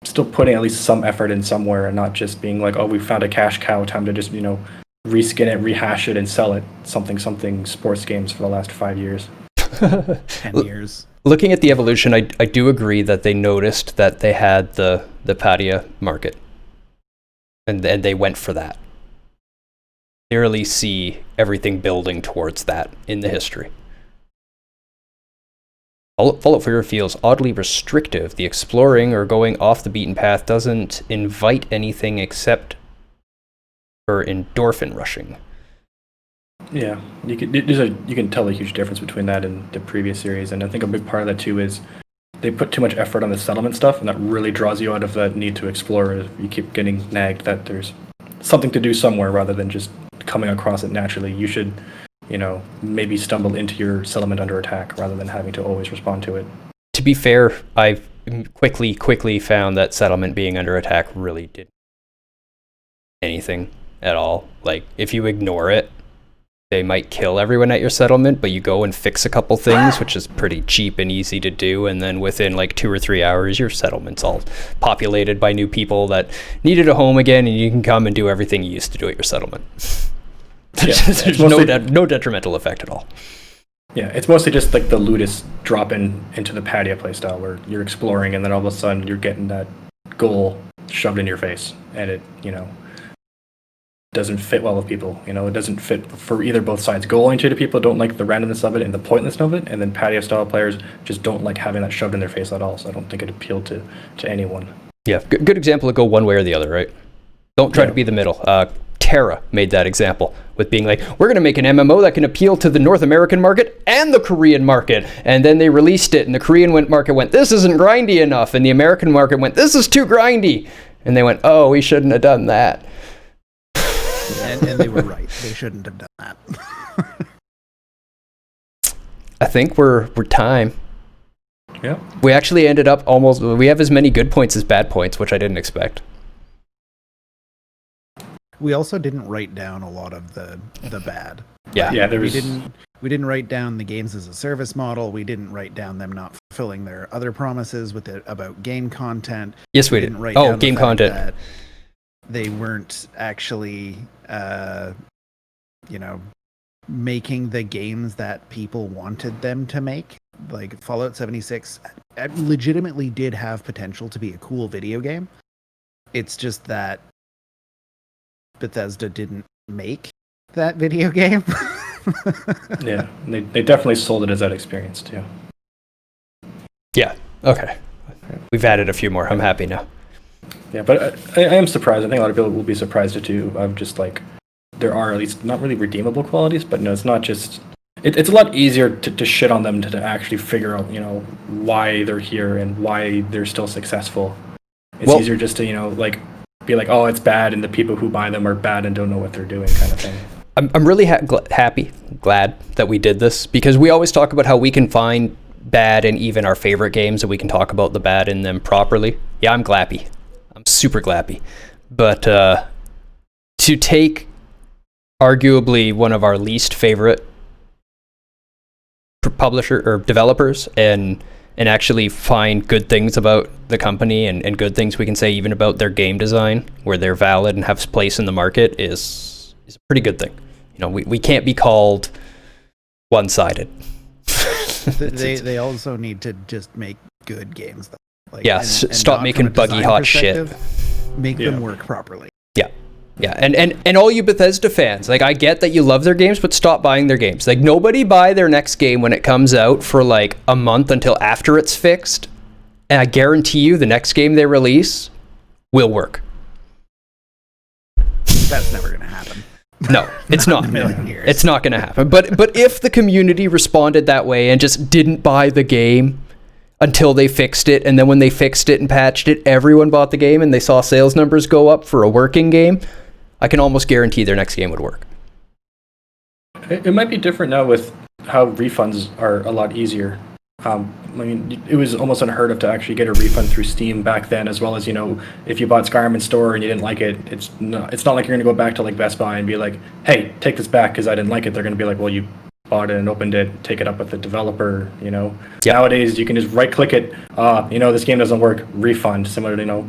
still putting at least some effort in somewhere and not just being like, oh, we found a cash cow, time to just reskin it, rehash it, and sell it. Something sports games for the last 5 years. 10 years. Looking at the evolution, I do agree that they noticed that they had the Padia market. And they went for that. Clearly see everything building towards that in the history. Fallout 4 feels oddly restrictive. The exploring or going off the beaten path doesn't invite anything except for endorphin rushing. Yeah, you can tell a huge difference between that and the previous series, and I think a big part of that too is they put too much effort on the settlement stuff, and that really draws you out of that need to explore. You keep getting nagged that there's something to do somewhere rather than just coming across it naturally. You should, maybe stumble into your settlement under attack rather than having to always respond to it. To be fair, I've quickly found that settlement being under attack really didn't anything at all. Like, if you ignore it, they might kill everyone at your settlement, but you go and fix a couple things, which is pretty cheap and easy to do, and then within 2 or 3 hours, your settlement's all populated by new people that needed a home again, and you can come and do everything you used to do at your settlement. Yeah, There's no detrimental effect at all. Yeah, it's mostly just like the Ludus drop into the patio playstyle where you're exploring and then all of a sudden you're getting that goal shoved in your face, and it, doesn't fit well with people. It doesn't fit for either both sides. Goal-oriented people don't like the randomness of it and the pointlessness of it, and then patio-style players just don't like having that shoved in their face at all, so I don't think it appealed to anyone. Yeah, good example to go one way or the other, right? Don't try to be the middle. Terra made that example with being like, we're going to make an MMO that can appeal to the North American market and the Korean market. And then they released it, and the Korean market went, this isn't grindy enough. And the American market went, this is too grindy. And they went, oh, we shouldn't have done that. And they were right. They shouldn't have done that. I think we're time. Yeah. We actually ended up we have as many good points as bad points, which I didn't expect. We also didn't write down a lot of the bad. Yeah. Yeah, we didn't write down the games as a service model. We didn't write down them not fulfilling their other promises about game content. Yes, we did. Oh, game content. That they weren't actually, making the games that people wanted them to make. Like Fallout 76 legitimately did have potential to be a cool video game. It's just that Bethesda didn't make that video game. Yeah, they definitely sold it as that experience too. Yeah, okay. We've added a few more. I'm happy now. Yeah, but I am surprised. I think a lot of people will be surprised too. Of just like, there are at least not really redeemable qualities, but no, it's not just. It's a lot easier to shit on them to actually figure out, why they're here and why they're still successful. It's easier just to, be like, oh, it's bad, and the people who buy them are bad and don't know what they're doing, kind of thing. I'm really glad that we did this, because we always talk about how we can find bad in even our favorite games, and we can talk about the bad in them properly. Yeah, I'm glappy. I'm super glappy. But to take arguably one of our least favorite publisher or developers and actually find good things about the company and good things we can say even about their game design, where they're valid and have place in the market, is a pretty good thing. We can't be called one-sided. They also need to just make good games, though. Like, stop making buggy hot shit. Make them work properly. Yeah, and all you Bethesda fans, like, I get that you love their games, but stop buying their games. Like, nobody buy their next game when it comes out for like a month until after it's fixed, and I guarantee you the next game they release will work. That's never going to happen. No, it's not. It's not going to happen. But if the community responded that way and just didn't buy the game until they fixed it, and then when they fixed it and patched it, everyone bought the game and they saw sales numbers go up for a working game, I can almost guarantee their next game would work. It might be different now with how refunds are a lot easier. It was almost unheard of to actually get a refund through Steam back then, as well as, if you bought Skyrim in store and you didn't like it, it's not like you're going to go back to like Best Buy and be like, hey, take this back because I didn't like it. They're going to be like, well, you bought it and opened it, take it up with the developer, Yep. Nowadays, you can just right-click it, this game doesn't work, refund, similar to,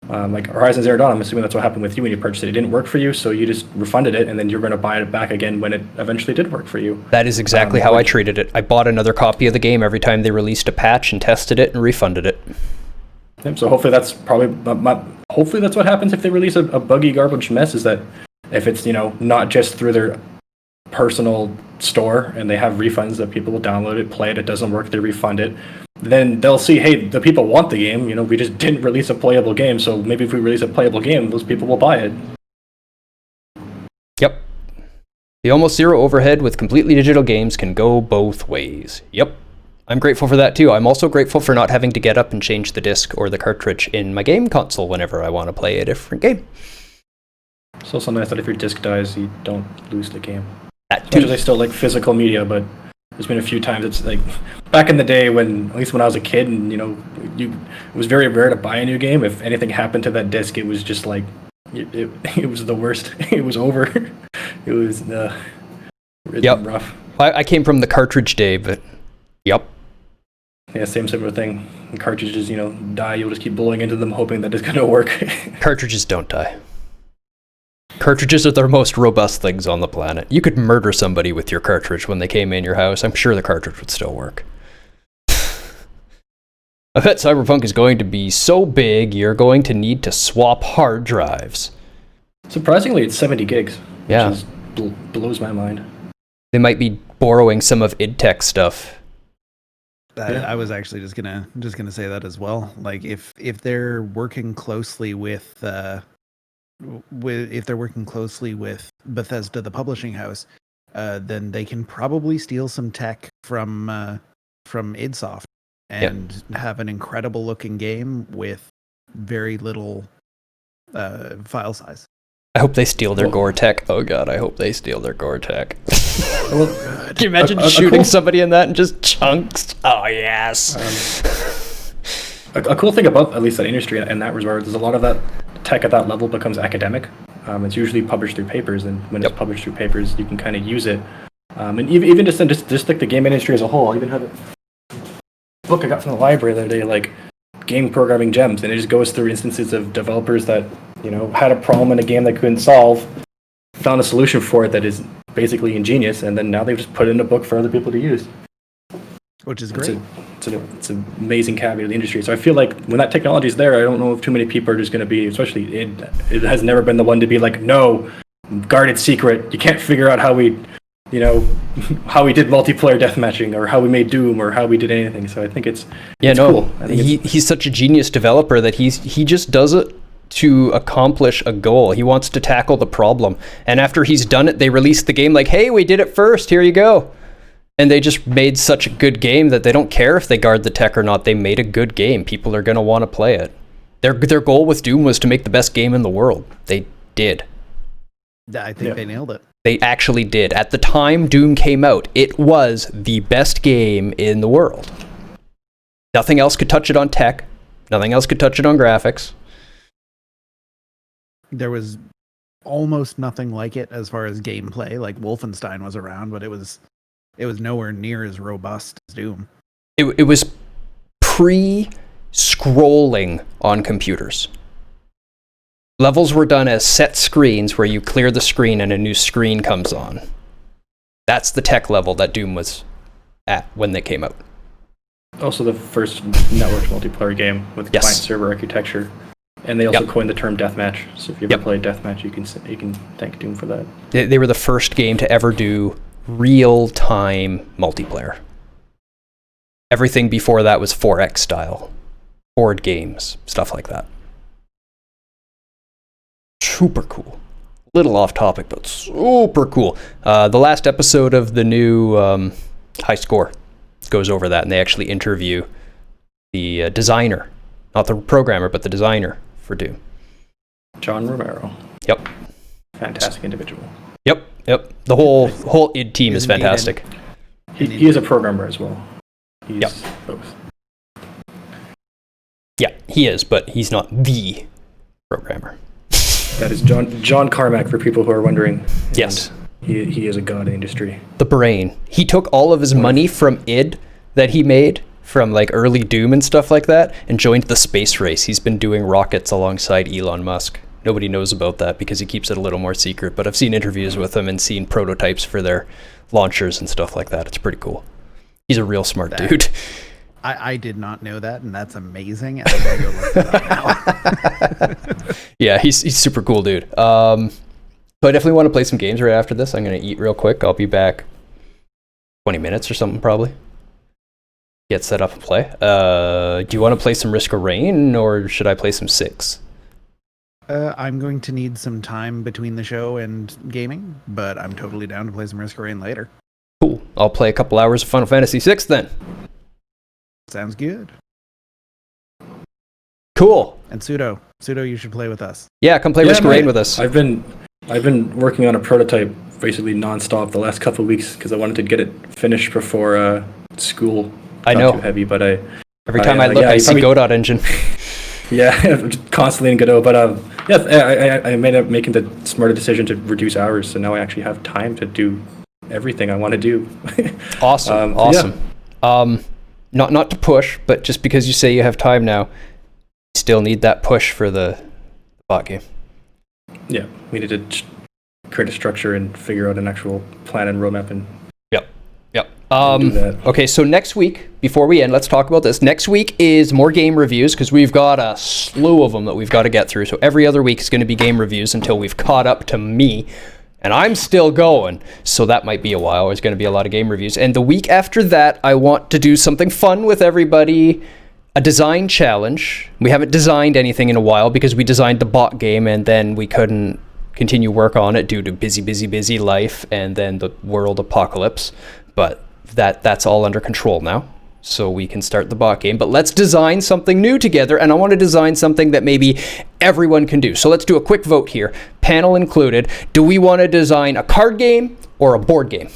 like Horizon Zero Dawn. I'm assuming that's what happened with you when you purchased it. It didn't work for you, so you just refunded it, and then you're going to buy it back again when it eventually did work for you. That is exactly how I treated it. I bought another copy of the game every time they released a patch and tested it and refunded it. Yep, so hopefully that's hopefully that's what happens if they release a buggy garbage mess, is that if it's, not just through their personal store and they have refunds that people will download it, play it doesn't work, they refund it, then they'll see, hey, the people want the game, we just didn't release a playable game, so maybe if we release a playable game, those people will buy it. Yep. The almost zero overhead with completely digital games can go both ways. Yep. I'm grateful for that too. I'm also grateful for not having to get up and change the disc or the cartridge in my game console whenever I want to play a different game. It's also nice that if your disc dies, you don't lose the game. Usually I still like physical media, but there's been a few times it's like back in the day when, at least when I was a kid, and it was very rare to buy a new game. If anything happened to that disc, it was just like it was the worst. It was over. It was rough. I came from the cartridge day, but yep. Yeah, similar thing. When cartridges, die, you'll just keep blowing into them, hoping that it's gonna work. Cartridges don't die. Cartridges are the most robust things on the planet. You could murder somebody with your cartridge when they came in your house. I'm sure the cartridge would still work. I bet Cyberpunk is going to be so big, you're going to need to swap hard drives. Surprisingly, it's 70 gigs. Yeah. Which blows my mind. They might be borrowing some of id Tech stuff. I was actually just gonna say that as well. Like if they're working closely with Bethesda, the publishing house, then they can probably steal some tech from idsoft and have an incredible looking game with very little file size. I hope they steal their gore tech. Oh god, I hope they steal their gore tech. Can you imagine shooting somebody in that and just chunks? Oh yes. A cool thing about at least that industry in that regard is a lot of that tech at that level becomes academic. It's usually published through papers, and when it's published through papers, you can kind of use it. And even just like the game industry as a whole, I even have a book I got from the library the other day, like game programming gems, and it just goes through instances of developers that had a problem in a game they couldn't solve, found a solution for it that is basically ingenious, and then now they've just put it in a book for other people to use. Which is great. It's an amazing caveat of the industry. So I feel like when that technology is there, I don't know if too many people are just going to be, especially it has never been the one to be like, no, guarded secret. You can't figure out how we how we did multiplayer deathmatching or how we made Doom or how we did anything. So I think it's cool. He's such a genius developer that he just does it to accomplish a goal. He wants to tackle the problem, and after he's done it, they release the game like, hey, we did it first, here you go. And they just made such a good game that they don't care if they guard the tech or not. They made a good game. People are going to want to play it. Their goal with Doom was to make the best game in the world. They did. I think they nailed it. They actually did. At the time Doom came out, it was the best game in the world. Nothing else could touch it on tech. Nothing else could touch it on graphics. There was almost nothing like it as far as gameplay. Like Wolfenstein was around, but it was nowhere near as robust as Doom. It was pre-scrolling on computers. Levels were done as set screens where you clear the screen and a new screen comes on. That's the tech level that Doom was at when they came out. Also the first networked multiplayer game with client server architecture. And they also coined the term deathmatch. So if you ever play deathmatch, you can thank Doom for that. They were the first game to ever do real-time multiplayer. Everything before that was 4X style. Board games, stuff like that. Super cool. Little off topic, but super cool. The last episode of the new High Score goes over that, and they actually interview the designer. Not the programmer, but the designer for Doom. John Romero. Yep. Fantastic individual. Yep. The whole id team is fantastic. He is a programmer as well. He's both. Yeah, he is, but he's not the programmer. That is John Carmack, for people who are wondering. Yes. He is a god in the industry. The brain. He took all of his money from id that he made from like early Doom and stuff like that and joined the space race. He's been doing rockets alongside Elon Musk. Nobody knows about that because he keeps it a little more secret, but I've seen interviews with him and seen prototypes for their launchers and stuff like that. It's pretty cool. He's a real smart dude. I did not know that, and that's amazing. And I'm gonna go look it up now. Yeah, he's super cool, dude. So I definitely want to play some games right after this. I'm going to eat real quick. I'll be back 20 minutes or something, probably. Get set up and play. Do you want to play some Risk of Rain, or should I play some Six? I'm going to need some time between the show and gaming, but I'm totally down to play some Risk of Rain later. Cool. I'll play a couple hours of Final Fantasy VI then. Sounds good. Cool. And Pseudo, you should play with us. Yeah, come play Risk of Rain with us. I've been working on a prototype basically nonstop the last couple of weeks because I wanted to get it finished before school. I know. Too heavy, but every time I look, I see Godot engine. Yeah, constantly in Godot. But I ended up making the smarter decision to reduce hours, so now I actually have time to do everything I want to do. Awesome. Not to push, but just because you say you have time now, you still need that push for the bot game. Yeah, we need to create a structure and figure out an actual plan and roadmap and Yep. do that. Okay, so next week, before we end, let's talk about this. Next week is more game reviews because we've got a slew of them that we've got to get through. So every other week is going to be game reviews until we've caught up to me. And I'm still going, so that might be a while. There's going to be a lot of game reviews. And the week after that, I want to do something fun with everybody, a design challenge. We haven't designed anything in a while because we designed the bot game and then we couldn't continue work on it due to busy life and then the world apocalypse. But that's all under control now, so we can start the bot game. But let's design something new together, and I want to design something that maybe everyone can do. So let's do a quick vote here, panel included. Do we want to design a card game or a board game?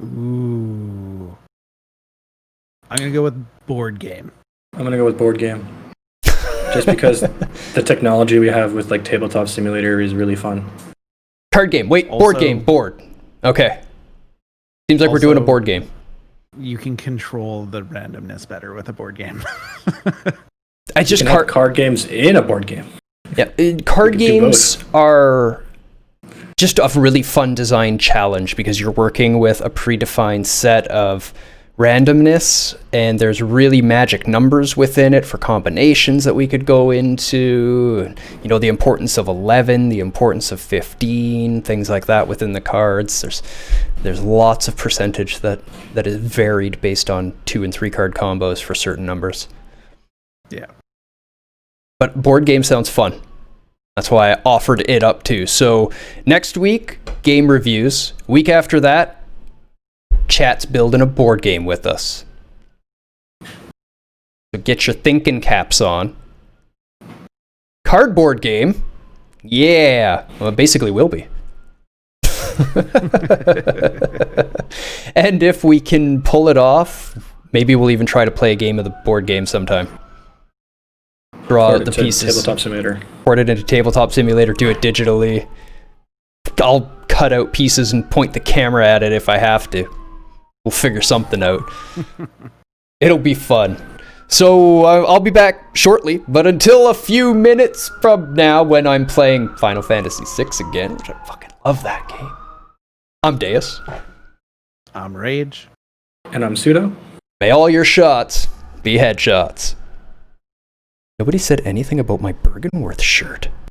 Ooh. I'm going to go with board game. I'm going to go with board game. Just because the technology we have with like Tabletop Simulator is really fun. Card game. Wait, Also, board game. Board. Okay. Seems like we're doing a board game. You can control the randomness better with a board game. I just have card games in a board game. Yeah, card games are just a really fun design challenge because you're working with a predefined set of randomness, and there's really magic numbers within it for combinations that we could go into. You know, the importance of 11, the importance of 15, things like that within the cards. There's lots of percentage that is varied based on 2 and 3 card combos for certain numbers. Yeah. But board game sounds fun. That's why I offered it up too. So next week, game reviews. Week after that, chat's building a board game with us. So get your thinking caps on. Cardboard game? Yeah. Well, it basically will be. And if we can pull it off, maybe we'll even try to play a game of the board game sometime. Draw the pieces. Tabletop Simulator. Port it into Tabletop Simulator, do it digitally. I'll cut out pieces and point the camera at it if I have to. We'll figure something out. It'll be fun. So I'll be back shortly, but until a few minutes from now when I'm playing Final Fantasy VI again, which I fucking love that game. I'm Deus. I'm Rage. And I'm Pseudo. May all your shots be headshots. Nobody said anything about my Bergenworth shirt.